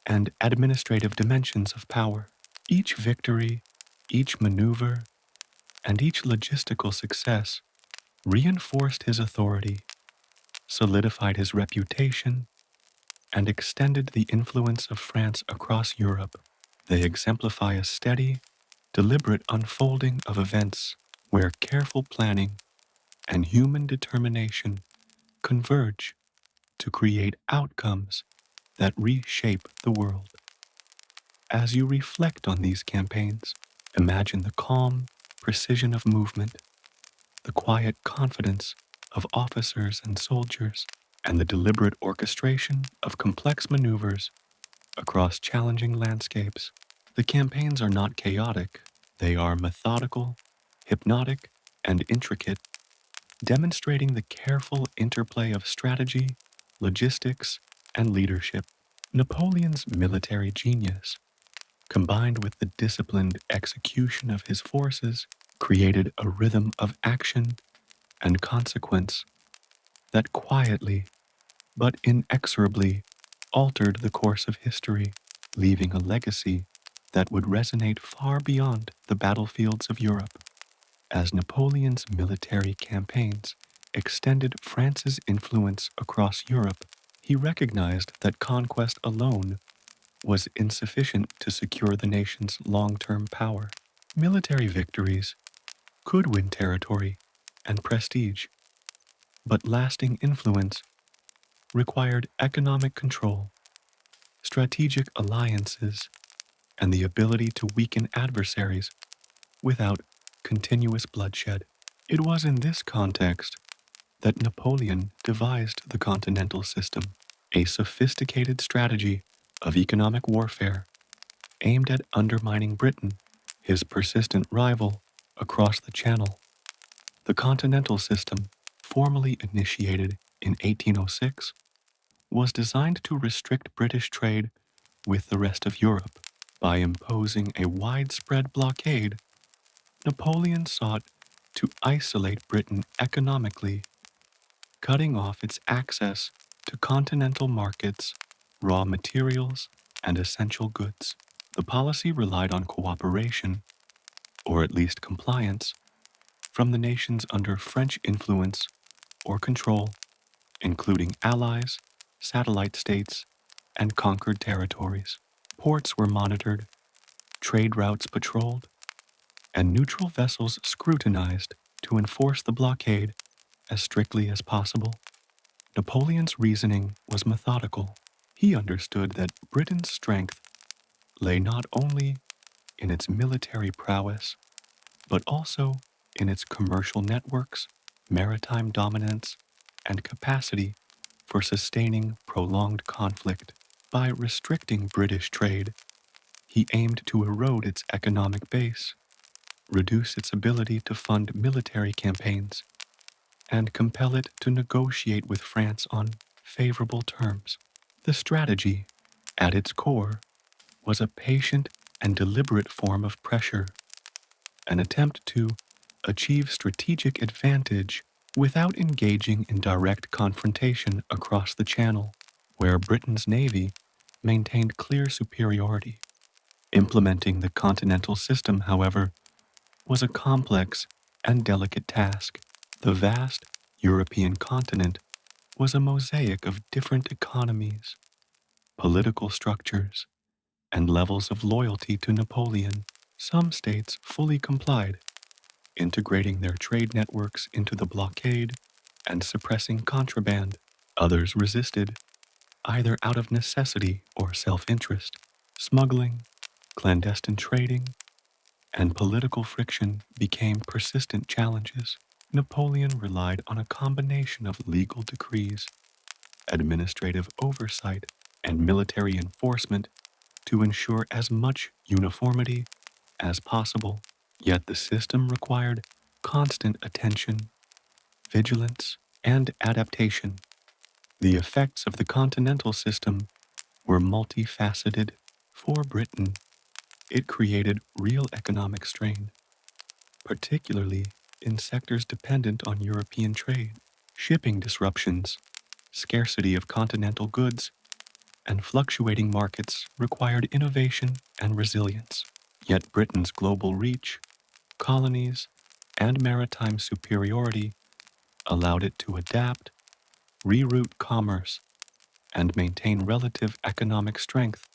and administrative dimensions of power. Each victory, each maneuver, and each logistical success reinforced his authority, solidified his reputation, and extended the influence of France across Europe. They exemplify a steady, deliberate unfolding of events where careful planning and human determination converge to create outcomes that reshape the world. As you reflect on these campaigns, imagine the calm precision of movement, the quiet confidence of officers and soldiers, and the deliberate orchestration of complex maneuvers across challenging landscapes. The campaigns are not chaotic, they are methodical, hypnotic, and intricate, demonstrating the careful interplay of strategy, logistics, and leadership. Napoleon's military genius, combined with the disciplined execution of his forces, created a rhythm of action and consequence that quietly but inexorably altered the course of history, leaving a legacy that would resonate far beyond the battlefields of Europe. As Napoleon's military campaigns extended France's influence across Europe, he recognized that conquest alone was insufficient to secure the nation's long-term power. Military victories could win territory and prestige, but lasting influence required economic control, strategic alliances, and the ability to weaken adversaries without continuous bloodshed. It was in this context that Napoleon devised the continental system, a sophisticated strategy of economic warfare aimed at undermining Britain, his persistent rival, across the Channel. The continental system, formally initiated in 1806, was designed to restrict British trade with the rest of Europe. By imposing a widespread blockade, Napoleon sought to isolate Britain economically, cutting off its access to continental markets, raw materials, and essential goods. The policy relied on cooperation, or at least compliance, from the nations under French influence or control, including allies, satellite states, and conquered territories. Ports were monitored, trade routes patrolled, and neutral vessels scrutinized to enforce the blockade as strictly as possible. Napoleon's reasoning was methodical. He understood that Britain's strength lay not only in its military prowess, but also in its commercial networks, maritime dominance, and capacity for sustaining prolonged conflict. By restricting British trade, he aimed to erode its economic base, reduce its ability to fund military campaigns, and compel it to negotiate with France on favorable terms. The strategy, at its core, was a patient and deliberate form of pressure, an attempt to achieve strategic advantage without engaging in direct confrontation across the Channel, where Britain's navy maintained clear superiority. Implementing the continental system, however, was a complex and delicate task. The vast European continent was a mosaic of different economies, political structures, and levels of loyalty to Napoleon. Some states fully complied, integrating their trade networks into the blockade and suppressing contraband. Others resisted, either out of necessity or self-interest. Smuggling, clandestine trading, and political friction became persistent challenges. Napoleon relied on a combination of legal decrees, administrative oversight, and military enforcement to ensure as much uniformity as possible. Yet the system required constant attention, vigilance, and adaptation. The effects of the continental system were multifaceted. For Britain, it created real economic strain, particularly in sectors dependent on European trade. Shipping disruptions, scarcity of continental goods, and fluctuating markets required innovation and resilience. Yet Britain's global reach, colonies, and maritime superiority allowed it to adapt, reroute commerce, and maintain relative economic strength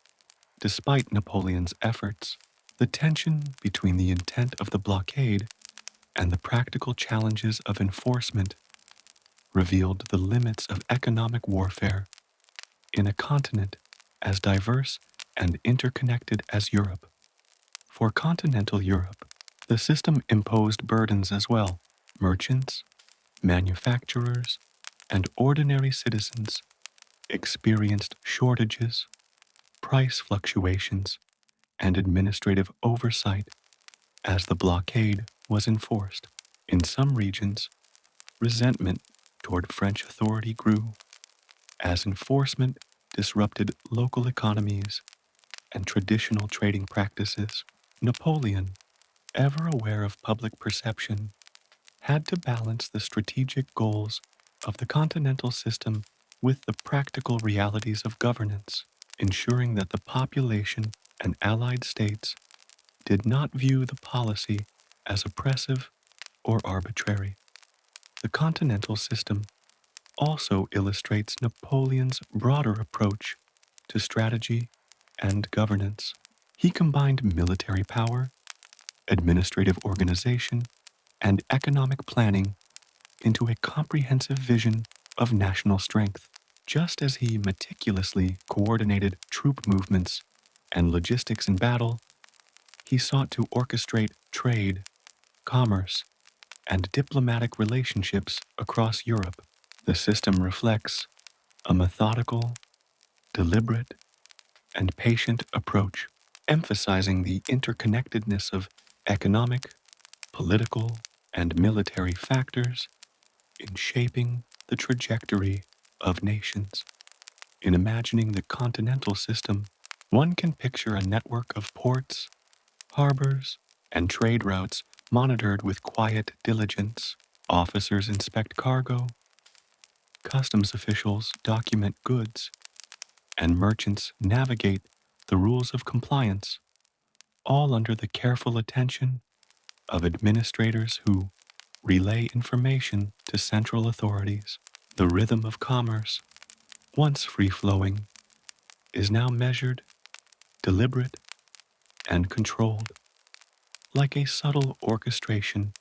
despite Napoleon's efforts. The tension between the intent of the blockade and the practical challenges of enforcement revealed the limits of economic warfare in a continent as diverse and interconnected as Europe. For continental Europe, the system imposed burdens as well. Merchants, manufacturers, and ordinary citizens experienced shortages, price fluctuations, and administrative oversight as the blockade was enforced. In some regions, resentment toward French authority grew as enforcement disrupted local economies and traditional trading practices. Napoleon, ever aware of public perception, had to balance the strategic goals of the continental system with the practical realities of governance, ensuring that the population and allied states did not view the policy as oppressive or arbitrary. The continental system also illustrates Napoleon's broader approach to strategy and governance. He combined military power, administrative organization, and economic planning into a comprehensive vision of national strength. Just as he meticulously coordinated troop movements and logistics in battle, he sought to orchestrate trade, commerce, and diplomatic relationships across Europe. The system reflects a methodical, deliberate, and patient approach, emphasizing the interconnectedness of economic, political, and military factors in shaping the trajectory of nations. In imagining the continental system, one can picture a network of ports, harbors, and trade routes monitored with quiet diligence. Officers inspect cargo, customs officials document goods, and merchants navigate the rules of compliance, all under the careful attention of administrators who relay information to central authorities. The rhythm of commerce, once free-flowing, is now measured, deliberate, and controlled, like a subtle orchestration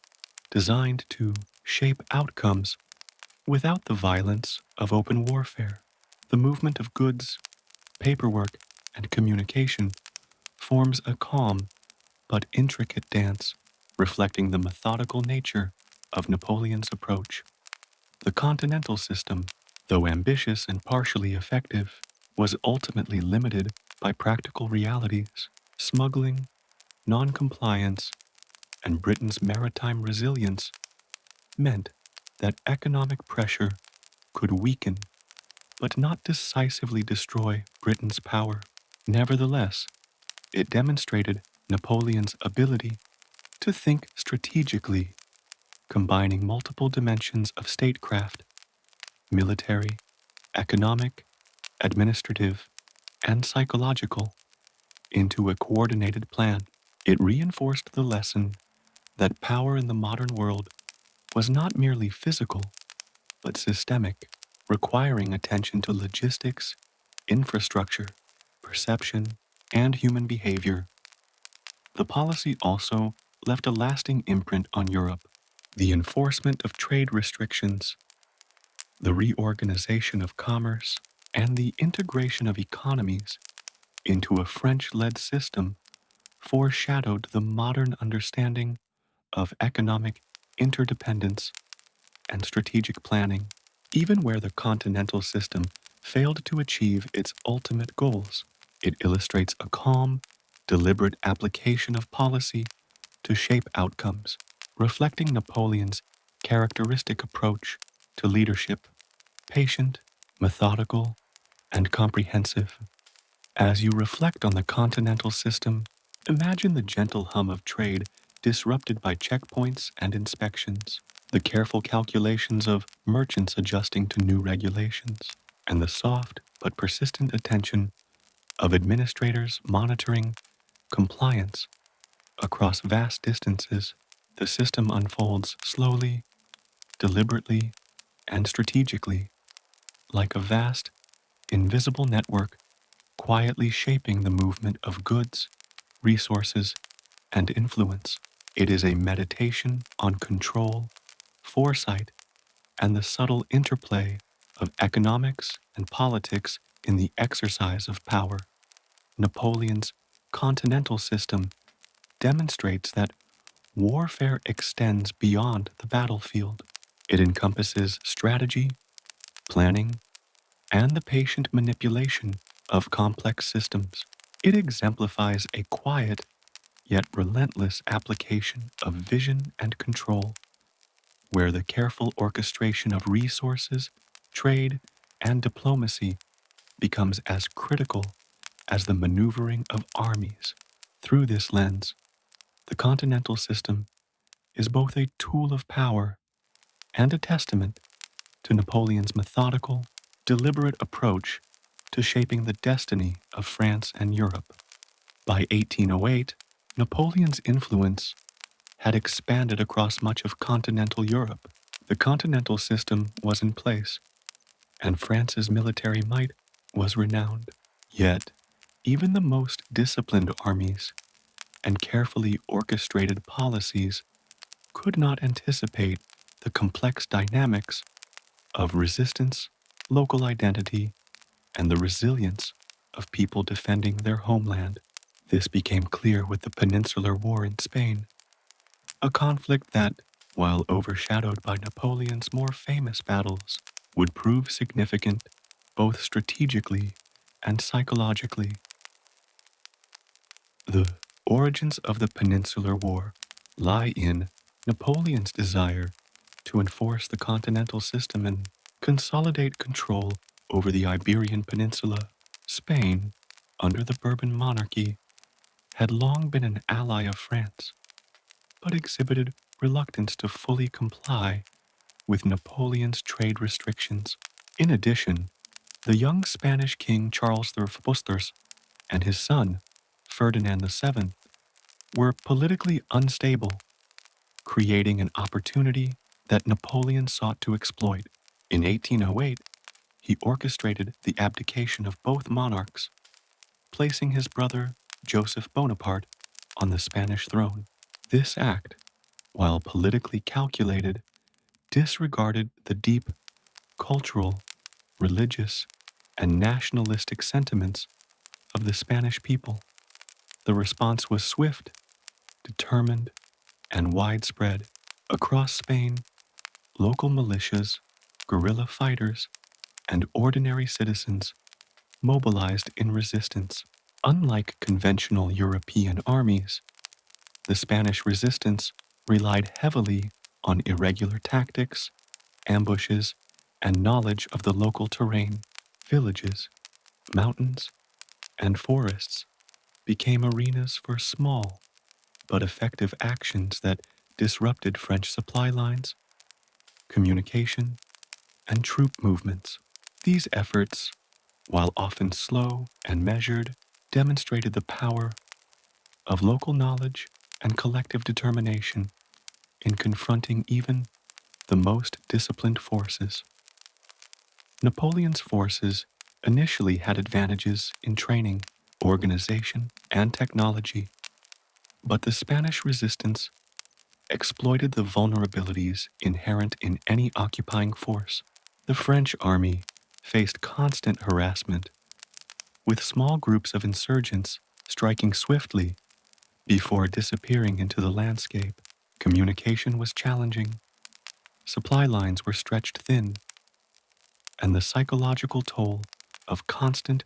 designed to shape outcomes without the violence of open warfare. The movement of goods, paperwork, and communication forms a calm but intricate dance, reflecting the methodical nature of Napoleon's approach. The continental system, though ambitious and partially effective, was ultimately limited by practical realities. Smuggling, non-compliance, and Britain's maritime resilience meant that economic pressure could weaken but not decisively destroy Britain's power. Nevertheless, it demonstrated Napoleon's ability to think strategically, combining multiple dimensions of statecraft: military, economic, administrative, and psychological, into a coordinated plan. It reinforced the lesson that power in the modern world was not merely physical, but systemic, requiring attention to logistics, infrastructure, perception, and human behavior. The policy also left a lasting imprint on Europe. The enforcement of trade restrictions, the reorganization of commerce, and the integration of economies into a French-led system foreshadowed the modern understanding of economic interdependence and strategic planning. Even where the continental system failed to achieve its ultimate goals, it illustrates a calm, deliberate application of policy to shape outcomes, reflecting Napoleon's characteristic approach to leadership: patient, methodical, and comprehensive. As you reflect on the continental system, imagine the gentle hum of trade disrupted by checkpoints and inspections, the careful calculations of merchants adjusting to new regulations, and the soft but persistent attention of administrators monitoring compliance across vast distances. The system unfolds slowly, deliberately, and strategically, like a vast, invisible network quietly shaping the movement of goods, resources, and influence. It is a meditation on control, foresight, and the subtle interplay of economics and politics in the exercise of power. Napoleon's continental system demonstrates that warfare extends beyond the battlefield. It encompasses strategy, planning, and the patient manipulation of complex systems. It exemplifies a quiet yet relentless application of vision and control, where the careful orchestration of resources, trade, and diplomacy becomes as critical as the maneuvering of armies. Through this lens, the continental system is both a tool of power and a testament to Napoleon's methodical, deliberate approach to shaping the destiny of France and Europe. By 1808, Napoleon's influence had expanded across much of continental Europe. The continental system was in place, and France's military might was renowned. Yet, even the most disciplined armies and carefully orchestrated policies could not anticipate the complex dynamics of resistance, local identity, and the resilience of people defending their homeland. This became clear with the Peninsular War in Spain, a conflict that, while overshadowed by Napoleon's more famous battles, would prove significant both strategically and psychologically. The origins of the Peninsular War lie in Napoleon's desire to enforce the continental system and consolidate control over the Iberian Peninsula. Spain, under the Bourbon monarchy, had long been an ally of France, but exhibited reluctance to fully comply with Napoleon's trade restrictions. In addition, the young Spanish king Charles I and his son, Ferdinand VII, were politically unstable, creating an opportunity that Napoleon sought to exploit. In 1808, he orchestrated the abdication of both monarchs, placing his brother Joseph Bonaparte on the Spanish throne. This act, while politically calculated, disregarded the deep cultural, religious, and nationalistic sentiments of the Spanish people. The response was swift, determined, and widespread. Across Spain, local militias, guerrilla fighters, and ordinary citizens mobilized in resistance. Unlike conventional European armies, the Spanish resistance relied heavily on irregular tactics, ambushes, and knowledge of the local terrain. Villages, mountains, and forests became arenas for small but effective actions that disrupted French supply lines, communication, and troop movements. These efforts, while often slow and measured, demonstrated the power of local knowledge and collective determination in confronting even the most disciplined forces. Napoleon's forces initially had advantages in training, organization, and technology, but the Spanish resistance exploited the vulnerabilities inherent in any occupying force. The French army faced constant harassment, with small groups of insurgents striking swiftly before disappearing into the landscape. Communication was challenging, supply lines were stretched thin, and the psychological toll of constant,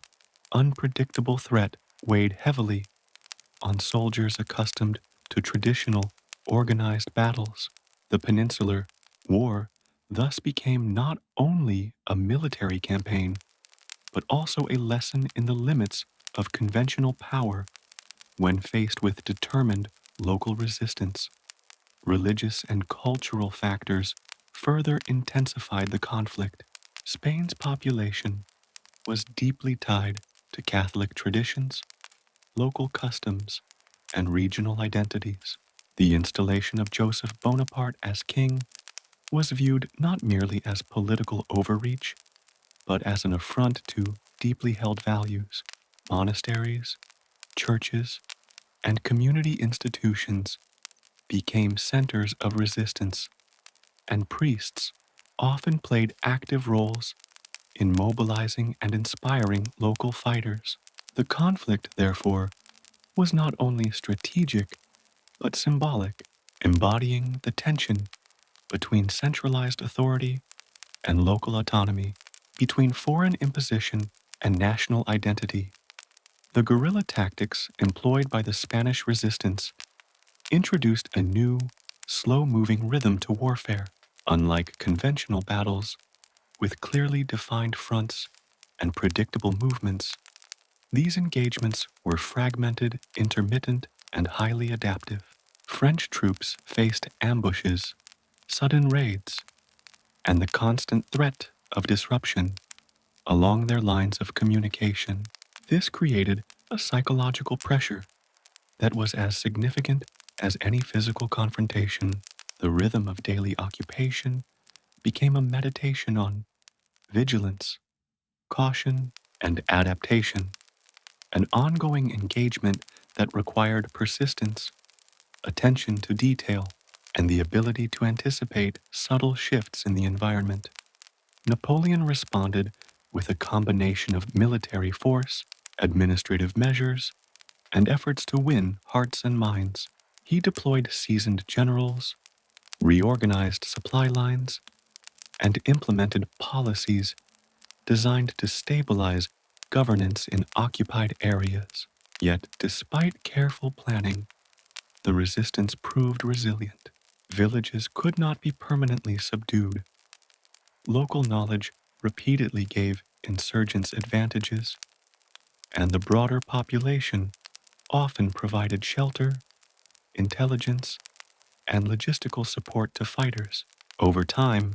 unpredictable threat weighed heavily on soldiers accustomed to traditional, organized battles. The Peninsular War thus became not only a military campaign, but also a lesson in the limits of conventional power when faced with determined local resistance. Religious and cultural factors further intensified the conflict. Spain's population was deeply tied to Catholic traditions, local customs, and regional identities. The installation of Joseph Bonaparte as king was viewed not merely as political overreach, but as an affront to deeply held values. Monasteries, churches, and community institutions became centers of resistance, and priests often played active roles in mobilizing and inspiring local fighters. The conflict, therefore, was not only strategic but symbolic, embodying the tension between centralized authority and local autonomy, between foreign imposition and national identity. The guerrilla tactics employed by the Spanish resistance introduced a new, slow-moving rhythm to warfare. Unlike conventional battles, with clearly defined fronts and predictable movements, these engagements were fragmented, intermittent, and highly adaptive. French troops faced ambushes, sudden raids, and the constant threat of disruption along their lines of communication. This created a psychological pressure that was as significant as any physical confrontation. The rhythm of daily occupation became a meditation on vigilance, caution, and adaptation, an ongoing engagement that required persistence, attention to detail, and the ability to anticipate subtle shifts in the environment. Napoleon responded with a combination of military force, administrative measures, and efforts to win hearts and minds. He deployed seasoned generals, reorganized supply lines, and implemented policies designed to stabilize governance in occupied areas. Yet, despite careful planning, the resistance proved resilient. Villages could not be permanently subdued. Local knowledge repeatedly gave insurgents advantages, and the broader population often provided shelter, intelligence, and logistical support to fighters. Over time,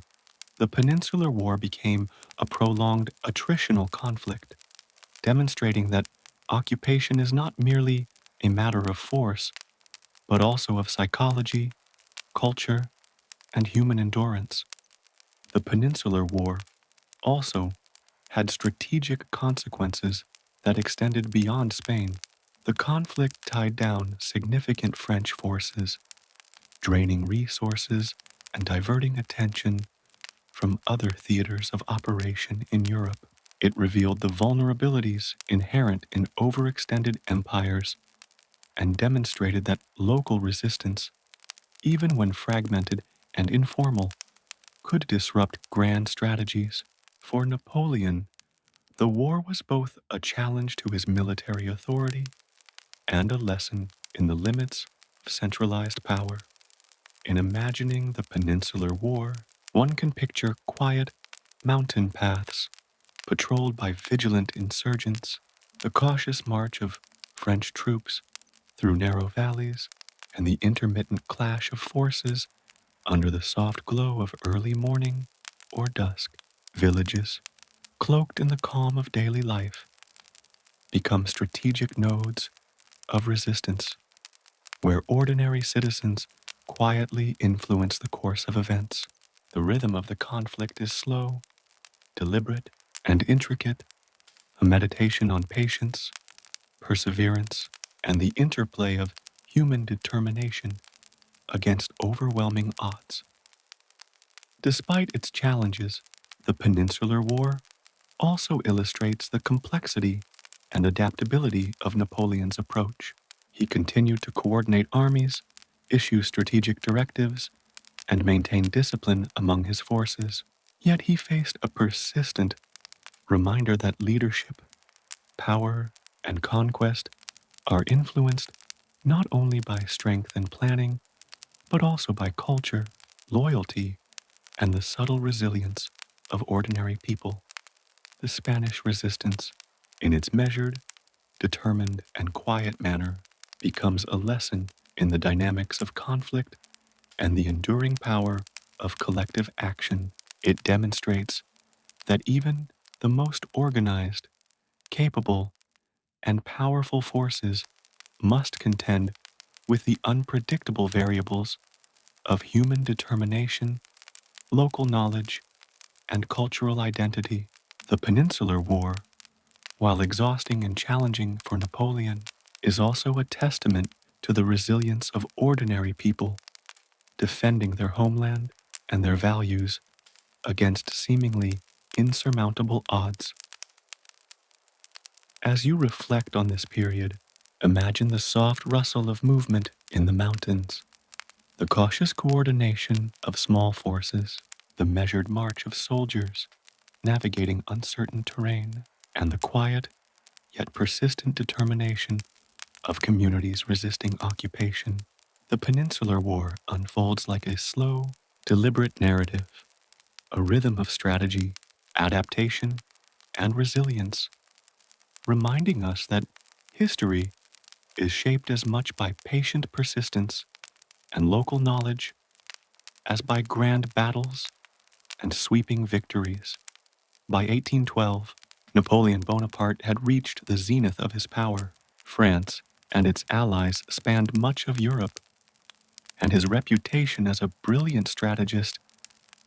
the Peninsular War became a prolonged attritional conflict, demonstrating that occupation is not merely a matter of force, but also of psychology, culture, and human endurance. The Peninsular War also had strategic consequences that extended beyond Spain. The conflict tied down significant French forces, draining resources and diverting attention from other theaters of operation in Europe. It revealed the vulnerabilities inherent in overextended empires and demonstrated that local resistance, even when fragmented and informal, could disrupt grand strategies. For Napoleon, the war was both a challenge to his military authority and a lesson in the limits of centralized power. In imagining the Peninsular War, one can picture quiet mountain paths patrolled by vigilant insurgents, the cautious march of French troops through narrow valleys, and the intermittent clash of forces under the soft glow of early morning or dusk. Villages, cloaked in the calm of daily life, become strategic nodes of resistance, where ordinary citizens quietly influence the course of events. The rhythm of the conflict is slow, deliberate, and intricate, a meditation on patience, perseverance, and the interplay of human determination against overwhelming odds. Despite its challenges, the Peninsular War also illustrates the complexity and adaptability of Napoleon's approach. He continued to coordinate armies, issue strategic directives, and maintain discipline among his forces. Yet he faced a persistent reminder that leadership, power, and conquest are influenced not only by strength and planning, but also by culture, loyalty, and the subtle resilience of ordinary people. The Spanish resistance, in its measured, determined, and quiet manner, becomes a lesson in the dynamics of conflict and the enduring power of collective action. It demonstrates that even the most organized, capable, and powerful forces must contend with the unpredictable variables of human determination, local knowledge, and cultural identity. The Peninsular War, while exhausting and challenging for Napoleon, is also a testament to the resilience of ordinary people defending their homeland and their values against seemingly insurmountable odds. As you reflect on this period, imagine the soft rustle of movement in the mountains, the cautious coordination of small forces, the measured march of soldiers navigating uncertain terrain, and the quiet yet persistent determination of communities resisting occupation. The Peninsular War unfolds like a slow, deliberate narrative, a rhythm of strategy, adaptation, and resilience, reminding us that history is shaped as much by patient persistence and local knowledge as by grand battles and sweeping victories. By 1812, Napoleon Bonaparte had reached the zenith of his power. France and its allies spanned much of Europe, and his reputation as a brilliant strategist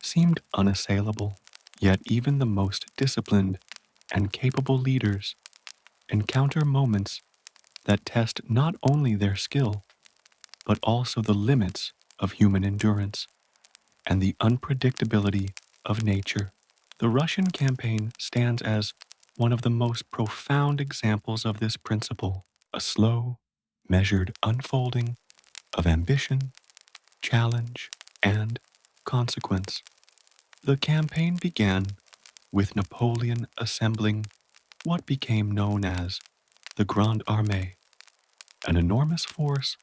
seemed unassailable. Yet even the most disciplined and capable leaders encounter moments that test not only their skill, but also the limits of human endurance and the unpredictability of nature. The Russian campaign stands as one of the most profound examples of this principle, a slow, measured unfolding of ambition, challenge, and consequence. The campaign began with Napoleon assembling what became known as the Grande Armée, an enormous force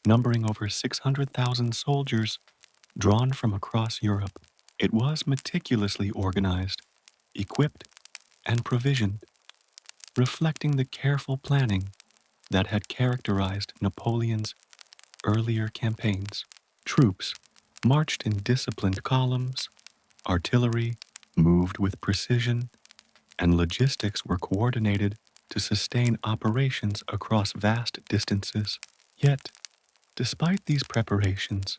numbering over 600,000 soldiers drawn from across Europe. It was meticulously organized, equipped, and provisioned, reflecting the careful planning that had characterized Napoleon's earlier campaigns. Troops marched in disciplined columns, artillery moved with precision, and logistics were coordinated to sustain operations across vast distances. Yet, despite these preparations,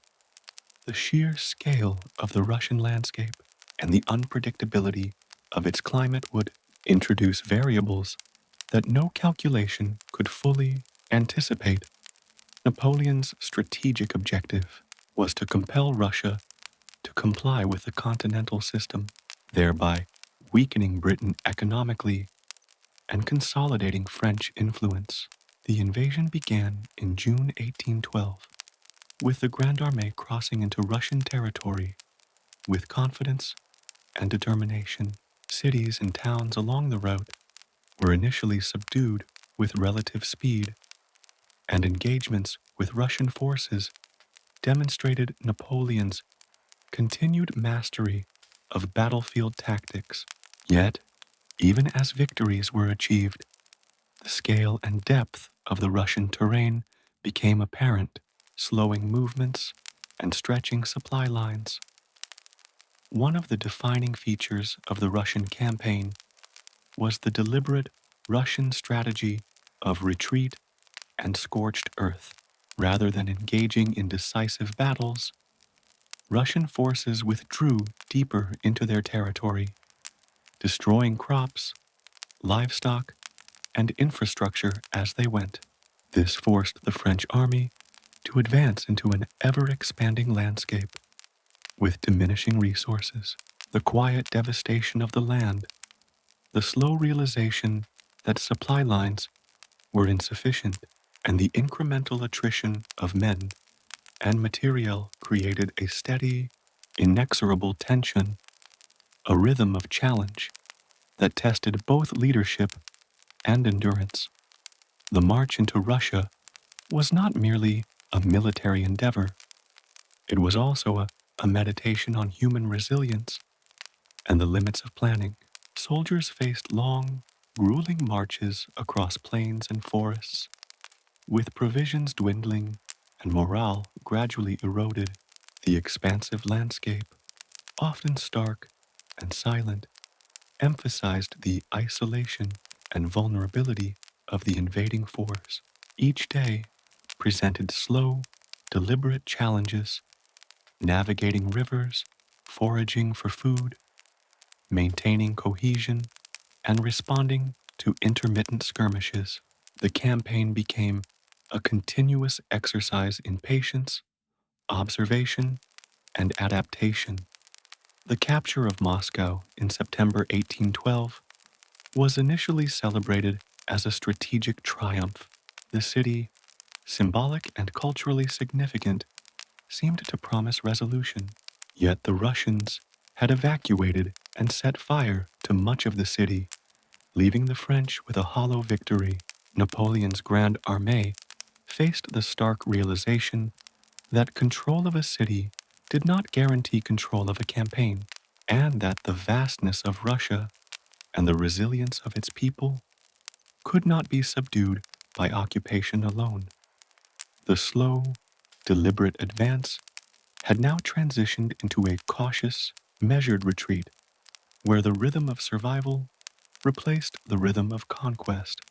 the sheer scale of the Russian landscape and the unpredictability of its climate would introduce variables that no calculation could fully anticipate. Napoleon's strategic objective was to compel Russia to comply with the continental system, thereby weakening Britain economically and consolidating French influence. The invasion began in June 1812, with the Grande Armée crossing into Russian territory with confidence and determination. Cities and towns along the route were initially subdued with relative speed, and engagements with Russian forces demonstrated Napoleon's continued mastery of battlefield tactics. Yet, even as victories were achieved, the scale and depth of the Russian terrain became apparent, slowing movements and stretching supply lines. One of the defining features of the Russian campaign was the deliberate Russian strategy of retreat and scorched earth. Rather than engaging in decisive battles, Russian forces withdrew deeper into their territory, destroying crops, livestock, and infrastructure as they went. This forced the French army to advance into an ever-expanding landscape with diminishing resources. The quiet devastation of the land, the slow realization that supply lines were insufficient, and the incremental attrition of men and material created a steady, inexorable tension, a rhythm of challenge that tested both leadership and endurance. The march into Russia was not merely a military endeavor, it was also a meditation on human resilience and the limits of planning. Soldiers faced long, grueling marches across plains and forests, with provisions dwindling and morale gradually eroded. The expansive landscape, often stark and silent, emphasized the isolation and vulnerability of the invading force. Each day presented slow, deliberate challenges, navigating rivers, foraging for food, maintaining cohesion, and responding to intermittent skirmishes. The campaign became a continuous exercise in patience, observation, and adaptation. The capture of Moscow in September 1812 was initially celebrated as a strategic triumph. The city, symbolic and culturally significant, seemed to promise resolution. Yet the Russians had evacuated and set fire to much of the city, leaving the French with a hollow victory. Napoleon's Grande Armée faced the stark realization that control of a city did not guarantee control of a campaign, and that the vastness of Russia and the resilience of its people could not be subdued by occupation alone. The slow, deliberate advance had now transitioned into a cautious, measured retreat, where the rhythm of survival replaced the rhythm of conquest.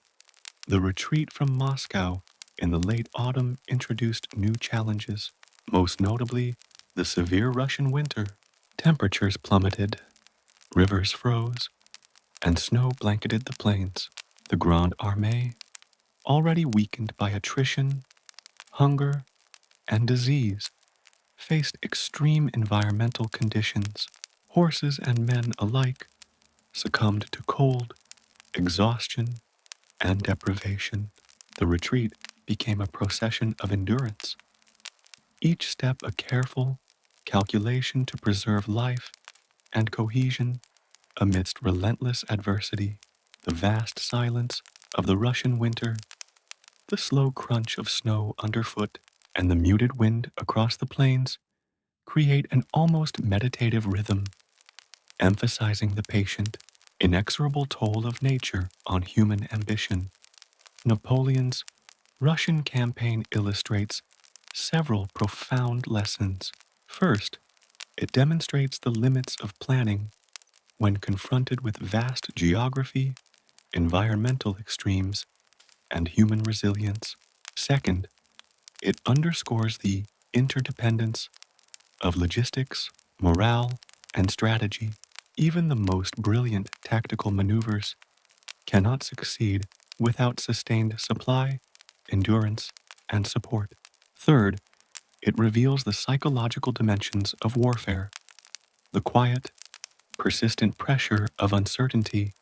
The retreat from Moscow in the late autumn introduced new challenges, most notably the severe Russian winter. Temperatures plummeted, rivers froze, and snow blanketed the plains. The Grande Armée, already weakened by attrition, hunger, and disease, faced extreme environmental conditions. Horses and men alike succumbed to cold, exhaustion, and deprivation. The retreat became a procession of endurance, each step a careful calculation to preserve life and cohesion amidst relentless adversity. The vast silence of the Russian winter, the slow crunch of snow underfoot, and the muted wind across the plains create an almost meditative rhythm, emphasizing the patient, inexorable toll of nature on human ambition. Napoleon's Russian campaign illustrates several profound lessons. First, it demonstrates the limits of planning when confronted with vast geography, environmental extremes, and human resilience. Second, it underscores the interdependence of logistics, morale, and strategy. Even the most brilliant tactical maneuvers cannot succeed without sustained supply, endurance, and support. Third, it reveals the psychological dimensions of warfare, the quiet, persistent pressure of uncertainty,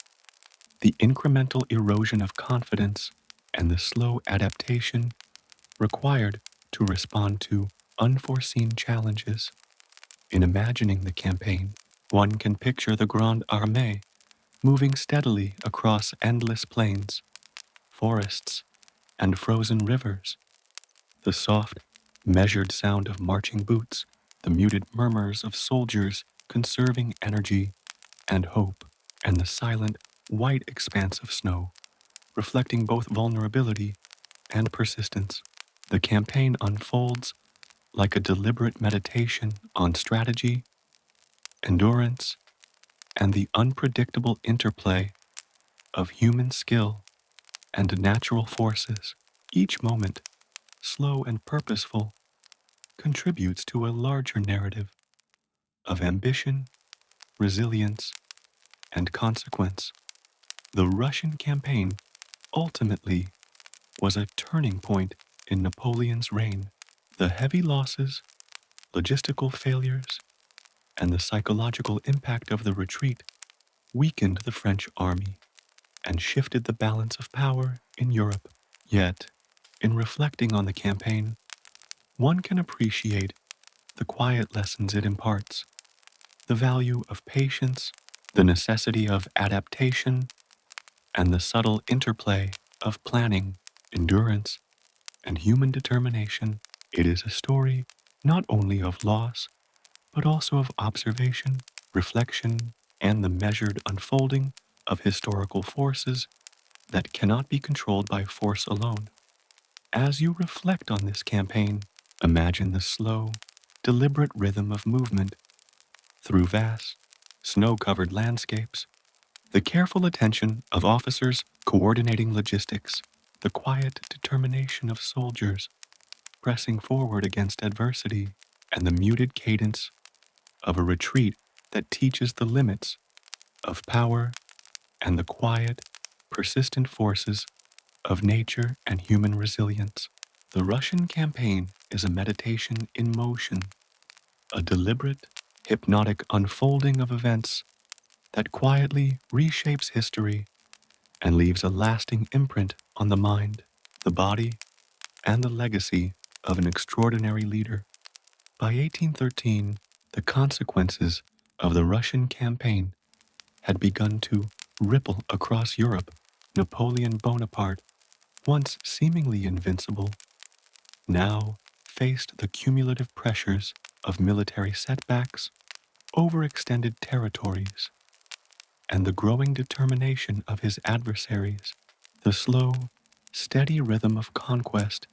the incremental erosion of confidence, and the slow adaptation required to respond to unforeseen challenges. In imagining the campaign, one can picture the Grande Armée moving steadily across endless plains, forests, and frozen rivers. The soft, measured sound of marching boots, the muted murmurs of soldiers conserving energy and hope, and the silent, white expanse of snow, reflecting both vulnerability and persistence. The campaign unfolds like a deliberate meditation on strategy, endurance, and the unpredictable interplay of human skill and natural forces. Each moment, slow and purposeful, contributes to a larger narrative of ambition, resilience, and consequence. The Russian campaign ultimately was a turning point in Napoleon's reign. The heavy losses, logistical failures, and the psychological impact of the retreat weakened the French army and shifted the balance of power in Europe. Yet, in reflecting on the campaign, one can appreciate the quiet lessons it imparts, the value of patience, the necessity of adaptation, and the subtle interplay of planning, endurance, and human determination. It is a story not only of loss, but also of observation, reflection, and the measured unfolding of historical forces that cannot be controlled by force alone. As you reflect on this campaign, imagine the slow, deliberate rhythm of movement through vast, snow-covered landscapes, the careful attention of officers coordinating logistics, the quiet determination of soldiers pressing forward against adversity, and the muted cadence of a retreat that teaches the limits of power and the quiet, persistent forces of nature and human resilience. The Russian campaign is a meditation in motion, a deliberate, hypnotic unfolding of events that quietly reshapes history and leaves a lasting imprint on the mind, the body, and the legacy of an extraordinary leader. By 1813, the consequences of the Russian campaign had begun to ripple across Europe. Napoleon Bonaparte, once seemingly invincible, now faced the cumulative pressures of military setbacks, overextended territories, and the growing determination of his adversaries. The slow, steady rhythm of conquest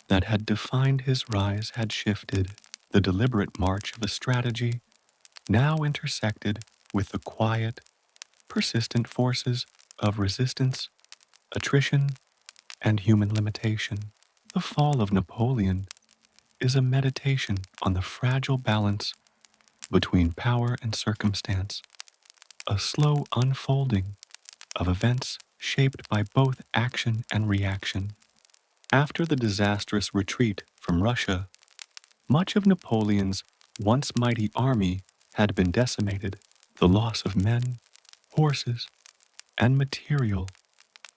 that had defined his rise had shifted. The deliberate march of a strategy now intersected with the quiet, persistent forces of resistance, attrition, and human limitation. The Fall of Napoleon is a meditation on the fragile balance between power and circumstance, a slow unfolding of events shaped by both action and reaction. After the disastrous retreat from Russia, much of Napoleon's once mighty army had been decimated. The loss of men, horses, and material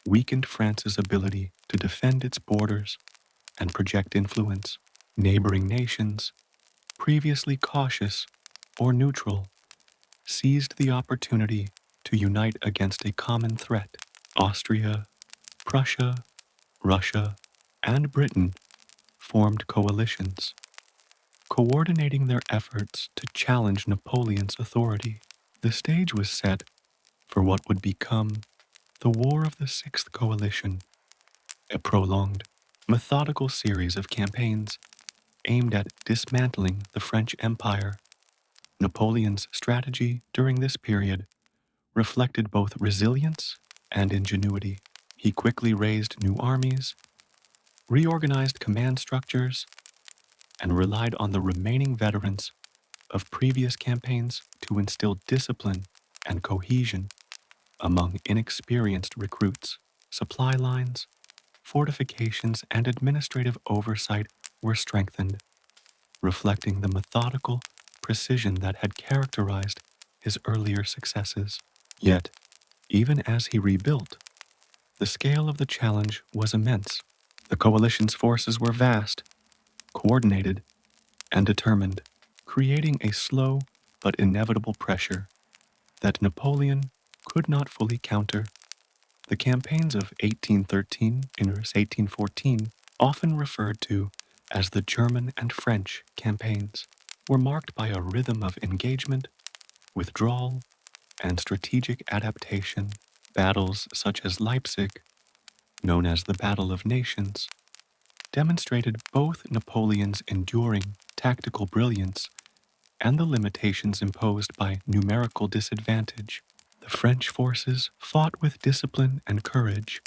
weakened France's ability to defend its borders and project influence. Neighboring nations, previously cautious or neutral, seized the opportunity to unite against a common threat. Austria, Prussia, Russia, and Britain formed coalitions, coordinating their efforts to challenge Napoleon's authority. The stage was set for what would become the War of the Sixth Coalition, a prolonged, methodical series of campaigns aimed at dismantling the French Empire. Napoleon's strategy during this period reflected both resilience and ingenuity. He quickly raised new armies, reorganized command structures, and relied on the remaining veterans of previous campaigns to instill discipline and cohesion among inexperienced recruits. Supply lines, fortifications, and administrative oversight were strengthened, reflecting the methodical precision that had characterized his earlier successes. Yet, even as he rebuilt, the scale of the challenge was immense. The coalition's forces were vast, coordinated, and determined, creating a slow but inevitable pressure that Napoleon could not fully counter. The campaigns of 1813 and 1814, often referred to as the German and French campaigns, were marked by a rhythm of engagement, withdrawal, and strategic adaptation. Battles such as Leipzig, known as the Battle of Nations, demonstrated both Napoleon's enduring tactical brilliance and the limitations imposed by numerical disadvantage. The French forces fought with discipline and courage,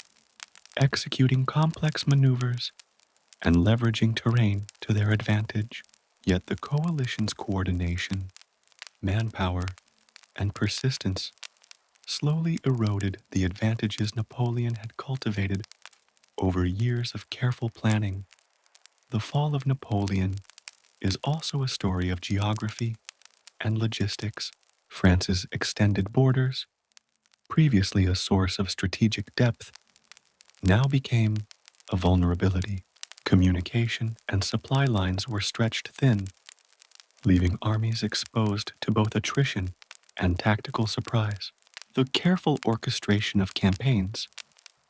executing complex maneuvers and leveraging terrain to their advantage. Yet the coalition's coordination, manpower, and persistence slowly eroded the advantages Napoleon had cultivated over years of careful planning. The Fall of Napoleon is also a story of geography and logistics. France's extended borders, previously a source of strategic depth, now became a vulnerability. Communication and supply lines were stretched thin, leaving armies exposed to both attrition and tactical surprise. The careful orchestration of campaigns,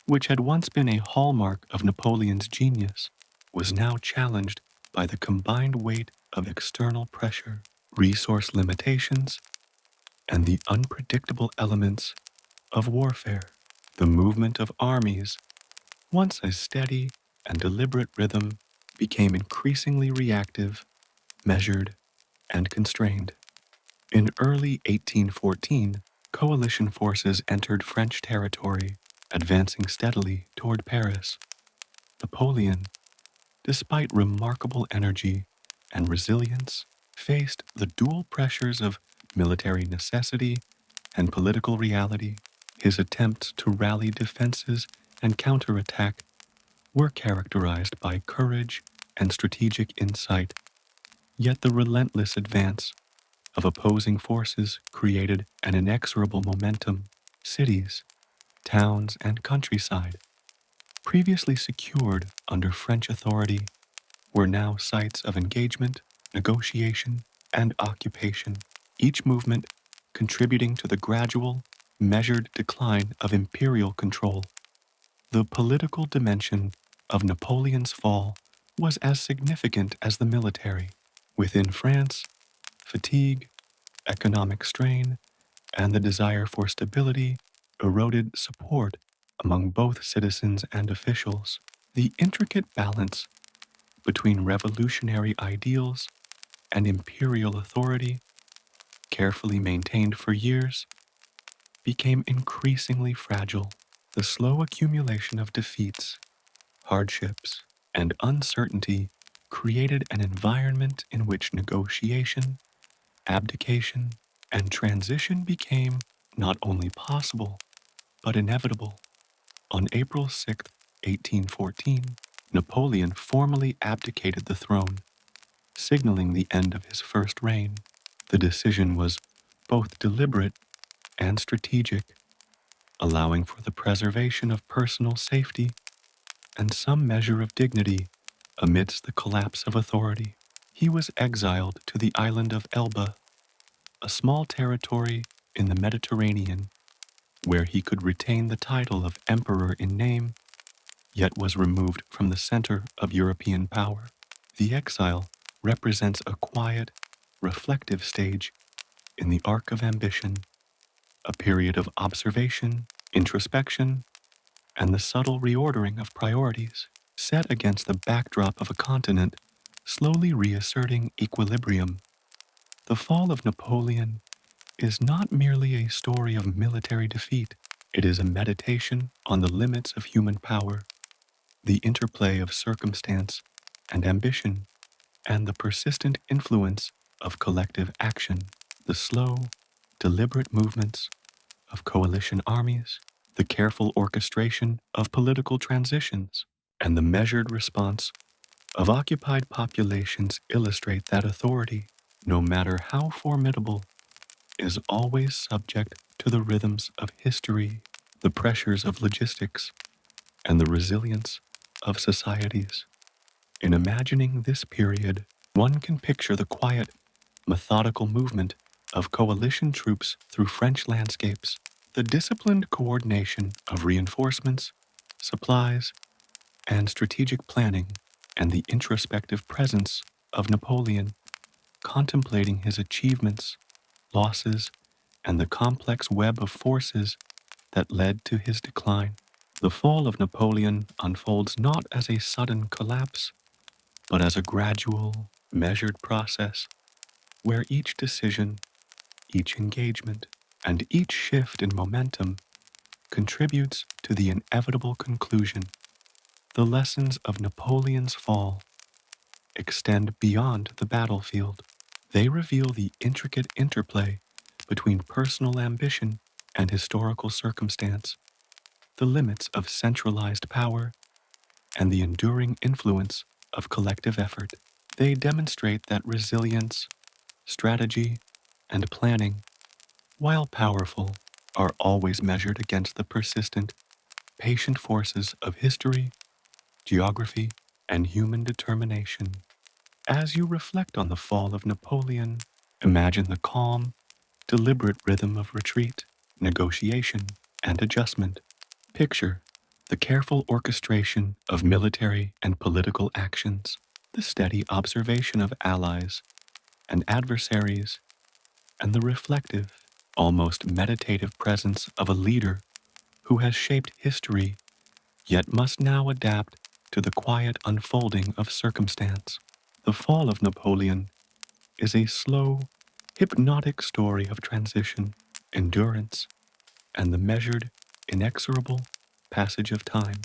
which had once been a hallmark of Napoleon's genius, was now challenged by the combined weight of external pressure, resource limitations, and the unpredictable elements of warfare. The movement of armies, once a steady and deliberate rhythm, became increasingly reactive, measured, and constrained. In early 1814, coalition forces entered French territory, advancing steadily toward Paris. Napoleon, despite remarkable energy and resilience, faced the dual pressures of military necessity and political reality. His attempts to rally defenses and counterattack were characterized by courage and strategic insight, yet the relentless advance of opposing forces created an inexorable momentum. Cities, towns, and countryside, previously secured under French authority, were now sites of engagement, negotiation, and occupation, each movement contributing to the gradual, measured decline of imperial control. The political dimension of Napoleon's fall was as significant as the military. Within France, fatigue, economic strain, and the desire for stability eroded support among both citizens and officials. The intricate balance between revolutionary ideals and imperial authority, carefully maintained for years, became increasingly fragile. The slow accumulation of defeats, hardships, and uncertainty created an environment in which negotiation, abdication, and transition became not only possible, but inevitable. On April 6, 1814, Napoleon formally abdicated the throne, signaling the end of his first reign. The decision was both deliberate and strategic, allowing for the preservation of personal safety and some measure of dignity amidst the collapse of authority. He was exiled to the island of Elba, a small territory in the Mediterranean, where he could retain the title of emperor in name, yet was removed from the center of European power. The exile represents a quiet, reflective stage in the arc of ambition, a period of observation, introspection, and the subtle reordering of priorities, set against the backdrop of a continent slowly reasserting equilibrium. The fall of Napoleon is not merely a story of military defeat. It is a meditation on the limits of human power, the interplay of circumstance and ambition, and the persistent influence of collective action. The slow, deliberate movements of coalition armies, the careful orchestration of political transitions, and the measured response of occupied populations illustrate that authority, no matter how formidable, is always subject to the rhythms of history, the pressures of logistics, and the resilience of societies. In imagining this period, one can picture the quiet, methodical movement of coalition troops through French landscapes, the disciplined coordination of reinforcements, supplies, and strategic planning, and the introspective presence of Napoleon, contemplating his achievements, losses, and the complex web of forces that led to his decline. The fall of Napoleon unfolds not as a sudden collapse, but as a gradual, measured process where each decision, each engagement, and each shift in momentum contributes to the inevitable conclusion. The lessons of Napoleon's fall extend beyond the battlefield. They reveal the intricate interplay between personal ambition and historical circumstance, the limits of centralized power, and the enduring influence of collective effort. They demonstrate that resilience, strategy, and planning, while powerful, are always measured against the persistent, patient forces of history, geography, and human determination. As you reflect on the fall of Napoleon, imagine the calm, deliberate rhythm of retreat, negotiation, and adjustment. Picture the careful orchestration of military and political actions, the steady observation of allies and adversaries, and the reflective, almost meditative presence of a leader who has shaped history yet must now adapt to the quiet unfolding of circumstance. The fall of Napoleon is a slow, hypnotic story of transition, endurance, and the measured, inexorable passage of time.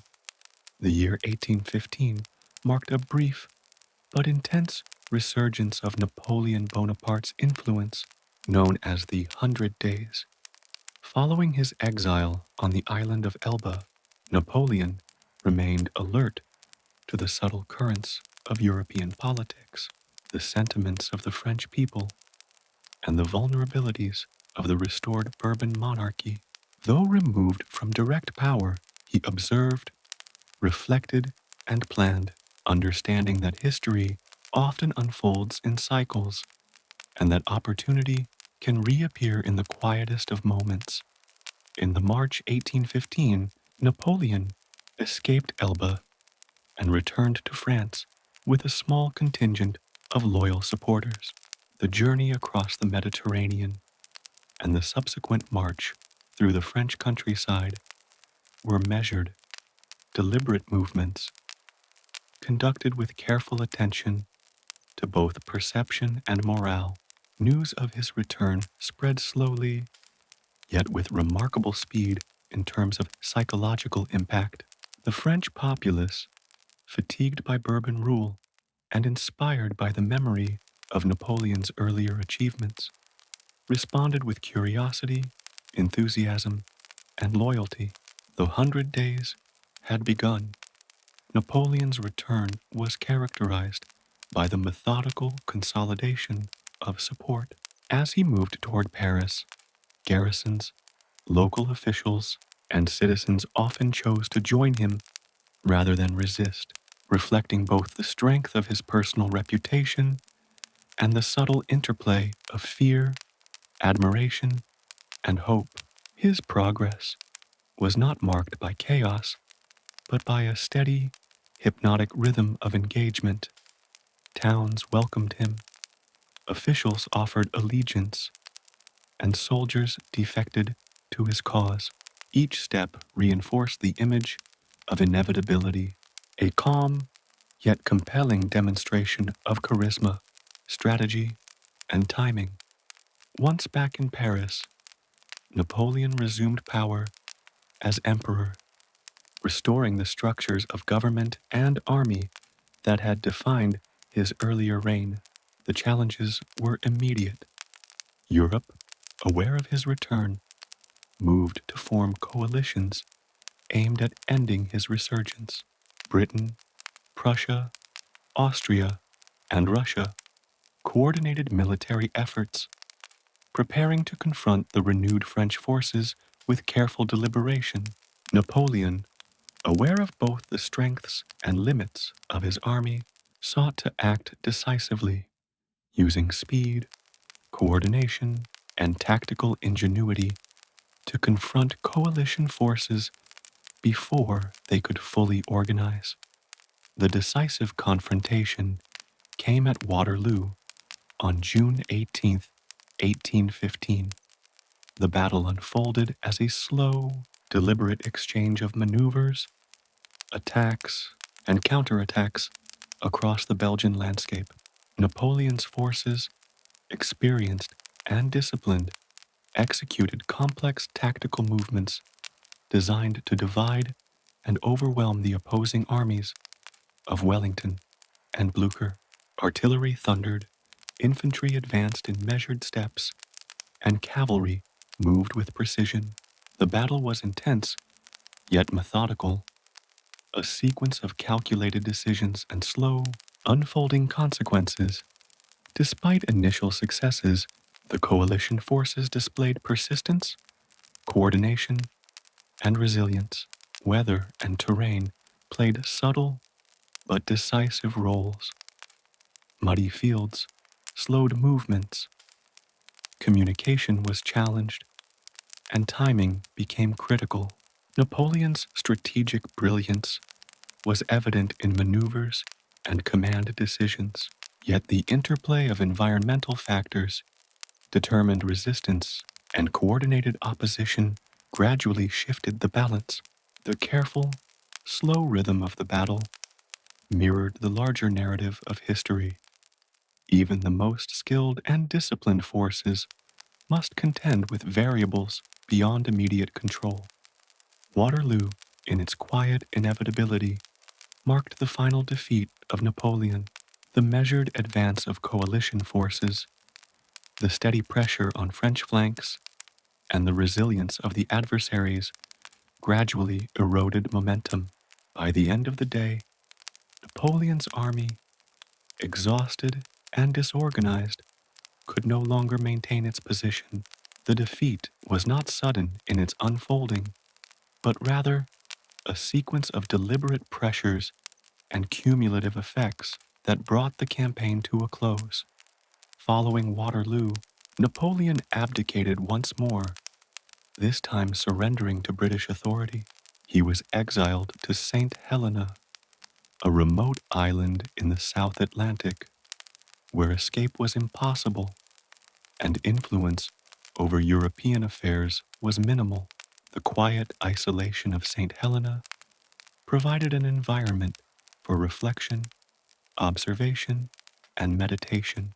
The year 1815 marked a brief but intense resurgence of Napoleon Bonaparte's influence, known as the Hundred Days. Following his exile on the island of Elba, Napoleon remained alert to the subtle currents of European politics, the sentiments of the French people, and the vulnerabilities of the restored Bourbon monarchy. Though removed from direct power, he observed, reflected, and planned, understanding that history often unfolds in cycles and that opportunity can reappear in the quietest of moments. In the March 1815, Napoleon escaped Elba and returned to France with a small contingent of loyal supporters. The journey across the Mediterranean and the subsequent march through the French countryside were measured, deliberate movements, conducted with careful attention to both perception and morale. News of his return spread slowly, yet with remarkable speed in terms of psychological impact. The French populace, fatigued by Bourbon rule and inspired by the memory of Napoleon's earlier achievements, responded with curiosity, enthusiasm, and loyalty. The 100 Days had begun. Napoleon's return was characterized by the methodical consolidation of support. As he moved toward Paris, garrisons, local officials, and citizens often chose to join him rather than resist, reflecting both the strength of his personal reputation and the subtle interplay of fear, admiration, and hope. His progress was not marked by chaos, but by a steady, hypnotic rhythm of engagement. Towns welcomed him, officials offered allegiance, and soldiers defected to his cause. Each step reinforced the image of inevitability, a calm yet compelling demonstration of charisma, strategy, and timing. Once back in Paris, Napoleon resumed power as emperor, restoring the structures of government and army that had defined his earlier reign. The challenges were immediate. Europe, aware of his return, moved to form coalitions aimed at ending his resurgence. Britain, Prussia, Austria, and Russia coordinated military efforts, preparing to confront the renewed French forces with careful deliberation. Napoleon, aware of both the strengths and limits of his army, sought to act decisively, using speed, coordination, and tactical ingenuity to confront coalition forces before they could fully organize. The decisive confrontation came at Waterloo on June 18, 1815. The battle unfolded as a slow, deliberate exchange of maneuvers, attacks, and counterattacks across the Belgian landscape. Napoleon's forces, experienced and disciplined, executed complex tactical movements designed to divide and overwhelm the opposing armies of Wellington and Blucher. Artillery thundered, infantry advanced in measured steps, and cavalry moved with precision. The battle was intense, yet methodical, a sequence of calculated decisions and slow, unfolding consequences. Despite initial successes, the coalition forces displayed persistence, coordination, and resilience. Weather and terrain played subtle but decisive roles. Muddy fields slowed movements, communication was challenged, and timing became critical. Napoleon's strategic brilliance was evident in maneuvers and command decisions, yet the interplay of environmental factors, determined resistance, and coordinated opposition gradually shifted the balance. The careful, slow rhythm of the battle mirrored the larger narrative of history. Even the most skilled and disciplined forces must contend with variables beyond immediate control. Waterloo, in its quiet inevitability, marked the final defeat of Napoleon. The measured advance of coalition forces, the steady pressure on French flanks, and the resilience of the adversaries gradually eroded momentum. By the end of the day, Napoleon's army, exhausted and disorganized, could no longer maintain its position. The defeat was not sudden in its unfolding, but rather a sequence of deliberate pressures and cumulative effects that brought the campaign to a close. Following Waterloo, Napoleon abdicated once more, this time surrendering to British authority. He was exiled to St. Helena, a remote island in the South Atlantic, where escape was impossible and influence over European affairs was minimal. The quiet isolation of St. Helena provided an environment for reflection, observation, and meditation,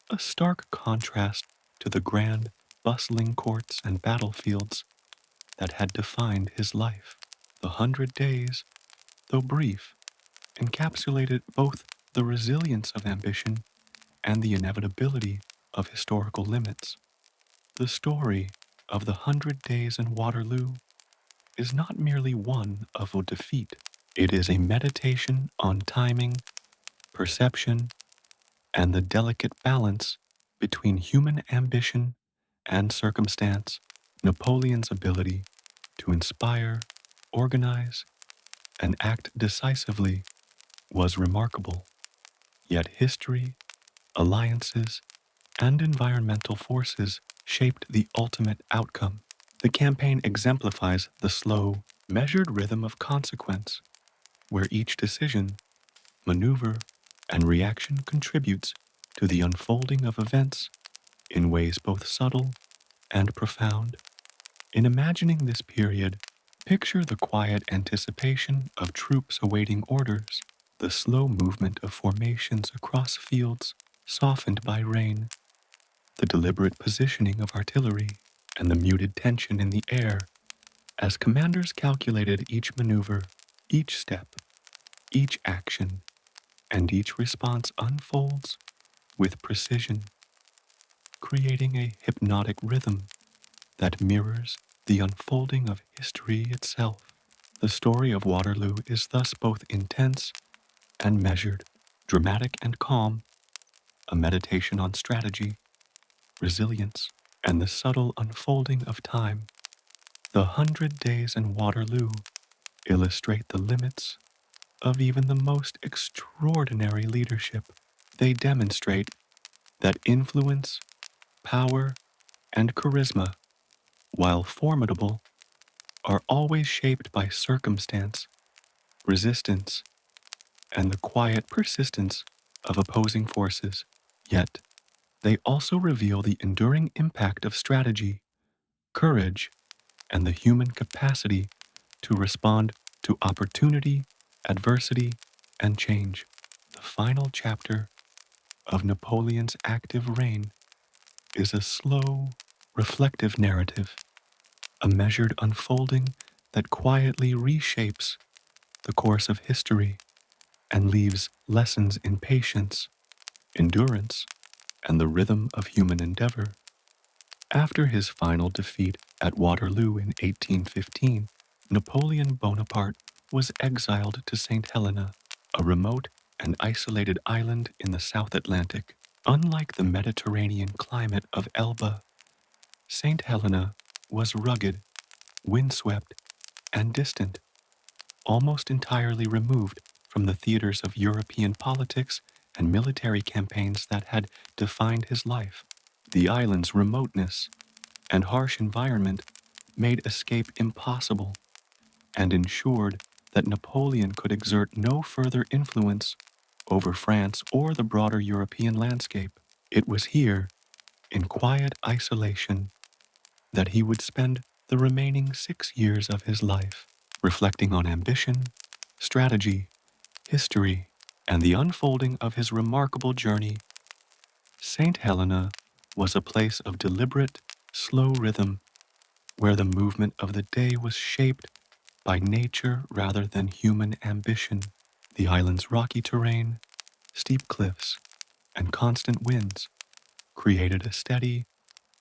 a stark contrast to the grand, bustling courts and battlefields that had defined his life. The 100 Days, though brief, encapsulated both the resilience of ambition and the inevitability of historical limits. The story of the 100 Days in Waterloo is not merely one of a defeat. It is a meditation on timing, perception, and the delicate balance between human ambition and circumstance. Napoleon's ability to inspire, organize, and act decisively was remarkable. Yet history, alliances, and environmental forces shaped the ultimate outcome. The campaign exemplifies the slow, measured rhythm of consequence, where each decision, maneuver, and reaction contributes to the unfolding of events in ways both subtle and profound. In imagining this period, picture the quiet anticipation of troops awaiting orders, the slow movement of formations across fields softened by rain, the deliberate positioning of artillery, and the muted tension in the air as commanders calculated each maneuver, each step, each action, and each response unfolds with precision, creating a hypnotic rhythm that mirrors the unfolding of history itself. The story of Waterloo is thus both intense and measured, dramatic and calm, a meditation on strategy, resilience, and the subtle unfolding of time. The 100 Days in Waterloo illustrate the limits of even the most extraordinary leadership. They demonstrate that influence, power, and charisma, while formidable, are always shaped by circumstance, resistance, and the quiet persistence of opposing forces. Yet, they also reveal the enduring impact of strategy, courage, and the human capacity to respond to opportunity, adversity, and change. The final chapter of Napoleon's active reign is a slow, reflective narrative, a measured unfolding that quietly reshapes the course of history and leaves lessons in patience, endurance, and the rhythm of human endeavor. After his final defeat at Waterloo in 1815, Napoleon Bonaparte was exiled to St. Helena, a remote and isolated island in the South Atlantic. Unlike the Mediterranean climate of Elba, St. Helena was rugged, windswept, and distant, almost entirely removed from the theaters of European politics and military campaigns that had defined his life. The island's remoteness and harsh environment made escape impossible and ensured that Napoleon could exert no further influence over France or the broader European landscape. It was here, in quiet isolation, that he would spend the remaining 6 years of his life, reflecting on ambition, strategy, history, and the unfolding of his remarkable journey. St. Helena was a place of deliberate, slow rhythm, where the movement of the day was shaped by nature rather than human ambition. The island's rocky terrain, steep cliffs, and constant winds created a steady,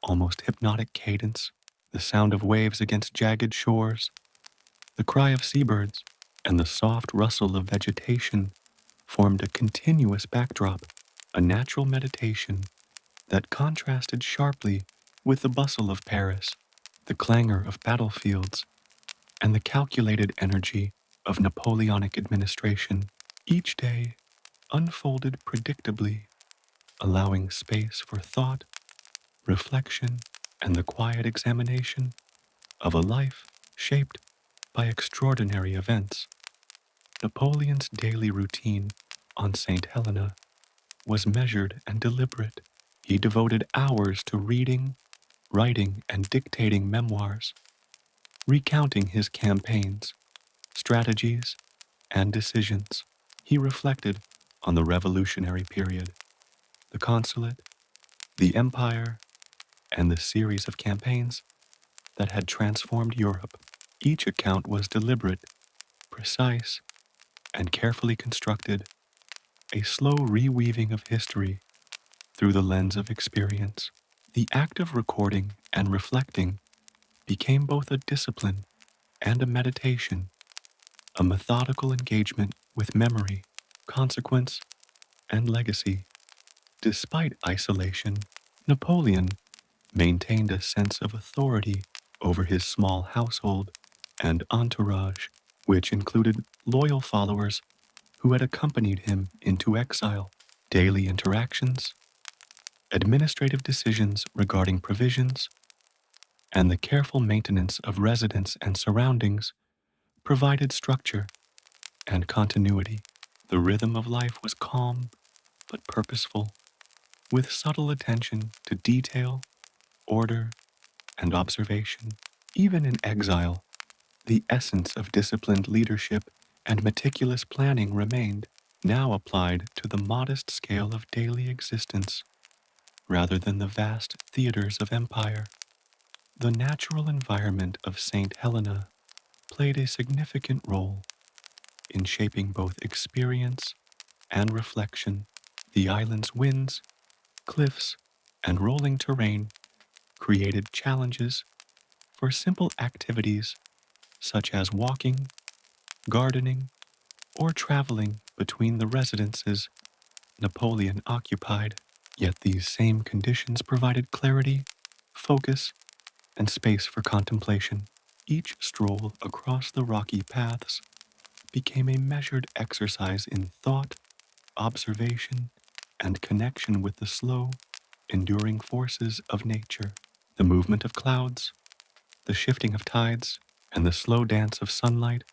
almost hypnotic cadence. The sound of waves against jagged shores, the cry of seabirds, and the soft rustle of vegetation formed a continuous backdrop, a natural meditation that contrasted sharply With the bustle of Paris, the clangor of battlefields, and the calculated energy of Napoleonic administration, each day unfolded predictably, allowing space for thought, reflection, and the quiet examination of a life shaped by extraordinary events. Napoleon's daily routine on St. Helena was measured and deliberate. He devoted hours to reading, writing, and dictating memoirs, recounting his campaigns, strategies, and decisions. He reflected on the revolutionary period, the consulate, the empire, and the series of campaigns that had transformed Europe. Each account was deliberate, precise, and carefully constructed, a slow reweaving of history through the lens of experience. The act of recording and reflecting became both a discipline and a meditation, a methodical engagement with memory, consequence, and legacy. Despite isolation, Napoleon maintained a sense of authority over his small household and entourage, which included loyal followers who had accompanied him into exile. Daily interactions, administrative decisions regarding provisions, and the careful maintenance of residence and surroundings provided structure and continuity. The rhythm of life was calm but purposeful, with subtle attention to detail, order, and observation. Even in exile, the essence of disciplined leadership and meticulous planning remained, now applied to the modest scale of daily existence rather than the vast theaters of empire. The natural environment of St. Helena played a significant role in shaping both experience and reflection. The island's winds, cliffs, and rolling terrain created challenges for simple activities such as walking, gardening, or traveling between the residences Napoleon occupied. Yet these same conditions provided clarity, focus, and space for contemplation. Each stroll across the rocky paths became a measured exercise in thought, observation, and connection with the slow, enduring forces of nature. The movement of clouds, the shifting of tides, and the slow dance of sunlight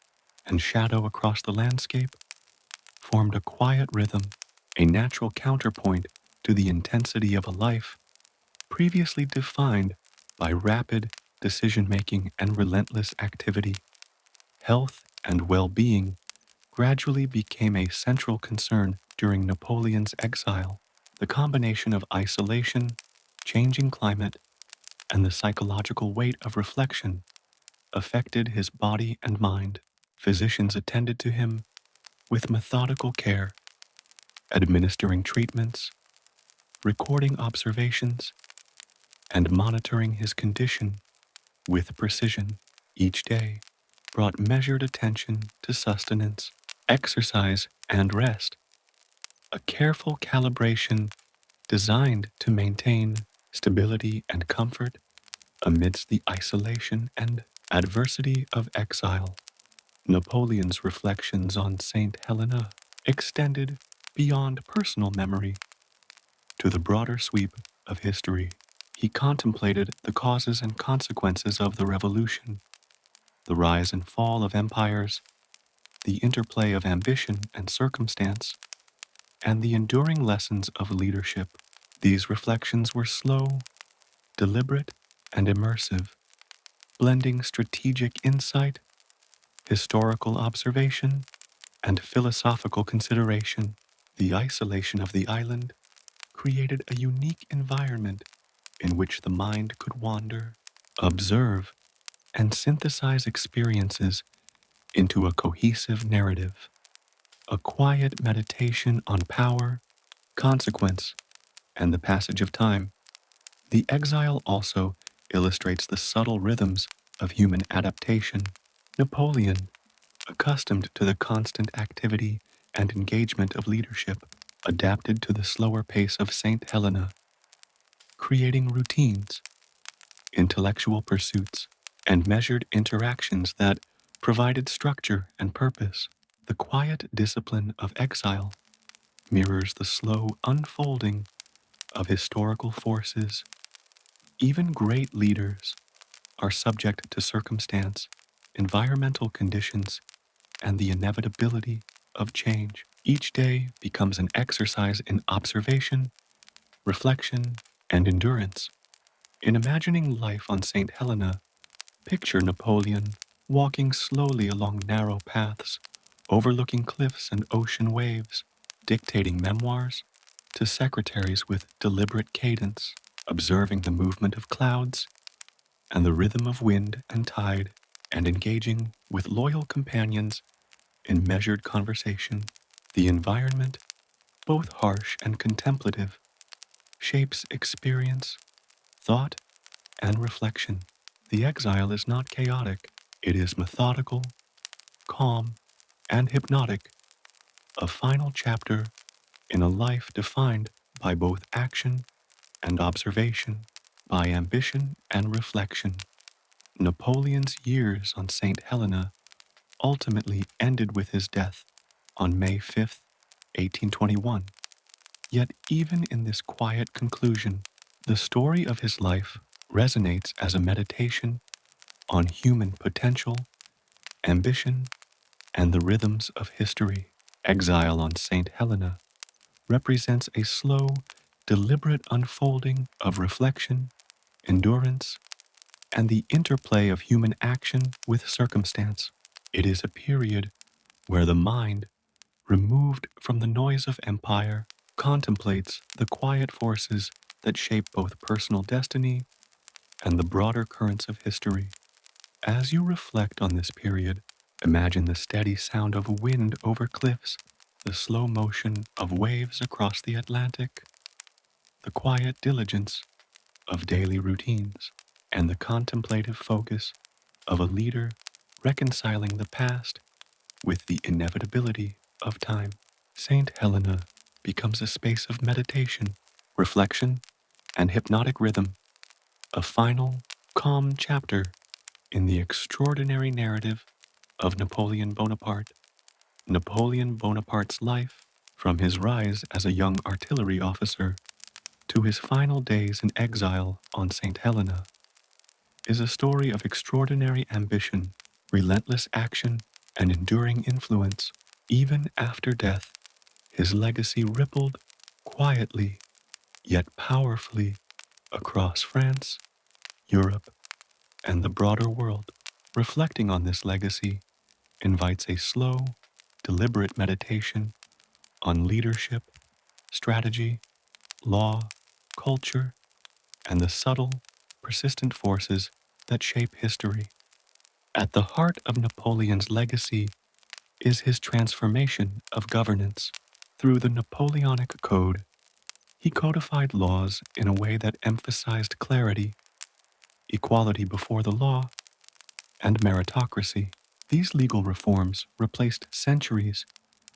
and shadow across the landscape formed a quiet rhythm, a natural counterpoint to the intensity of a life previously defined by rapid decision-making and relentless activity. Health and well-being gradually became a central concern during Napoleon's exile. The combination of isolation, changing climate, and the psychological weight of reflection affected his body and mind. Physicians attended to him with methodical care, administering treatments, recording observations, and monitoring his condition with precision. Each day brought measured attention to sustenance, exercise, and rest, a careful calibration designed to maintain stability and comfort amidst the isolation and adversity of exile. Napoleon's reflections on St. Helena extended beyond personal memory to the broader sweep of history. He contemplated the causes and consequences of the revolution, the rise and fall of empires, the interplay of ambition and circumstance, and the enduring lessons of leadership. These reflections were slow, deliberate, and immersive, blending strategic insight, historical observation, and philosophical consideration. The isolation of the island created a unique environment in which the mind could wander, observe, and synthesize experiences into a cohesive narrative, a quiet meditation on power, consequence, and the passage of time. The exile also illustrates the subtle rhythms of human adaptation. Napoleon, accustomed to the constant activity and engagement of leadership, adapted to the slower pace of St. Helena, creating routines intellectual pursuits, and measured interactions that provided structure and purpose. The quiet discipline of exile mirrors the slow unfolding of historical forces. Even great leaders are subject to circumstance, environmental conditions, and the inevitability of change. Each day becomes an exercise in observation, reflection, and endurance. In imagining life on St. Helena, picture Napoleon walking slowly along narrow paths, overlooking cliffs and ocean waves, dictating memoirs to secretaries with deliberate cadence, observing the movement of clouds and the rhythm of wind and tide, and engaging with loyal companions in measured conversation. The environment, both harsh and contemplative, shapes experience, thought, and reflection. The exile is not chaotic, it is methodical, calm, and hypnotic, a final chapter in a life defined by both action and observation, by ambition and reflection. Napoleon's years on St. Helena ultimately ended with his death on May 5th, 1821. Yet even in this quiet conclusion, the story of his life resonates as a meditation on human potential, ambition, and the rhythms of history. Exile on St. Helena represents a slow, deliberate unfolding of reflection, endurance, and the interplay of human action with circumstance. It is a period where the mind, removed from the noise of empire, contemplates the quiet forces that shape both personal destiny and the broader currents of history. As you reflect on this period, imagine the steady sound of wind over cliffs, the slow motion of waves across the Atlantic, the quiet diligence of daily routines, and the contemplative focus of a leader reconciling the past with the inevitability of time. St. Helena becomes a space of meditation, reflection, and hypnotic rhythm, a final, calm chapter in the extraordinary narrative of Napoleon Bonaparte. Napoleon Bonaparte's life, from his rise as a young artillery officer to his final days in exile on St. Helena, is a story of extraordinary ambition, relentless action, and enduring influence. Even after death, his legacy rippled quietly yet powerfully across France, Europe, and the broader world. Reflecting on this legacy invites a slow, deliberate meditation on leadership, strategy, law, culture, and the subtle, persistent forces that shape history. At the heart of Napoleon's legacy is his transformation of governance. Through the Napoleonic Code, he codified laws in a way that emphasized clarity, equality before the law, and meritocracy. These legal reforms replaced centuries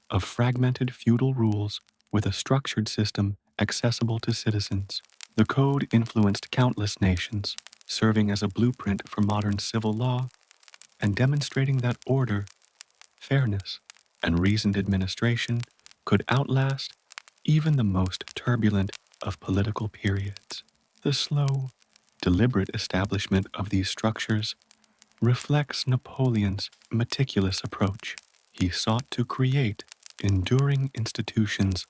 of fragmented feudal rules with a structured system accessible to citizens. The code influenced countless nations, serving as a blueprint for modern civil law and demonstrating that order, fairness, and reasoned administration could outlast even the most turbulent of political periods. The slow, deliberate establishment of these structures reflects Napoleon's meticulous approach. He sought to create enduring institutions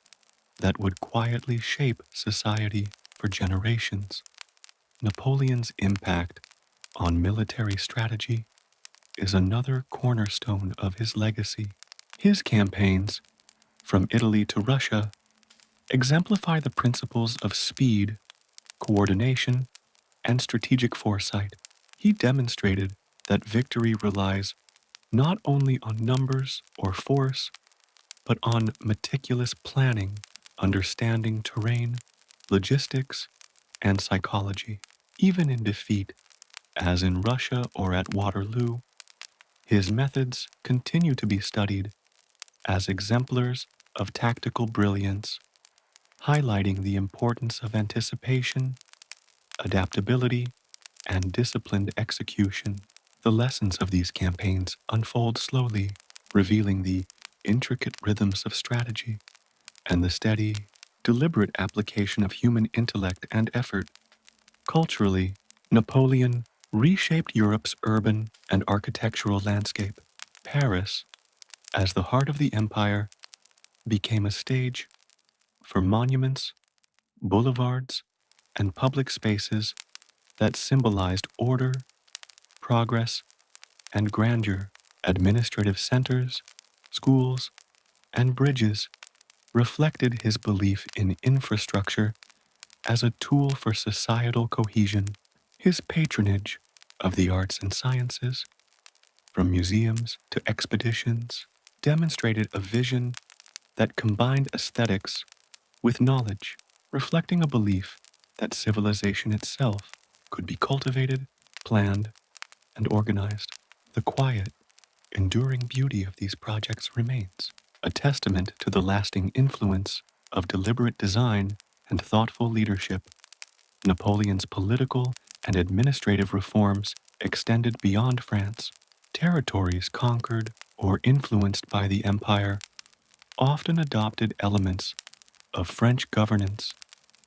that would quietly shape society for generations. Napoleon's impact on military strategy is another cornerstone of his legacy. His campaigns, from Italy to Russia, exemplify the principles of speed, coordination, and strategic foresight. He demonstrated that victory relies not only on numbers or force, but on meticulous planning, understanding terrain, logistics, and psychology. Even in defeat, as in Russia or at Waterloo, his methods continue to be studied as exemplars of tactical brilliance, highlighting the importance of anticipation, adaptability, and disciplined execution. The lessons of these campaigns unfold slowly, revealing the intricate rhythms of strategy and the steady, deliberate application of human intellect and effort. Culturally, Napoleon reshaped Europe's urban and architectural landscape. Paris, as the heart of the empire, became a stage for monuments, boulevards, and public spaces that symbolized order, progress, and grandeur. Administrative centers, schools, and bridges reflected his belief in infrastructure as a tool for societal cohesion. His patronage of the arts and sciences, from museums to expeditions, demonstrated a vision that combined aesthetics with knowledge, reflecting a belief that civilization itself could be cultivated, planned, and organized. The quiet, enduring beauty of these projects remains a testament to the lasting influence of deliberate design and thoughtful leadership. Napoleon's political and administrative reforms extended beyond France. Territories conquered or influenced by the empire often adopted elements of French governance,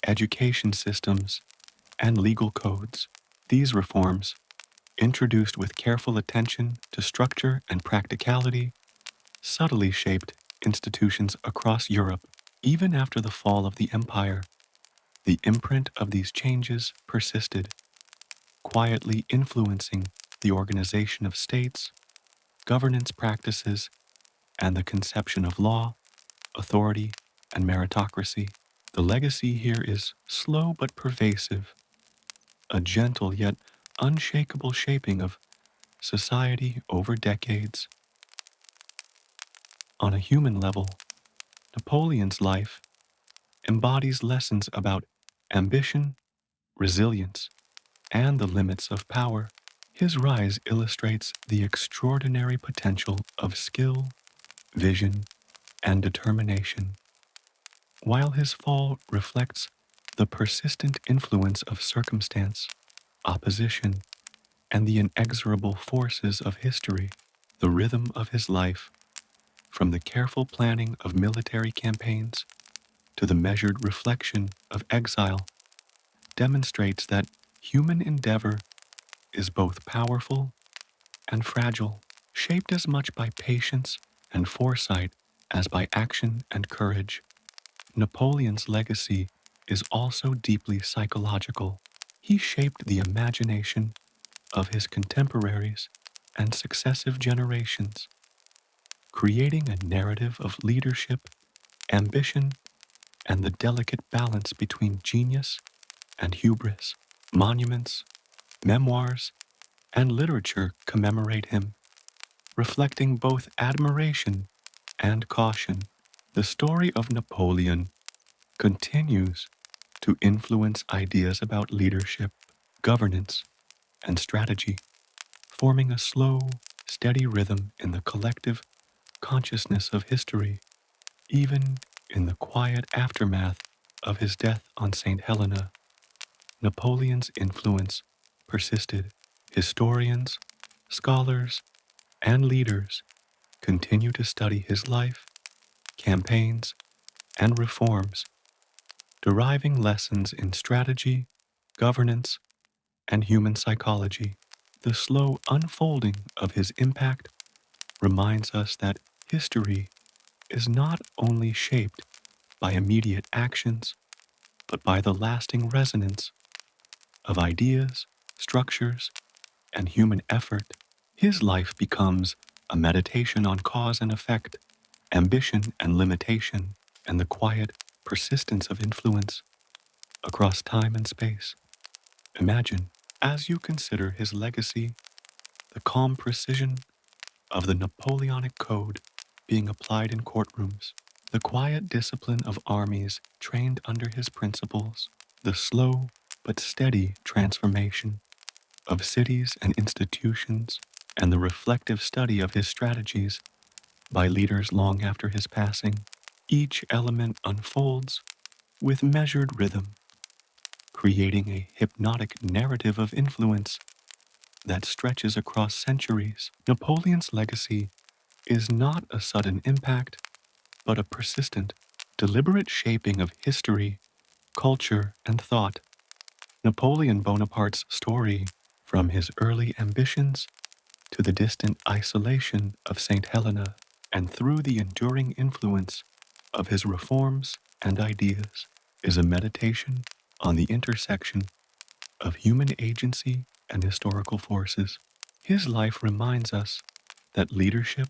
education systems, and legal codes. These reforms, introduced with careful attention to structure and practicality, subtly shaped institutions across Europe. Even after the fall of the empire, the imprint of these changes persisted, quietly influencing the organization of states, governance practices, and the conception of law, authority, and meritocracy. The legacy here is slow but pervasive, a gentle yet unshakable shaping of society over decades. On a human level, Napoleon's life embodies lessons about ambition, resilience, and the limits of power. His rise illustrates the extraordinary potential of skill, vision, and determination, while his fall reflects the persistent influence of circumstance, opposition, and the inexorable forces of history. The rhythm of his life, from the careful planning of military campaigns to the measured reflection of exile, demonstrates that human endeavor is both powerful and fragile, shaped as much by patience and foresight as by action and courage. Napoleon's legacy is also deeply psychological. He shaped the imagination of his contemporaries and successive generations, creating a narrative of leadership, ambition, and the delicate balance between genius and hubris. Monuments, memoirs, and literature commemorate him, reflecting both admiration and caution. The story of Napoleon continues to influence ideas about leadership, governance, and strategy, forming a slow, steady rhythm in the collective consciousness of history. Even in the quiet aftermath of his death on St. Helena, Napoleon's influence persisted. Historians, scholars, and leaders continue to study his life, campaigns, and reforms, deriving lessons in strategy, governance, and human psychology. The slow unfolding of his impact reminds us that history is not only shaped by immediate actions, but by the lasting resonance of ideas, structures, and human effort. His life becomes a meditation on cause and effect, ambition and limitation, and the quiet persistence of influence across time and space. Imagine, as you consider his legacy, the calm precision of the Napoleonic Code being applied in courtrooms, the quiet discipline of armies trained under his principles, the slow but steady transformation of cities and institutions, and the reflective study of his strategies by leaders long after his passing. Each element unfolds with measured rhythm, creating a hypnotic narrative of influence that stretches across centuries. Napoleon's legacy is not a sudden impact, but a persistent, deliberate shaping of history, culture, and thought. Napoleon Bonaparte's story, from his early ambitions to the distant isolation of St. Helena, and through the enduring influence of his reforms and ideas, is a meditation on the intersection of human agency and historical forces. His life reminds us that leadership,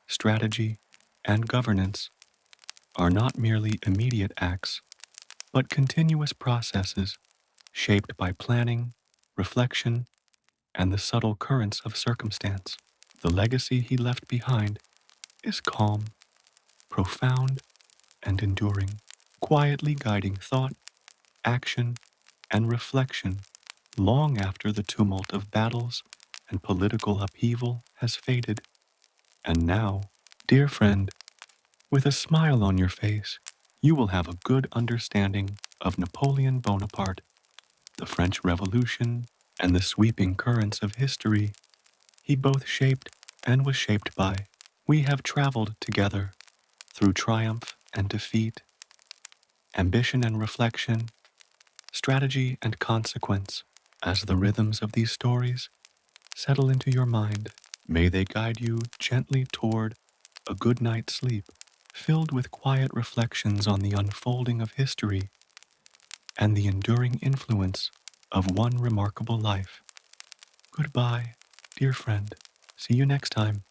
strategy, and governance are not merely immediate acts, but continuous processes shaped by planning, reflection, and the subtle currents of circumstance. The legacy he left behind is calm, profound, and enduring, quietly guiding thought, action, and reflection long after the tumult of battles and political upheaval has faded. And now, dear friend, with a smile on your face, you will have a good understanding of Napoleon Bonaparte, the French Revolution, and the sweeping currents of history he both shaped and was shaped by. We have traveled together through triumph and defeat, ambition and reflection, strategy and consequence. As the rhythms of these stories settle into your mind, may they guide you gently toward a good night's sleep, filled with quiet reflections on the unfolding of history and the enduring influence of one remarkable life. Goodbye, dear friend. See you next time.